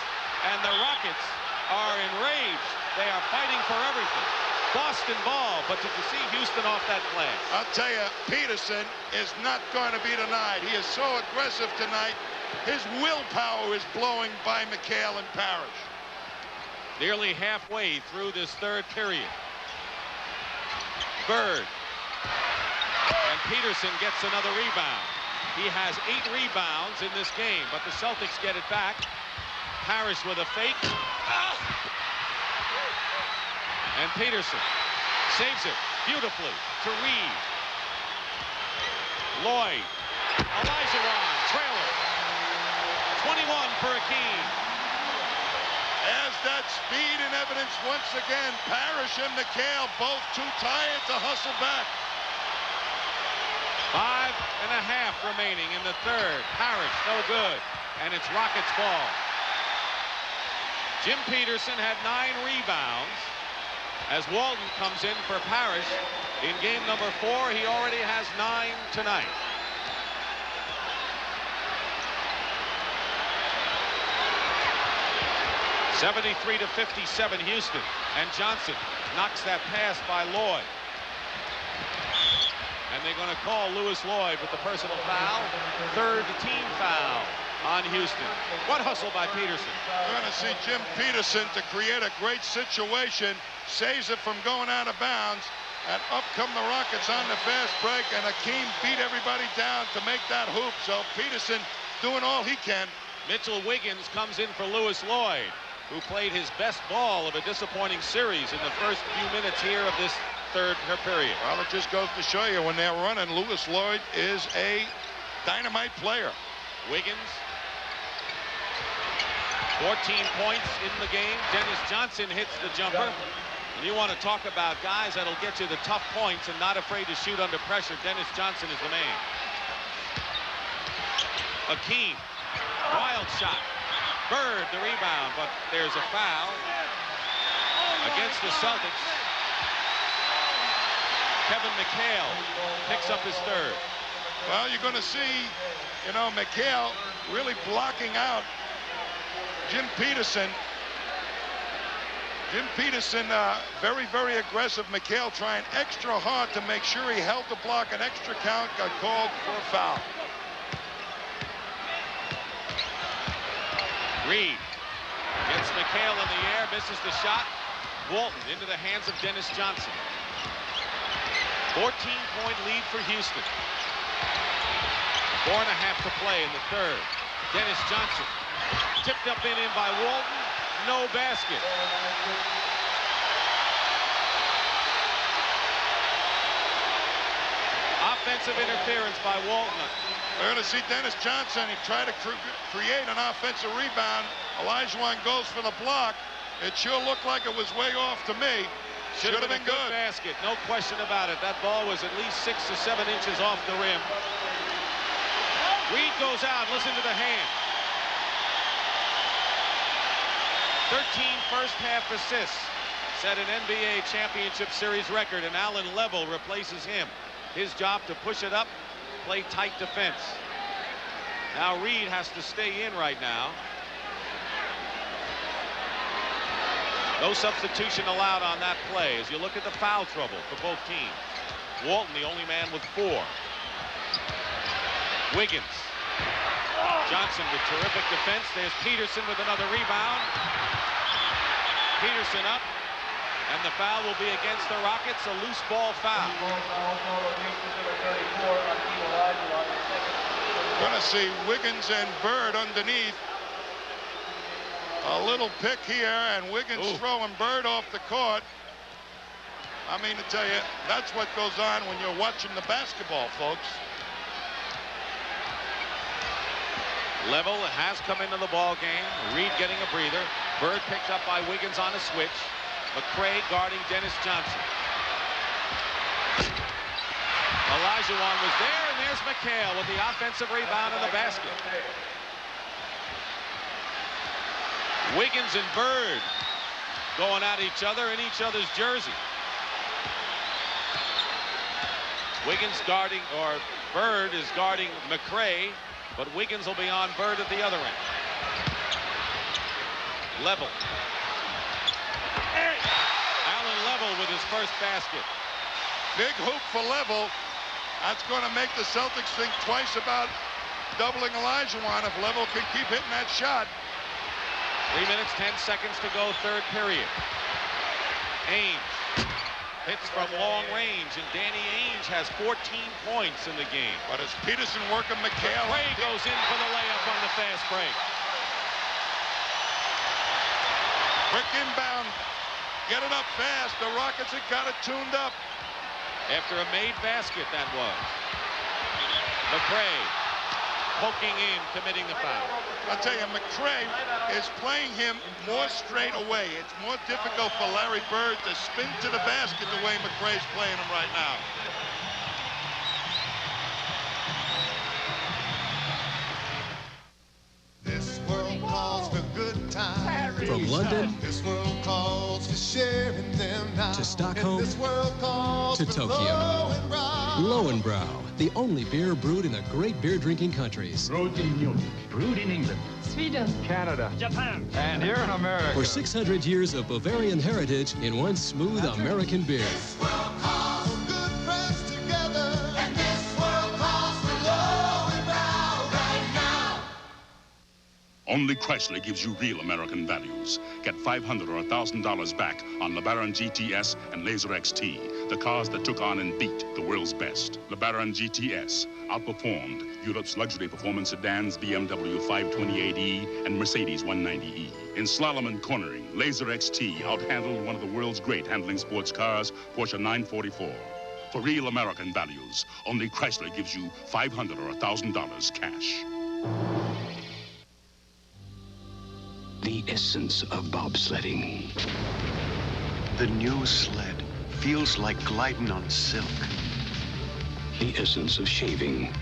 and the Rockets are enraged. They are fighting for everything. Boston ball, but did you see Houston off that play? I'll tell you, Peterson is not going to be denied. He is so aggressive tonight. His willpower is blowing by McHale and Parrish. Nearly halfway through this third period. Bird. And Peterson gets another rebound. He has 8 rebounds in this game, but the Celtics get it back. Parrish with a fake. And Peterson saves it beautifully to Reed. Lloyd. Olajuwon, trailer. 21 for Akeem. As that speed in evidence once again, Parrish and McHale both too tired to hustle back. 5.5 remaining in the third. Parrish, no good. And it's Rockets ball. Jim Peterson had 9 rebounds. As Walton comes in for Parrish in game number 4, he already has 9 tonight. (73-57) Houston, and Johnson knocks that pass by Lloyd. And they're going to call Lewis Lloyd with the personal foul. 3rd team foul on Houston. What hustle by Peterson? We're going to see Jim Peterson to create a great situation. Saves it from going out of bounds, and up come the Rockets on the fast break, and Akeem beat everybody down to make that hoop. So Peterson doing all he can. Mitchell Wiggins comes in for Lewis Lloyd, who played his best ball of a disappointing series in the first few minutes here of this third period. Well, it just goes to show you, when they're running, Lewis Lloyd is a dynamite player. Wiggins, 14 points in the game. Dennis Johnson hits the jumper. And you want to talk about guys that'll get you the tough points and not afraid to shoot under pressure. Dennis Johnson is the man. Akeem, wild shot. Bird the rebound, but there's a foul against the Celtics. Kevin McHale picks up his 3rd. Well, you're going to see, McHale really blocking out Jim Peterson. Jim Peterson, very, very aggressive. McHale trying extra hard to make sure he held the block. An extra count got called for a foul. Reed gets McHale in the air, misses the shot. Walton into the hands of Dennis Johnson. 14-point lead for Houston. 4.5 to play in the third. Dennis Johnson tipped up and in by Walton. No basket. Offensive interference by Walton. We're going to see Dennis Johnson. He tried to create an offensive rebound. Olajuwon goes for the block. It sure looked like it was way off to me. Should have been a good basket, no question about it. That ball was at least 6 to 7 inches off the rim. Reed goes out. Listen to the hand. 13 first-half assists. Set an NBA championship series record, and Alan Level replaces him. His job to push it up, play tight defense. Now Reed has to stay in right now. No substitution allowed on that play as you look at the foul trouble for both teams. Walton, the only man with 4. Wiggins. Johnson with terrific defense. There's Peterson with another rebound. Peterson up. And the foul will be against the Rockets, a loose ball foul. Going to see Wiggins and Bird underneath. A little pick here, and Wiggins throwing Bird off the court. I mean, to tell you, that's what goes on when you're watching the basketball, folks. Level has come into the ball game. Reed getting a breather. Bird picked up by Wiggins on a switch. McCray guarding Dennis Johnson. Olajuwon was there, and there's McHale with the offensive rebound in the basket. Wiggins and Bird going at each other in each other's jersey. Wiggins guarding, or Bird is guarding McCray, but Wiggins will be on Bird at the other end. Level. Alan Level with his first basket. Big hoop for Level. That's going to make the Celtics think twice about doubling Olajuwon if Level can keep hitting that shot. 3 minutes, 10 seconds to go, third period. Ainge hits from long range, and Danny Ainge has 14 points in the game. But as Peterson working McHale. Ray goes in for the layup on the fast break. Quick inbound. Get it up fast. The Rockets have got it tuned up. After a made basket, that was. McCray poking in, committing the foul. I'll tell you, McCray is playing him more straight away. It's more difficult for Larry Bird to spin to the basket the way McCray's playing him right now. This world calls for good times. From London This world calls for sharing them now. to Stockholm This world calls to for Tokyo. Lowenbrau, the only beer brewed in the great beer drinking countries. Brewed in Munich. Brewed in England. Sweden, Canada. Japan. And here in America. For 600 years of Bavarian heritage in one smooth American beer. Only Chrysler gives you real American values. Get $500 or $1,000 back on LeBaron GTS and Laser XT, the cars that took on and beat the world's best. LeBaron GTS outperformed Europe's luxury performance sedans BMW 528e and Mercedes 190e. In slalom and cornering, Laser XT outhandled one of the world's great handling sports cars, Porsche 944. For real American values, only Chrysler gives you $500 or $1,000 cash. The essence of bobsledding. The new sled feels like gliding on silk. The essence of shaving.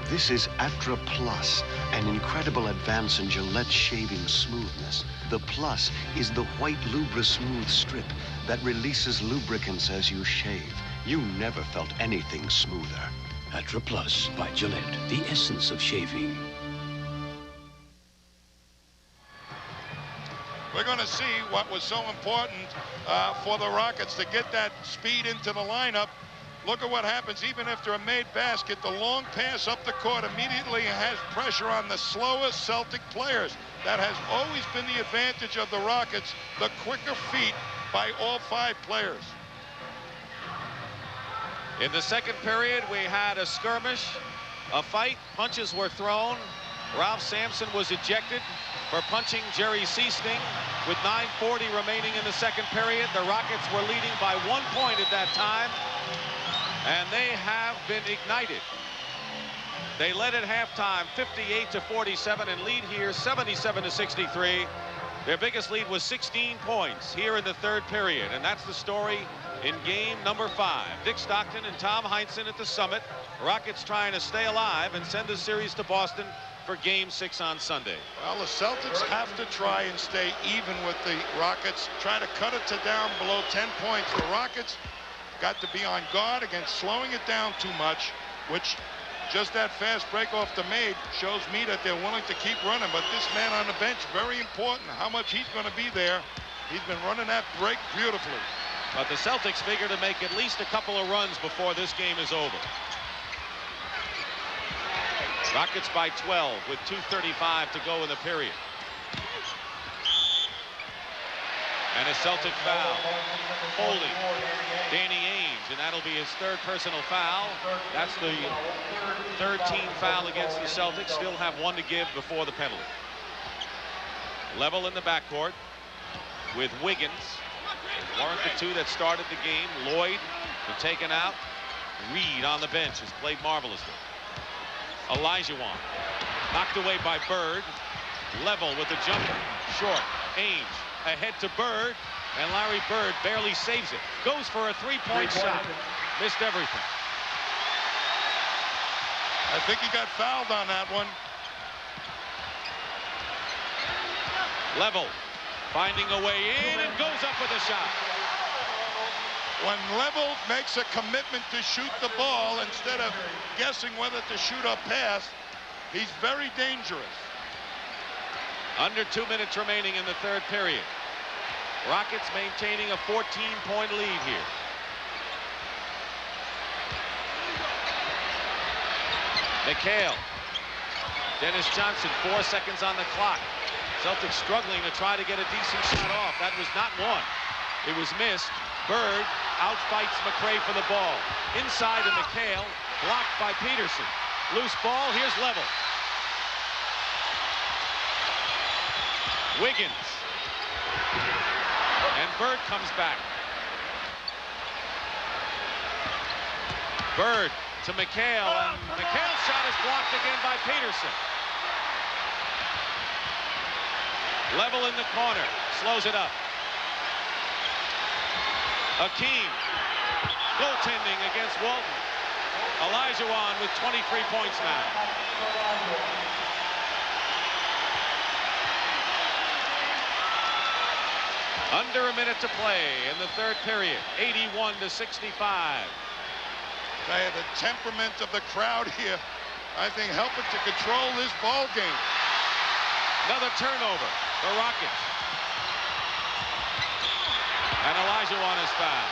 This is Atra Plus, an incredible advance in Gillette shaving smoothness. The Plus is the white Lubra Smooth strip that releases lubricants as you shave. You never felt anything smoother. Atra Plus by Gillette, the essence of shaving. We're going to see what was so important for the Rockets to get that speed into the lineup. Look at what happens even after a made basket. The long pass up the court immediately has pressure on the slowest Celtic players. That has always been the advantage of the Rockets, the quicker feet by all 5 players. In the second period, we had a skirmish, a fight, punches were thrown. Ralph Sampson was ejected for punching Jerry Seasting. With 9:40 remaining in the second period, the Rockets were leading by 1 point at that time, and they have been ignited. They led at halftime 58-47 and lead here 77-63. Their biggest lead was 16 points here in the third period, and that's the story in game number 5. Dick Stockton and Tom Heinsohn at the summit. Rockets trying to stay alive and send the series to Boston for Game 6 on Sunday. Well, the Celtics have to try and stay even with the Rockets, try to cut it to down below 10 points. The Rockets got to be on guard against slowing it down too much, which just that fast break off the made shows me that they're willing to keep running. But this man on the bench, very important how much he's going to be there. He's been running that break beautifully. But the Celtics figure to make at least a couple of runs before this game is over. Rockets by 12 with 2:35 to go in the period. And a Celtic foul. Holding Danny Ainge, and that'll be his third personal foul. That's the third team foul against the Celtics. Still have one to give before the penalty. Level in the backcourt with Wiggins. Weren't the two that started the game. Lloyd been taken out. Reed on the bench has played marvelously. Olajuwon knocked away by Bird. Level with the jumper. Short. Ainge ahead to Bird. And Larry Bird barely saves it. Goes for a three-point shot. Missed everything. I think he got fouled on that one. Level finding a way in and goes up with a shot. When Level makes a commitment to shoot the ball instead of guessing whether to shoot or pass, he's very dangerous. Under 2 minutes remaining in the third period. Rockets maintaining a 14-point lead here. McHale. Dennis Johnson, 4 seconds on the clock. Celtics struggling to try to get a decent shot off. That was not one. It was missed. Bird outfights McRae for the ball. Inside to McHale, blocked by Peterson. Loose ball, here's Level. Wiggins. And Bird comes back. Bird to McHale, and McHale's shot is blocked again by Peterson. Level in the corner, slows it up. Akeem, goaltending against Walton. Olajuwon with 23 points now. Under a minute to play in the third period, 81-65. The temperament of the crowd here, I think, helping to control this ball game. Another turnover, the Rockets. And Olajuwon is fouled.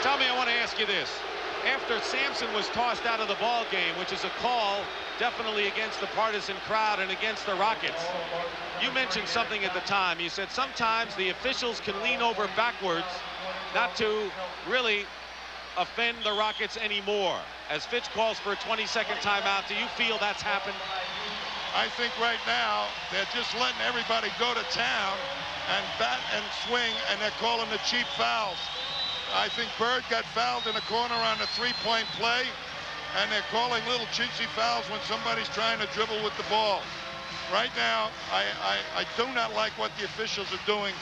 Tommy, I want to ask you this. After Sampson was tossed out of the ball game, which is a call definitely against the partisan crowd and against the Rockets, you mentioned something at the time. You said sometimes the officials can lean over backwards not to really offend the Rockets anymore. As Fitch calls for a 20-second timeout, do you feel that's happened? I think right now they're just letting everybody go to town and bat and swing, and they're calling the cheap fouls. I think Bird got fouled in the corner on a three-point play, and they're calling little chintzy fouls when somebody's trying to dribble with the ball. Right now, I do not like what the officials are doing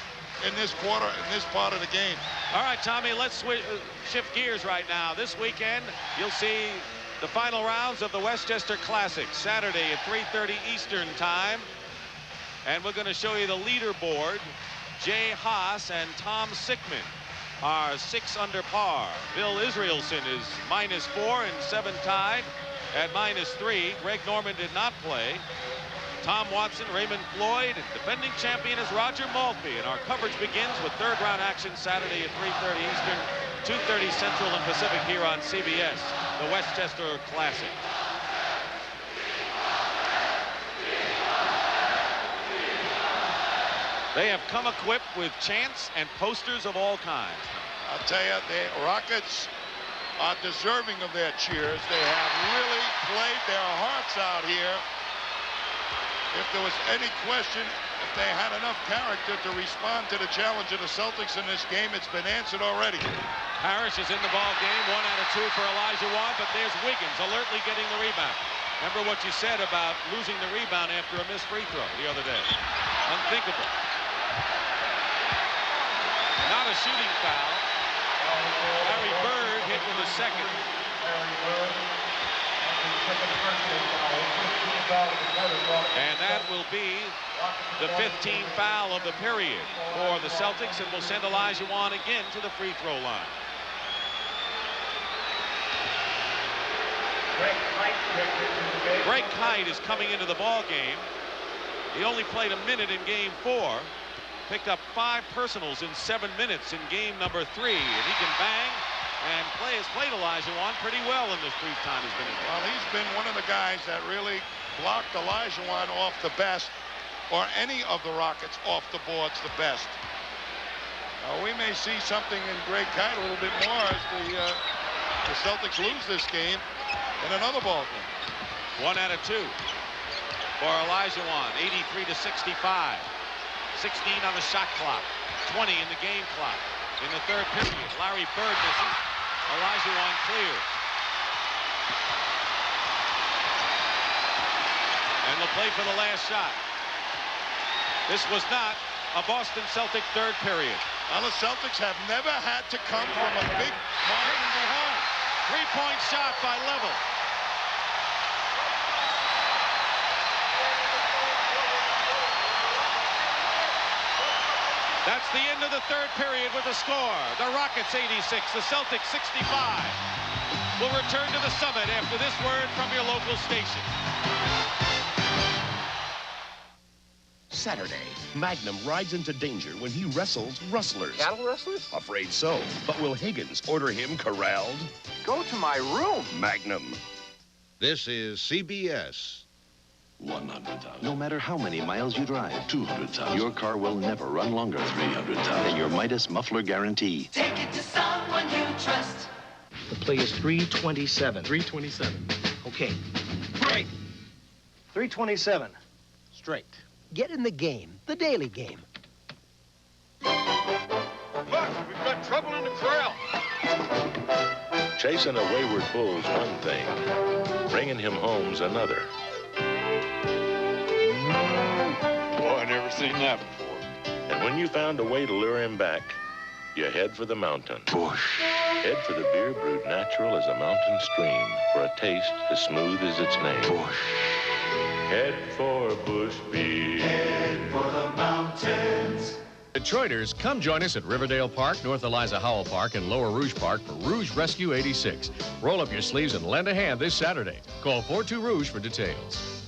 in this quarter, in this part of the game. All right, Tommy, let's shift gears right now. This weekend, you'll see the final rounds of the Westchester Classic, Saturday at 3:30 Eastern time. And we're going to show you the leaderboard. Jay Haas and Tom Sickman are 6 under par. Bill Israelson is -4 and 7 tied at -3. Greg Norman did not play. Tom Watson, Raymond Floyd, and defending champion is Roger Maltby. And our coverage begins with third round action Saturday at 3:30 Eastern, 2:30 Central and Pacific here on CBS, the Westchester Classic. They have come equipped with chants and posters of all kinds. I'll tell you, the Rockets are deserving of their cheers. They have really played their hearts out here. If there was any question, if they had enough character to respond to the challenge of the Celtics in this game, it's been answered already. Harris is in the ball game, 1 out of 2 for Olajuwon, but there's Wiggins alertly getting the rebound. Remember what you said about losing the rebound after a missed free throw the other day. Unthinkable. Not a shooting foul. Larry Bird hit with a second. And that will be the 15th foul of the period for the Celtics, and will send Olajuwon again to the free throw line. Greg Kite is coming into the ball game. He only played a minute in game 4. Picked up 5 personals in 7 minutes in game number 3, and he can bang and has played Olajuwon pretty well in this brief time he's been in. Well, he's been one of the guys that really blocked Olajuwon off the best, or any of the Rockets off the boards the best. We may see something in Greg Kite a little bit more as the Celtics lose this game in another ball game. 1 out of 2 for Olajuwon, 83 to 65. 16 on the shot clock, 20 in the game clock. In the third period, Larry Bird misses. Olajuwon clears. And they'll play for the last shot. This was not a Boston Celtic third period. Now the Celtics have never had to come from a big margin behind. 3-point shot by Level. That's the end of the third period with the score. The Rockets 86, the Celtics 65. We'll return to the Summit after this word from your local station. Saturday, Magnum rides into danger when he wrestles rustlers. Cattle rustlers? Afraid so. But will Higgins order him corralled? Go to my room. Magnum. This is CBS. 100,000. No matter how many miles you drive, 200,000. Your car will never run longer. 300,000. Than your Midas muffler guarantee. Take it to someone you trust. The play is 327. 327. Okay. Break. 327. Straight. Get in the game, the daily game. Look, we've got trouble in the corral. Chasing a wayward bull's one thing. Bringing him home's another. Boy, I never seen that before. And when you found a way to lure him back, you head for the mountain. Bush. Head for the beer brewed natural as a mountain stream, for a taste as smooth as its name. Bush. Head for Bush Beer. Head for the mountains. Detroiters, come join us at Riverdale Park, North Eliza Howell Park, and Lower Rouge Park for Rouge Rescue 86. Roll up your sleeves and lend a hand this Saturday. Call 42-ROUGE for details.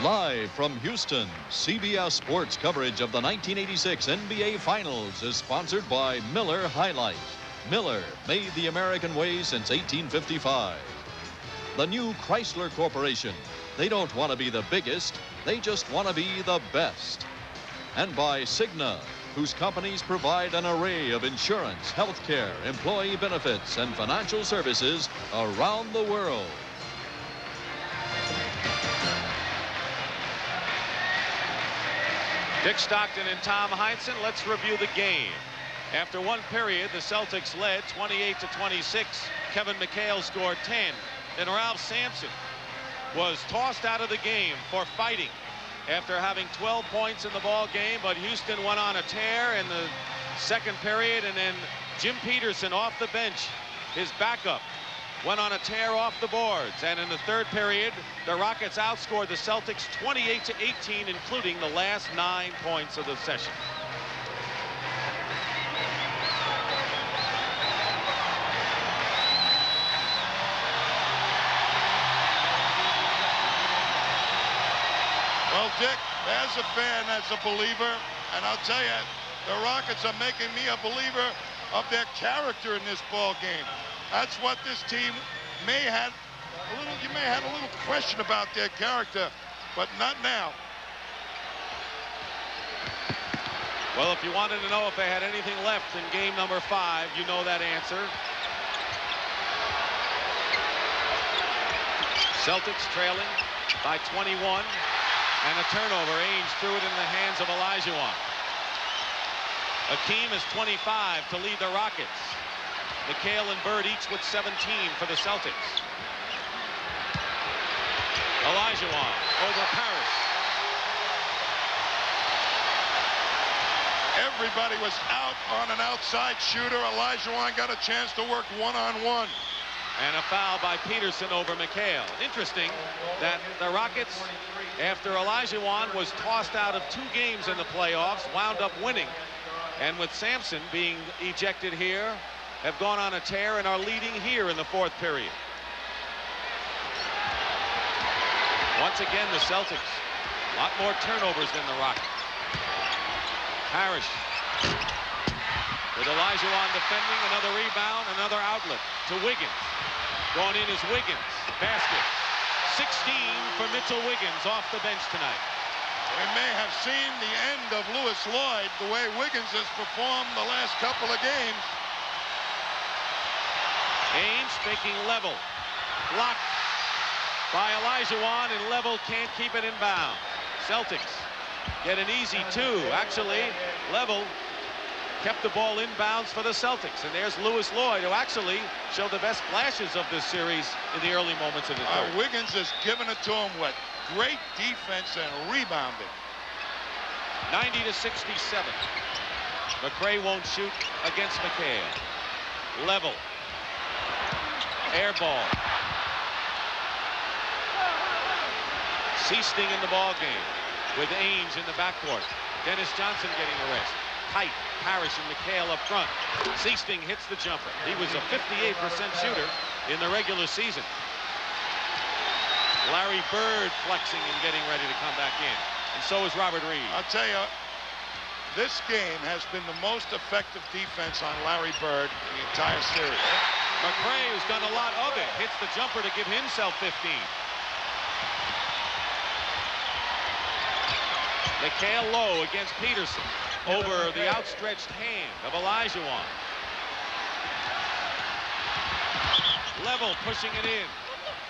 Live from Houston, CBS Sports coverage of the 1986 NBA Finals is sponsored by Miller High Life. Miller made the American way since 1855. The new Chrysler Corporation. They don't want to be the biggest, they just want to be the best. And by Cigna, whose companies provide an array of insurance, health care, employee benefits, and financial services around the world. Dick Stockton and Tom Heinsohn, let's review the game. After one period, the Celtics led 28-26. Kevin McHale scored 10. Then Ralph Sampson was tossed out of the game for fighting after having 12 points in the ball game, but Houston went on a tear in the second period, and then Jim Peterson off the bench, his backup, went on a tear off the boards. And in the third period, the Rockets outscored the Celtics 28-18, including the last 9 points of the session. Well, Dick, as a fan, as a believer, and I'll tell you, the Rockets are making me a believer of their character in this ball game. That's what this team may have a little, you may have a little question about their character, but not now. Well, if you wanted to know if they had anything left in game number 5, you know that answer. Celtics trailing by 21. And a turnover. Ainge threw it in the hands of Olajuwon. Akeem is 25 to lead the Rockets. McHale and Bird each with 17 for the Celtics. Olajuwon over Paris. Everybody was out on an outside shooter. Olajuwon got a chance to work one-on-one. And a foul by Peterson over McHale. Interesting that the Rockets, after Olajuwon was tossed out of 2 games in the playoffs, wound up winning. And with Sampson being ejected here, have gone on a tear and are leading here in the 4th period. Once again, the Celtics, a lot more turnovers than the Rockets. Parrish with Olajuwon defending, another rebound, another outlet to Wiggins. Going in is Wiggins. Basket. 16 for Mitchell Wiggins off the bench tonight. We may have seen the end of Lewis Lloyd the way Wiggins has performed the last couple of games. Ainge faking level. Blocked by Olajuwon, and Level can't keep it in bounds. Celtics get an easy 2. Actually, Level kept the ball inbounds for the Celtics. And there's Lewis Lloyd, who actually showed the best flashes of this series in the early moments of the third. Wiggins has given it to him with great defense and rebounding. 90-67. McRae won't shoot against McHale. Level. Air ball. Seasting in the ball game with Ainge in the backcourt. Dennis Johnson getting the rest. Tight. Parrish and McHale up front. Seasting hits the jumper. He was a 58% shooter in the regular season. Larry Bird flexing and getting ready to come back in. And so is Robert Reed. I'll tell you, this game has been the most effective defense on Larry Bird the entire series. McRae, who's done a lot of it, hits the jumper to give himself 15. McHale low against Peterson over the outstretched hand of Olajuwon. Level pushing it in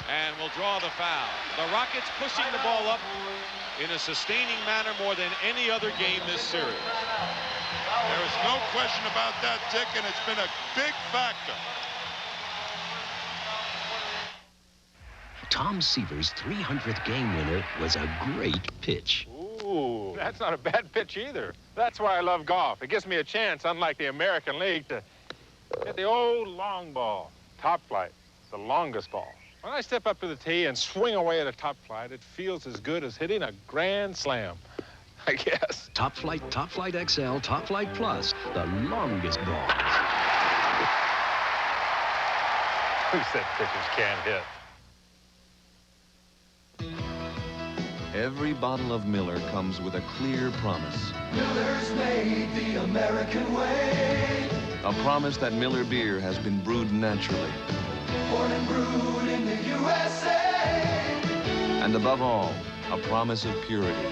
and will draw the foul. The Rockets pushing the ball up in a sustaining manner more than any other game this series. There is no question about that, Dick, and it's been a big factor. Tom Seaver's 300th game winner was a great pitch. Ooh, that's not a bad pitch either. That's why I love golf. It gives me a chance, unlike the American League, to hit the old long ball. Top flight, the longest ball. When I step up to the tee and swing away at a top flight, it feels as good as hitting a grand slam, I guess. Top Flight XL, Top Flight Plus, the longest balls. Who said pitchers can't hit? Every bottle of Miller comes with a clear promise. Miller's made the American way. A promise that Miller beer has been brewed naturally. Born and brewed in the USA. And above all, a promise of purity.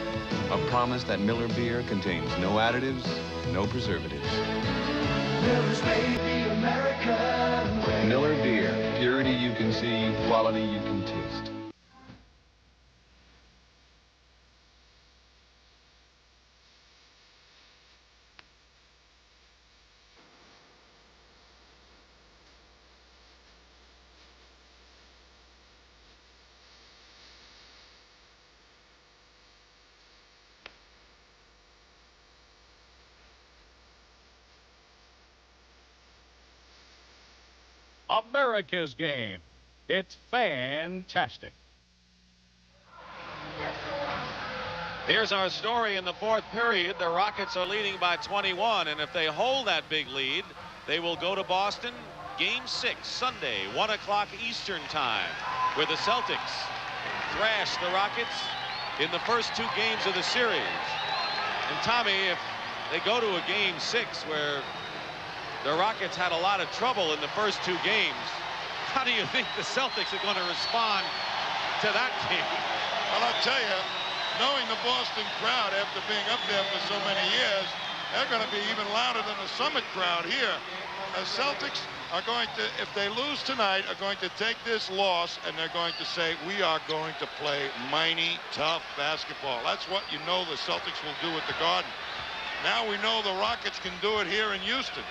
A promise that Miller beer contains no additives, no preservatives. Miller's made the American way. Miller beer. Purity you can see, quality you can taste. America's game. It's fantastic. Here's our story in the 4th period. The Rockets are leading by 21, and if they hold that big lead, they will go to Boston. Game 6, Sunday, 1 o'clock Eastern time, where the Celtics thrash the Rockets in the first 2 games of the series. And Tommy, if they go to a Game 6 where the Rockets had a lot of trouble in the first 2 games, how do you think the Celtics are going to respond to that game? Well, I'll tell you, knowing the Boston crowd after being up there for so many years, they're going to be even louder than the Summit crowd here. The Celtics are going to, if they lose tonight, are going to take this loss and they're going to say, we are going to play mighty, tough basketball. That's what you know the Celtics will do at the Garden. Now we know the Rockets can do it here in Houston.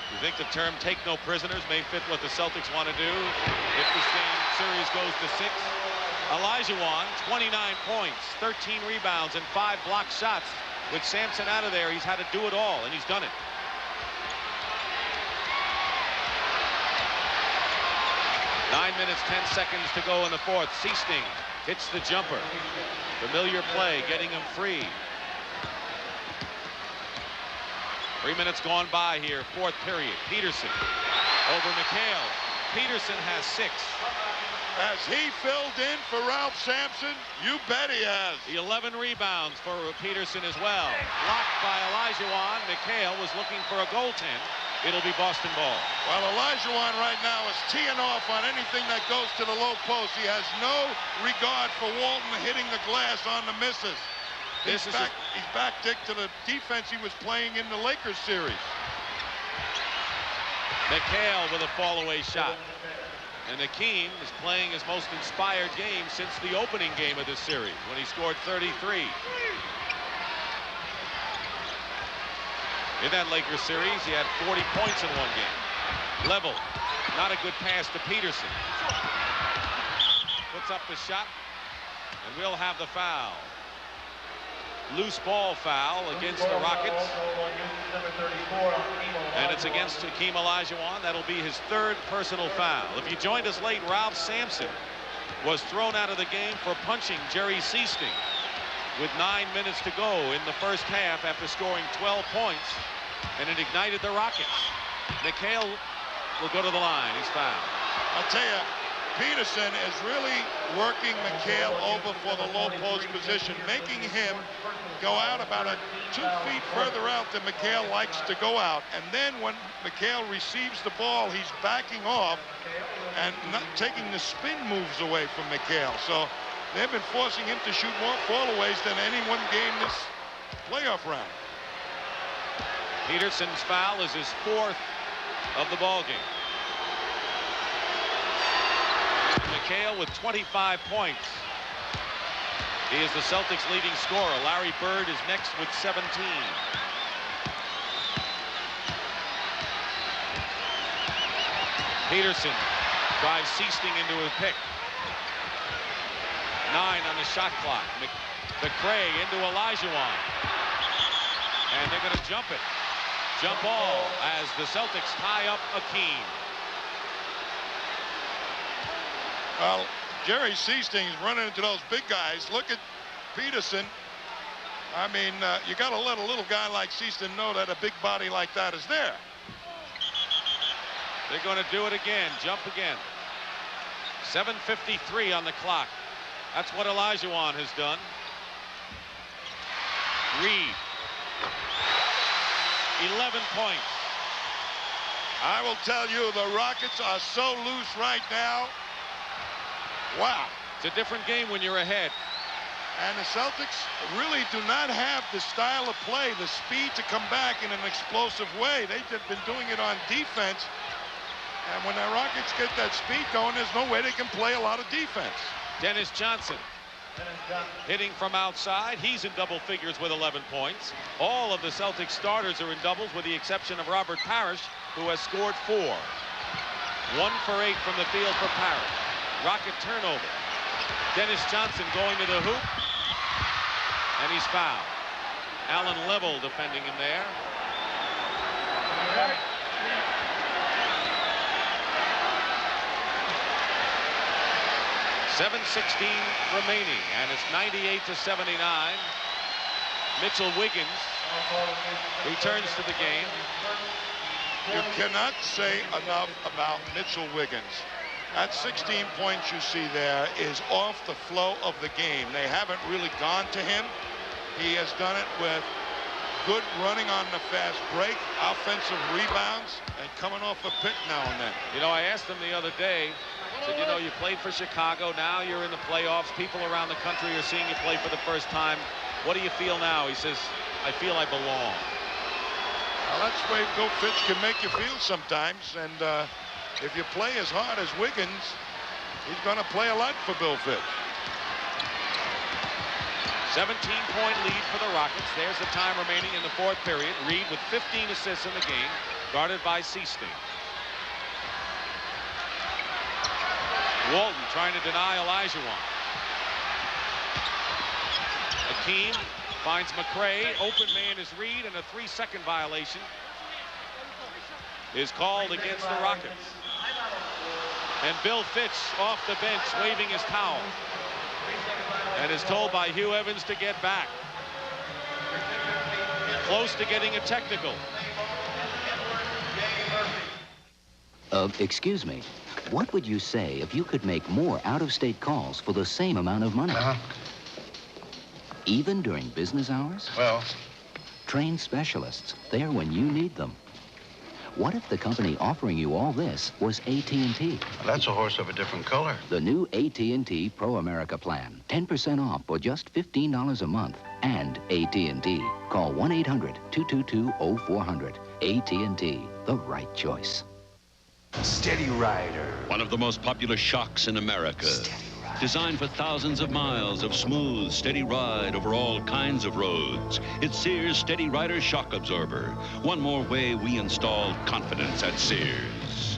You think the term "take no prisoners" may fit what the Celtics want to do if the series goes to 6? Olajuwon, 29 points, 13 rebounds, and 5 blocked shots. With Sampson out of there, he's had to do it all, and he's done it. 9 minutes, 10 seconds to go in the fourth. Seasting hits the jumper. Familiar play, getting him free. 3 minutes gone by here, fourth period. Peterson over McHale. Peterson has 6. Has he filled in for Ralph Sampson? You bet he has. 11 rebounds for Peterson as well. Blocked by Olajuwon. McHale was looking for a goaltend. It'll be Boston ball. Well, Olajuwon right now is teeing off on anything that goes to the low post. He has no regard for Walton hitting the glass on the misses. He's back, Dick, to the defense he was playing in the Lakers series. McHale with a fall-away shot. And Hakeem is playing his most inspired game since the opening game of this series when he scored 33. In that Lakers series, he had 40 points in one game. Level. Not a good pass to Peterson. Puts up the shot, and we'll have the foul. Loose ball foul against the Rockets. And it's against Hakeem Olajuwon. That'll be his 3rd personal foul. If you joined us late, Ralph Sampson was thrown out of the game for punching Jerry Seasting with 9 minutes to go in the first half after scoring 12 points, and it ignited the Rockets. McHale will go to the line. He's fouled. I'll tell you, Peterson is really working McHale over for the low post position, making him go out about 2 feet further out than McHale likes to go out. And then when McHale receives the ball, he's backing off and not taking the spin moves away from McHale. So they've been forcing him to shoot more fallaways than any one game this playoff round. Peterson's foul is his 4th of the ball game. McHale with 25 points. He is the Celtics' leading scorer. Larry Bird is next with 17. Peterson drives Seasting into a pick. 9 on the shot clock. McCray into Olajuwon. And they're going to jump it. Jump ball as the Celtics tie up Hakeem. Well, Jerry Seasting is running into those big guys. Look at Peterson. I mean, you got to let a little guy like Seasting know that a big body like that is there. They're going to do it again. Jump again. 7:53 on the clock. That's what Olajuwon has done. Reed. 11 points. I will tell you, the Rockets are so loose right now. Wow. It's a different game when you're ahead. And the Celtics really do not have the style of play, the speed to come back in an explosive way. They've been doing it on defense. And when the Rockets get that speed going, there's no way they can play a lot of defense. Dennis Johnson hitting from outside. He's in double figures with 11 points. All of the Celtics starters are in doubles with the exception of Robert Parrish, who has scored 4. 1 for 8 from the field for Parrish. Rocket turnover. Dennis Johnson going to the hoop. And he's fouled. Alan Level defending him there. .7:16 remaining, and it's 98-79. Mitchell Wiggins returns to the game. You cannot say enough about Mitchell Wiggins. That 16 points you see there is off the flow of the game. They haven't really gone to him. He has done it with good running on the fast break, offensive rebounds, and coming off a pick now and then. You know, I asked him the other day, I said, you know, you played for Chicago, now you're in the playoffs. People around the country are seeing you play for the first time. What do you feel now? He says, I feel I belong. Well, that's the way Bill Fitch can make you feel sometimes. And if you play as hard as Wiggins, he's going to play a lot for Bill Fitch. 17-point lead for the Rockets. There's the time remaining in the fourth period. Reed with 15 assists in the game, guarded by Seasting. Walton trying to deny Olajuwon. Hakeem finds McCray. Open man is Reed, and a 3-second violation is called against the Rockets. And Bill Fitch off the bench waving his towel. And is told by Hugh Evans to get back. Close to getting a technical. Excuse me. What would you say if you could make more out-of-state calls for the same amount of money? Even during business hours? Well, trained specialists, there when you need them. What if the company offering you all this was AT&T? That's a horse of a different color. The new AT&T Pro America plan. 10% off for just $15 a month. And AT&T. Call 1-800-222-0400. AT&T, the right choice. Steady Rider. One of the most popular shocks in America. Designed for thousands of miles of smooth, steady ride over all kinds of roads. It's Sears Steady Rider Shock Absorber. One more way we installed confidence at Sears.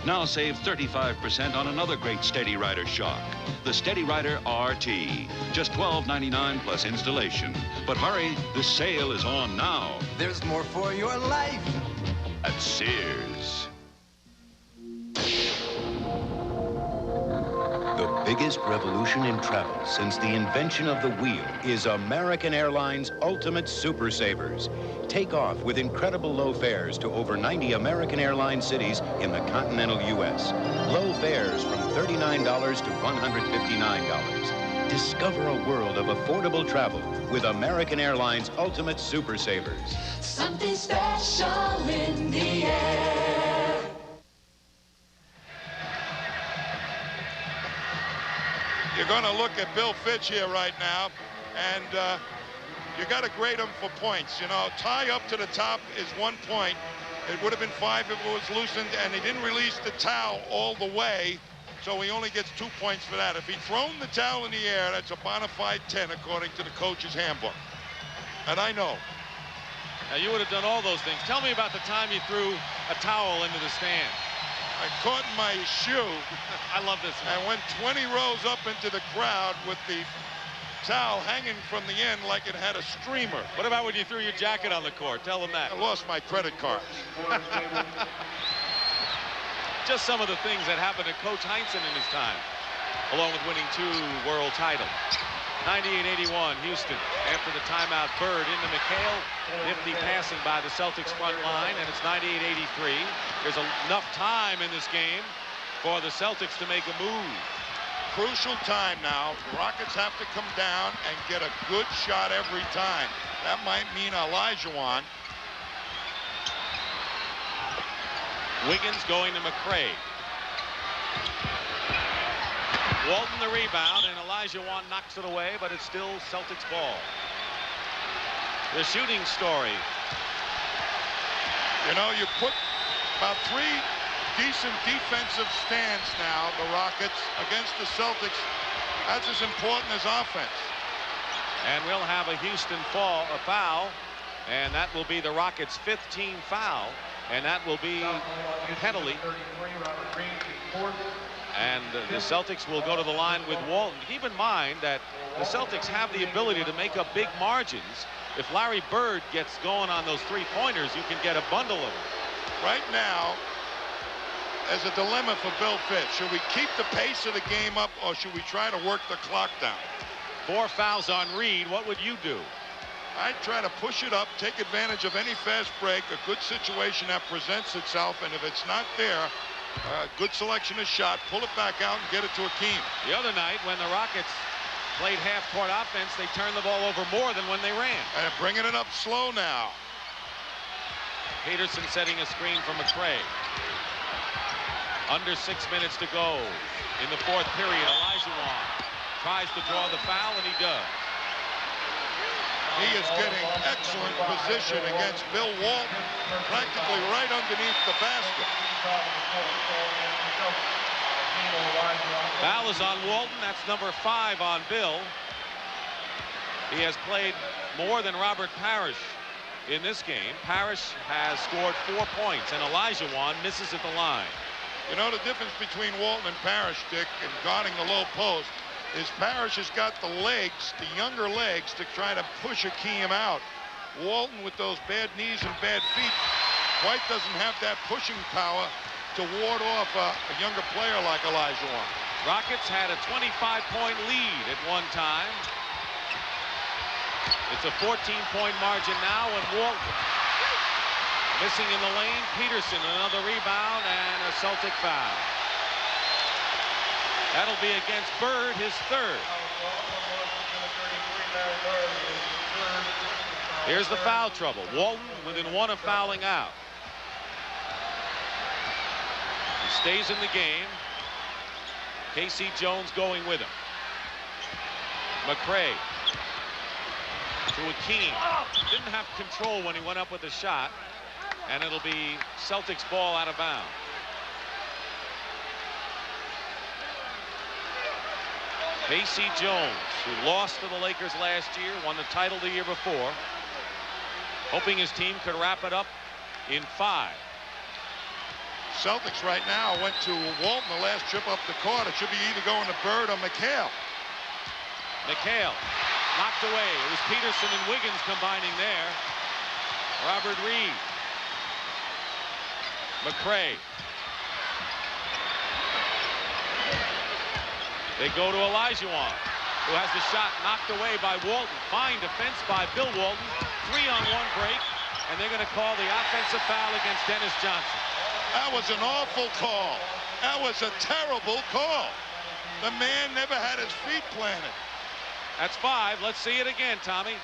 Now save 35% on another great Steady Rider shock. The Steady Rider RT. Just $12.99 plus installation. But hurry, the sale is on now. There's more for your life at Sears. The biggest revolution in travel since the invention of the wheel is American Airlines Ultimate Super Savers. Take off with incredible low fares to over 90 American Airlines cities in the continental U.S. Low fares from $39 to $159. Discover a world of affordable travel with American Airlines Ultimate Super Savers. Something special in the air. You're going to look at Bill Fitch here right now, and you got to grade him for points. You know, tie up to the top is 1 point. It would have been 5 if it was loosened, and he didn't release the towel all the way, so he only gets 2 points for that. If he'd thrown the towel in the air, that's a bona fide 10 according to the coach's handbook. And I know. Now, you would have done all those things. Tell me about the time you threw a towel into the stand. I caught my shoe. I love this one. And went 20 rows up into the crowd with the towel hanging from the end like it had a streamer. What about when you threw your jacket on the court? Tell them that. I lost my credit cards. Just some of the things that happened to Coach Heinsohn in his time, along with winning 2 world titles. 98-81, Houston. After the timeout, Bird into McHale. Nifty passing by the Celtics front line, and it's 98-83. There's enough time in this game for the Celtics to make a move. Crucial time now. Rockets have to come down and get a good shot every time. That might mean Olajuwon. Wiggins going to McRae. Walton the rebound, and Olajuwon knocks it away, but it's still Celtics ball. The shooting story. You know, you put about 3 decent defensive stands now, the Rockets, against the Celtics. That's as important as offense. And we'll have a Houston foul, and that will be the Rockets' 5th team foul, and that will be penalty. And the Celtics will go to the line with Walton. Keep in mind that the Celtics have the ability to make up big margins. If Larry Bird gets going on those 3-pointers, you can get a bundle of them. Right now, there's a dilemma for Bill Fitch. Should we keep the pace of the game up, or should we try to work the clock down? 4 fouls on Reed. What would you do? I'd try to push it up, take advantage of any fast break, a good situation that presents itself, and if it's not there, good selection of shot, pull it back out and get it to Akeem. The other night, when the Rockets played half-court offense, they turned the ball over more than when they ran. And bringing it up slow now. Peterson setting a screen for McRae. Under 6 minutes to go in the 4th period. Olajuwon tries to draw the foul, and he does. He is getting excellent position against Bill Walton, practically right underneath the basket. Foul is on Walton. That's number 5 on Bill. He has played more than Robert Parrish in this game. Parrish has scored 4 points, and Olajuwon misses at the line. You know the difference between Walton and Parrish, Dick, in guarding the low post is Parrish has got the legs, the younger legs, to try to push Akeem out. Walton, with those bad knees and bad feet, quite doesn't have that pushing power to ward off a younger player like Olajuwon. Rockets had a 25-point lead at one time. It's a 14-point margin now, and Walton missing in the lane. Peterson, another rebound, and a Celtic foul. That'll be against Bird, his third. Here's the foul trouble. Walton within one of fouling out. He stays in the game. Casey Jones going with him. McCray to Akeem. Didn't have control when he went up with the shot. And it'll be Celtics ball out of bounds. Casey Jones, who lost to the Lakers last year, won the title the year before, hoping his team could wrap it up in 5. Celtics right now went to Walton the last trip up the court. It should be either going to Bird or McHale. McHale knocked away. It was Peterson and Wiggins combining there. Robert Reed. McCray. They go to Olajuwon, who has the shot knocked away by Walton. Fine defense by Bill Walton. 3-on-1 break, and they're going to call the offensive foul against Dennis Johnson. That was an awful call. That was a terrible call. The man never had his feet planted. That's 5. Let's see it again, Tommy.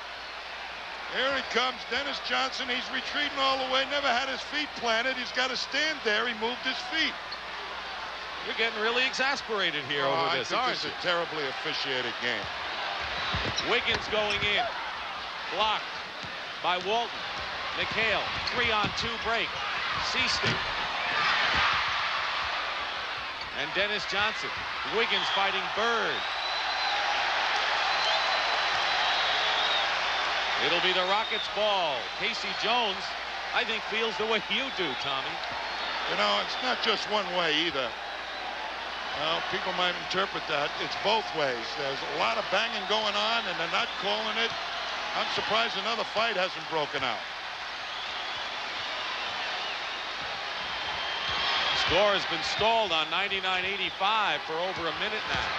Here he comes, Dennis Johnson. He's retreating all the way, never had his feet planted. He's got to stand there. He moved his feet. You're getting really exasperated here over this, aren't you? This is a terribly officiated game. Wiggins going in. Blocked by Walton. McHale, 3-on-2 break. Seaston. And Dennis Johnson. Wiggins fighting Bird. It'll be the Rockets' ball. Casey Jones, I think, feels the way you do, Tommy. You know, it's not just one way either. Well, people might interpret that. It's both ways. There's a lot of banging going on, and they're not calling it. I'm surprised another fight hasn't broken out. Score has been stalled on 99-85 for over a minute now.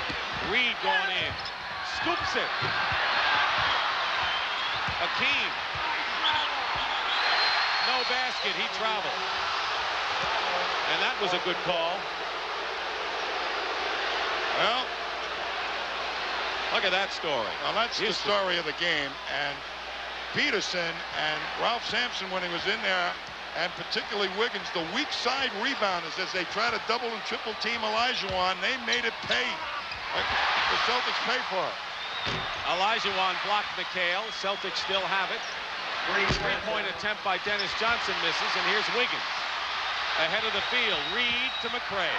Reed going in. Scoops it. Akeem. No basket. He traveled. And that was a good call. Well, look at that story. Well, that's the story of the game. And Peterson and Ralph Sampson, when he was in there, and particularly Wiggins, the weak side rebounders, as they try to double and triple team Olajuwon, they made it pay. The Celtics pay for it. Olajuwon blocked McHale. Celtics still have it. Three-point attempt by Dennis Johnson misses, and here's Wiggins. Ahead of the field, Reed to McCray.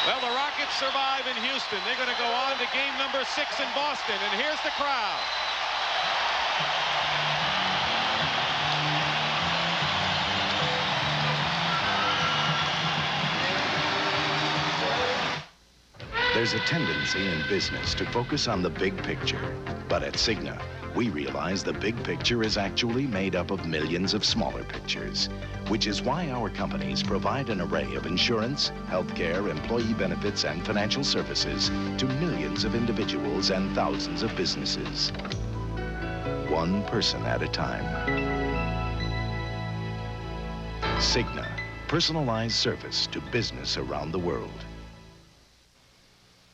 Well, the Rockets survive in Houston. They're going to go on to game number 6 in Boston, and here's the crowd. There's a tendency in business to focus on the big picture. But at Cigna, we realize the big picture is actually made up of millions of smaller pictures, which is why our companies provide an array of insurance, healthcare, employee benefits, and financial services to millions of individuals and thousands of businesses. One person at a time. Cigna, personalized service to business around the world.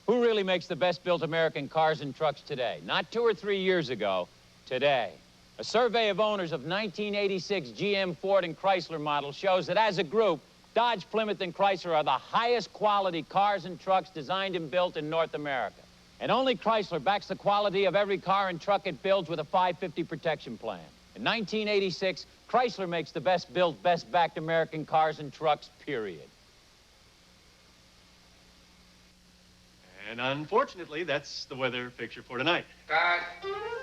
Who really makes the best-built American cars and trucks today? Not 2 or 3 years ago, today. A survey of owners of 1986 GM, Ford, and Chrysler models shows that as a group, Dodge, Plymouth, and Chrysler are the highest quality cars and trucks designed and built in North America. And only Chrysler backs the quality of every car and truck it builds with a 550 protection plan. In 1986, Chrysler makes the best-built, best-backed American cars and trucks, period. And unfortunately, that's the weather picture for tonight.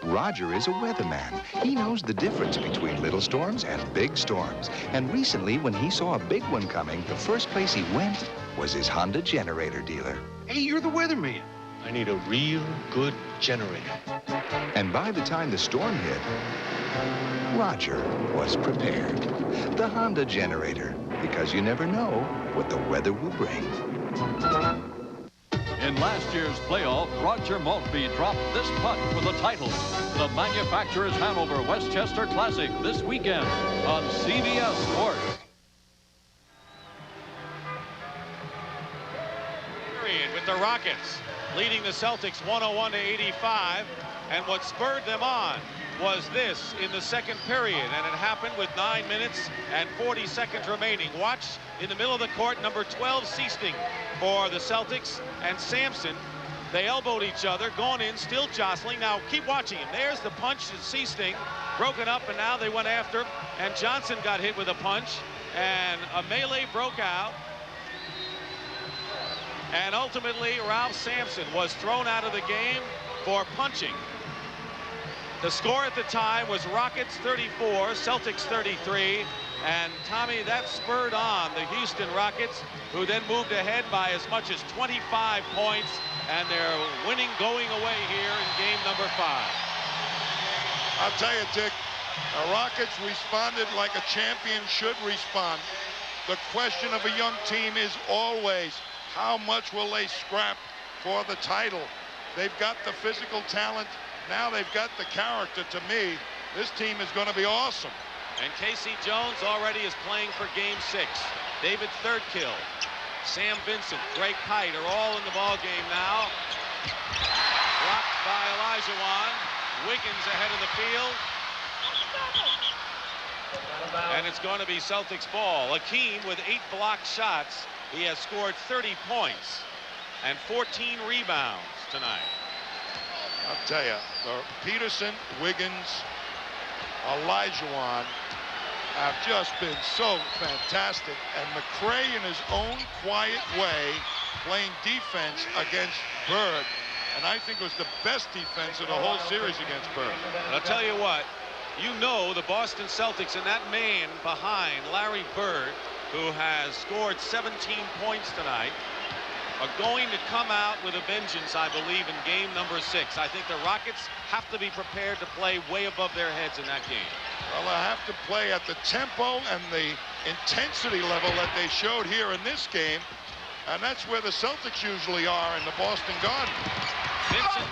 Roger is a weatherman. He knows the difference between little storms and big storms. And recently, when he saw a big one coming, the first place he went was his Honda generator dealer. Hey, you're the weatherman. I need a real good generator. And by the time the storm hit, Roger was prepared. The Honda generator, because you never know what the weather will bring. In last year's playoff, Roger Maltby dropped this putt for the title. The manufacturer's Hanover Westchester Classic this weekend on CBS Sports. Period with the Rockets leading the Celtics 101-85, and what spurred them on was this in the second period, and it happened with 9 minutes and 40 seconds remaining. Watch in the middle of the court, number 12 Seasting for the Celtics and Sampson. They elbowed each other, going in, still jostling. Now keep watching him. There's the punch to Seasting, broken up, and now they went after him, and Johnson got hit with a punch, and a melee broke out. And ultimately, Ralph Sampson was thrown out of the game for punching. The score at the time was Rockets 34, Celtics 33. And Tommy, that spurred on the Houston Rockets, who then moved ahead by as much as 25 points. And they're winning going away here in game number 5. I'll tell you, Dick, the Rockets responded like a champion should respond. The question of a young team is always, how much will they scrap for the title? They've got the physical talent. Now they've got the character. To me, this team is going to be awesome. And Casey Jones already is playing for game 6. David's third kill. Sam Vincent, Greg Kite are all in the ball game now. Blocked by Olajuwon. Wiggins ahead of the field. And it's going to be Celtics ball. Akeem with 8 blocked shots. He has scored 30 points and 14 rebounds tonight. I'll tell you, Peterson, Wiggins, Olajuwon have just been so fantastic. And McRae, in his own quiet way, playing defense against Bird. And I think it was the best defense of the whole series against Bird. And I'll tell you what, you know the Boston Celtics and that man behind Larry Bird, who has scored 17 points tonight, are going to come out with a vengeance, I believe, in game number 6. I think the Rockets have to be prepared to play way above their heads in that game. Well, they have to play at the tempo and the intensity level that they showed here in this game, and that's where the Celtics usually are in the Boston Garden. Vincent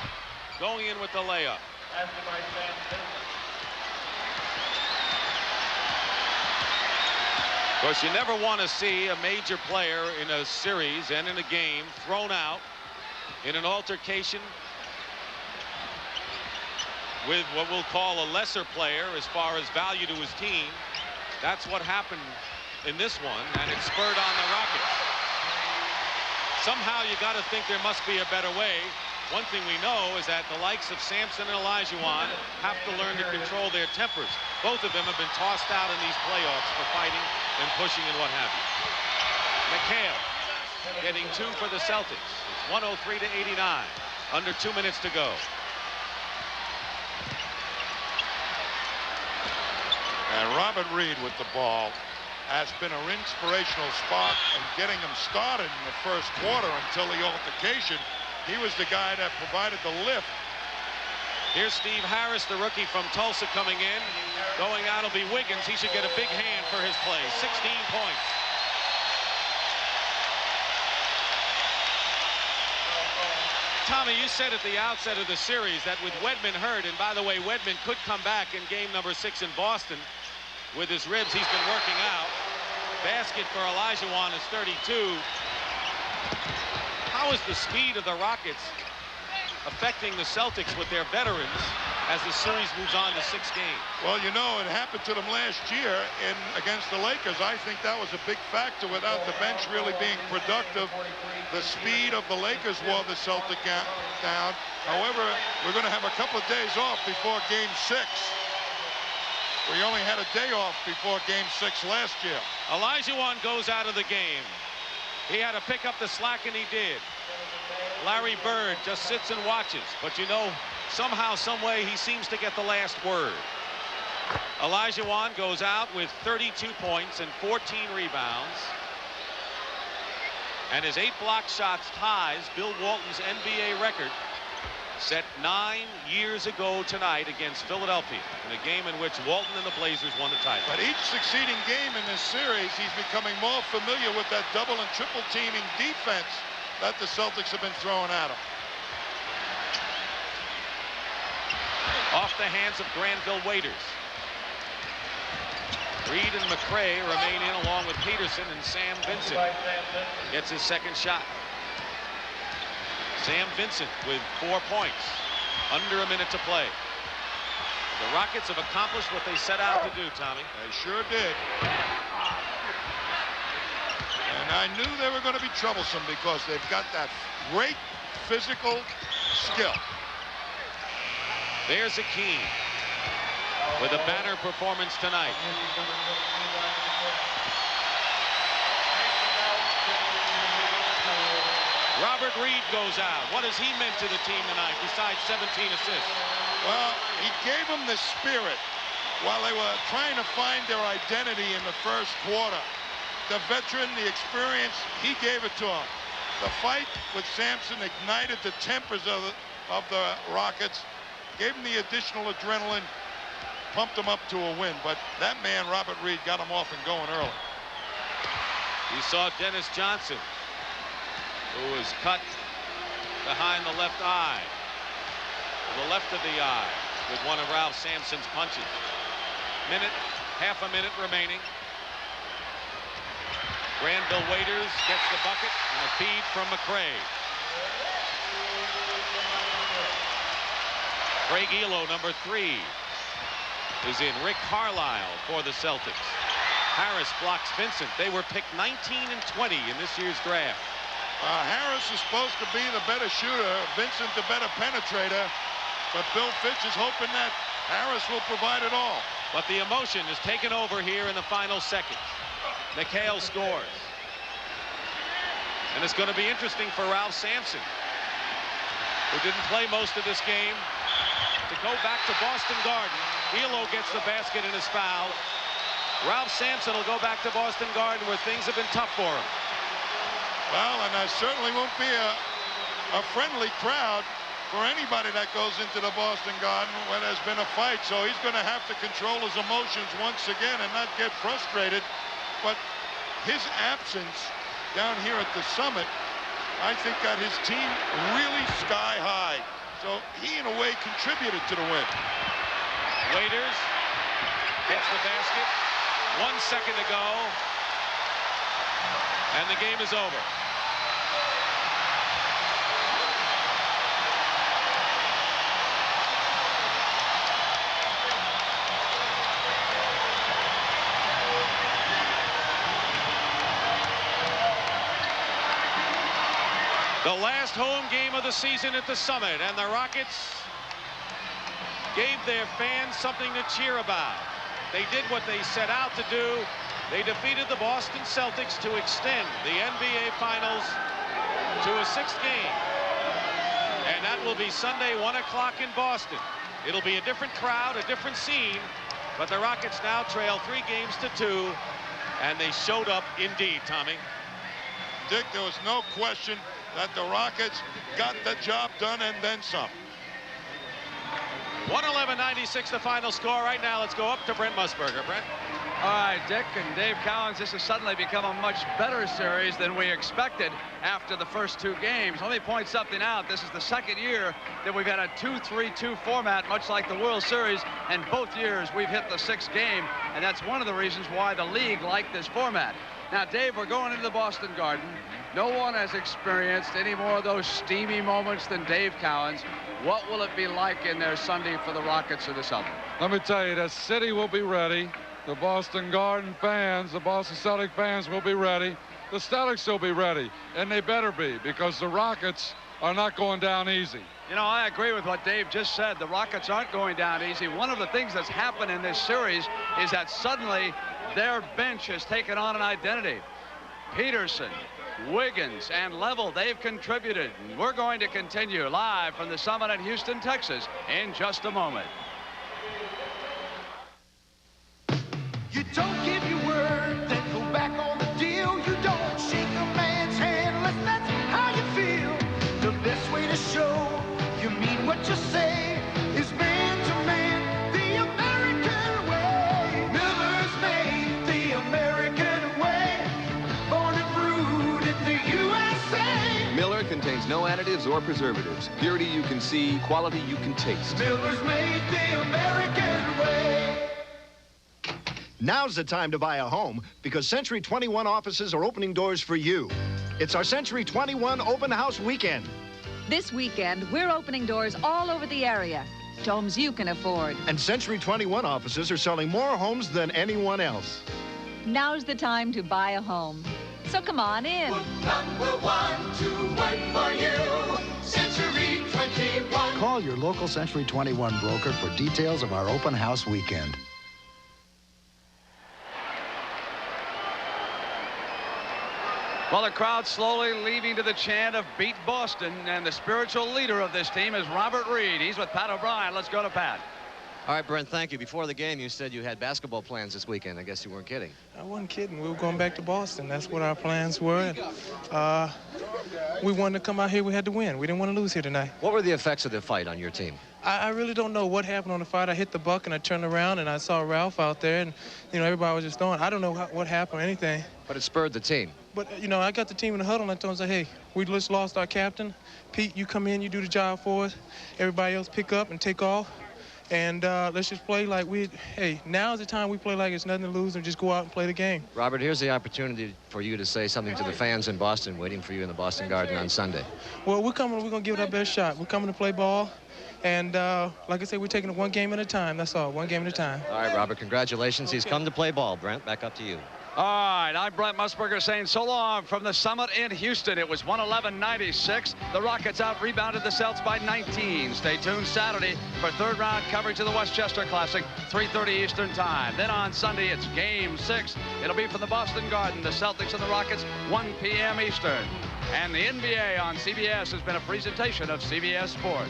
going in with the layup. Of course, you never want to see a major player in a series and in a game thrown out in an altercation with what we'll call a lesser player as far as value to his team. That's what happened in this one, and it spurred on the Rockets. Somehow you got to think there must be a better way. One thing we know is that the likes of Sampson and Olajuwon have to learn to control their tempers. Both of them have been tossed out in these playoffs for fighting and pushing and what have you. McHale getting 2 for the Celtics. It's 103-89. Under 2 minutes to go. And Robert Reed with the ball has been an inspirational spark in getting him started in the first quarter until the altercation. He was the guy that provided the lift. Here's Steve Harris, the rookie from Tulsa, coming in. Going out will be Wiggins. He should get a big hand for his play. 16 points. Tommy, you said at the outset of the series that with Wedman hurt, and by the way, Wedman could come back in game number 6 in Boston with his ribs. He's been working out. Basket for Olajuwon is 32. How is the speed of the Rockets affecting the Celtics with their veterans as the series moves on to 6 games? Well, you know, it happened to them last year against the Lakers. I think that was a big factor without the bench really being productive. The speed of the Lakers wore the Celtic down. However, we're going to have a couple of days off before game 6. We only had a day off before game 6 last year. Olajuwon goes out of the game. He had to pick up the slack, and he did. Larry Bird just sits and watches, but you know, somehow, some way, he seems to get the last word. Olajuwon goes out with 32 points and 14 rebounds. And his 8 block shots ties Bill Walton's NBA record set 9 years ago tonight against Philadelphia in a game in which Walton and the Blazers won the title. But each succeeding game in this series, he's becoming more familiar with that double and triple teaming defense that the Celtics have been throwing at him. Off the hands of Granville Waiters. Reed and McCray remain in along with Peterson, and Sam Vincent gets his second shot. Sam Vincent with 4 points. Under a minute to play. The Rockets have accomplished what they set out to do, Tommy. They sure did. And I knew they were going to be troublesome because they've got that great physical skill. There's Akeem with a banner performance tonight. Robert Reed goes out. What has he meant to the team tonight besides 17 assists? Well, he gave them the spirit while they were trying to find their identity in the first quarter. The veteran, the experience, he gave it to them. The fight with Sampson ignited the tempers of the Rockets, gave them the additional adrenaline, pumped them up to a win. But that man, Robert Reed, got them off and going early. You saw Dennis Johnson, who was cut behind the left eye, the left of the eye, with one of Ralph Sampson's punches. Half a minute remaining. Granville Waiters gets the bucket and a feed from McCray. Craig Elo, number 3, is in. Rick Carlisle for the Celtics. Harris blocks Vincent. They were picked 19 and 20 in this year's draft. Harris is supposed to be the better shooter, Vincent the better penetrator, but Bill Fitch is hoping that Harris will provide it all. But the emotion is taken over here in the final seconds. McHale scores. And it's going to be interesting for Ralph Sampson, who didn't play most of this game, to go back to Boston Garden. Elo gets the basket and is fouled. Ralph Sampson will go back to Boston Garden, where things have been tough for him. Well, and there certainly won't be a friendly crowd for anybody that goes into the Boston Garden when there's been a fight. So he's going to have to control his emotions once again and not get frustrated. But his absence down here at the Summit, I think, got his team really sky high. So he, in a way, contributed to the win. Waiters hits the basket. 1 second to go. And the game is over. The last home game of the season at the Summit, and the Rockets gave their fans something to cheer about. They did what they set out to do. They defeated the Boston Celtics to extend the NBA Finals to a 6th game. And that will be Sunday, 1 o'clock in Boston. It'll be a different crowd, a different scene, but the Rockets now trail 3 games to 2, and they showed up indeed, Tommy. Dick, there was no question that the Rockets got the job done and then some. 111-96 the final score. Right now, let's go up to Brent Musburger. Brent? All right, Dick and Dave Cowens, this has suddenly become a much better series than we expected after the first 2 games. Let me point something out. This is the 2nd year that we've had a 2-3-2 format, much like the World Series, and both years we've hit the 6th game, and that's one of the reasons why the league liked this format. Now, Dave, we're going into the Boston Garden. No one has experienced any more of those steamy moments than Dave Cowens. What will it be like in there Sunday for the Rockets of the Celtics? Let me tell you, the city will be ready. The Boston Garden fans, the Boston Celtic fans will be ready. The Celtics will be ready, and they better be, because the Rockets are not going down easy. You know, I agree with what Dave just said. The Rockets aren't going down easy. One of the things that's happened in this series is that suddenly their bench has taken on an identity. Peterson, Wiggins, and Level, they've contributed. We're going to continue live from the Summit in Houston, Texas, in just a moment. You don't give your word, then go back on the deal. You don't shake a man's hand unless that's how you feel. The best way to show you mean what contains no additives or preservatives. Purity you can see, quality you can taste. Miller's made the American way. Now's the time to buy a home because Century 21 offices are opening doors for you. It's our Century 21 Open House Weekend. This weekend, we're opening doors all over the area to homes you can afford. And Century 21 offices are selling more homes than anyone else. Now's the time to buy a home. So come on in. Number one to work for you. Century 21. Call your local Century 21 broker for details of our open house weekend. Well, the crowd slowly leaving to the chant of Beat Boston, and the spiritual leader of this team is Robert Reed. He's with Pat O'Brien. Let's go to Pat. All right, Brent, thank you. Before the game, you said you had basketball plans this weekend. I guess you weren't kidding. I wasn't kidding. We were going back to Boston. That's what our plans were. We wanted to come out here. We had to win. We didn't want to lose here tonight. What were the effects of the fight on your team? I really don't know what happened on the fight. I hit the buck, and I turned around, and I saw Ralph out there, and, you know, everybody was just throwing. I don't know what happened or anything. But it spurred the team. But, you know, I got the team in the huddle, and I told them, hey, we just lost our captain. Pete, you come in, you do the job for us. Everybody else pick up and take off. And let's just play like hey, now's the time we play like it's nothing to lose and just go out and play the game. Robert, here's the opportunity for you to say something to the fans in Boston waiting for you in the Boston Garden on Sunday. Well, we're going to give it our best shot. We're coming to play ball. And like I said, we're taking it one game at a time. That's all, one game at a time. All right, Robert, congratulations. He's come to play ball. Brent, back up to you. All right, I'm Brent Musburger saying so long from the summit in Houston. It was 111-96. The Rockets out-rebounded the Celts by 19. Stay tuned Saturday for third-round coverage of the Westchester Classic, 3:30 Eastern Time. Then on Sunday, it's Game 6. It'll be from the Boston Garden, the Celtics and the Rockets, 1 p.m. Eastern. And the NBA on CBS has been a presentation of CBS Sports.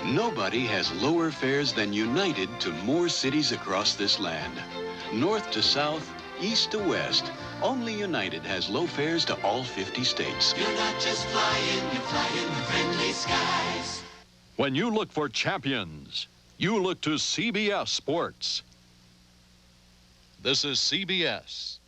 Nobody has lower fares than United to more cities across this land. North to south, east to west, only United has low fares to all 50 states. You're not just flying, you're flying the friendly skies. When you look for champions, you look to CBS Sports. This is CBS.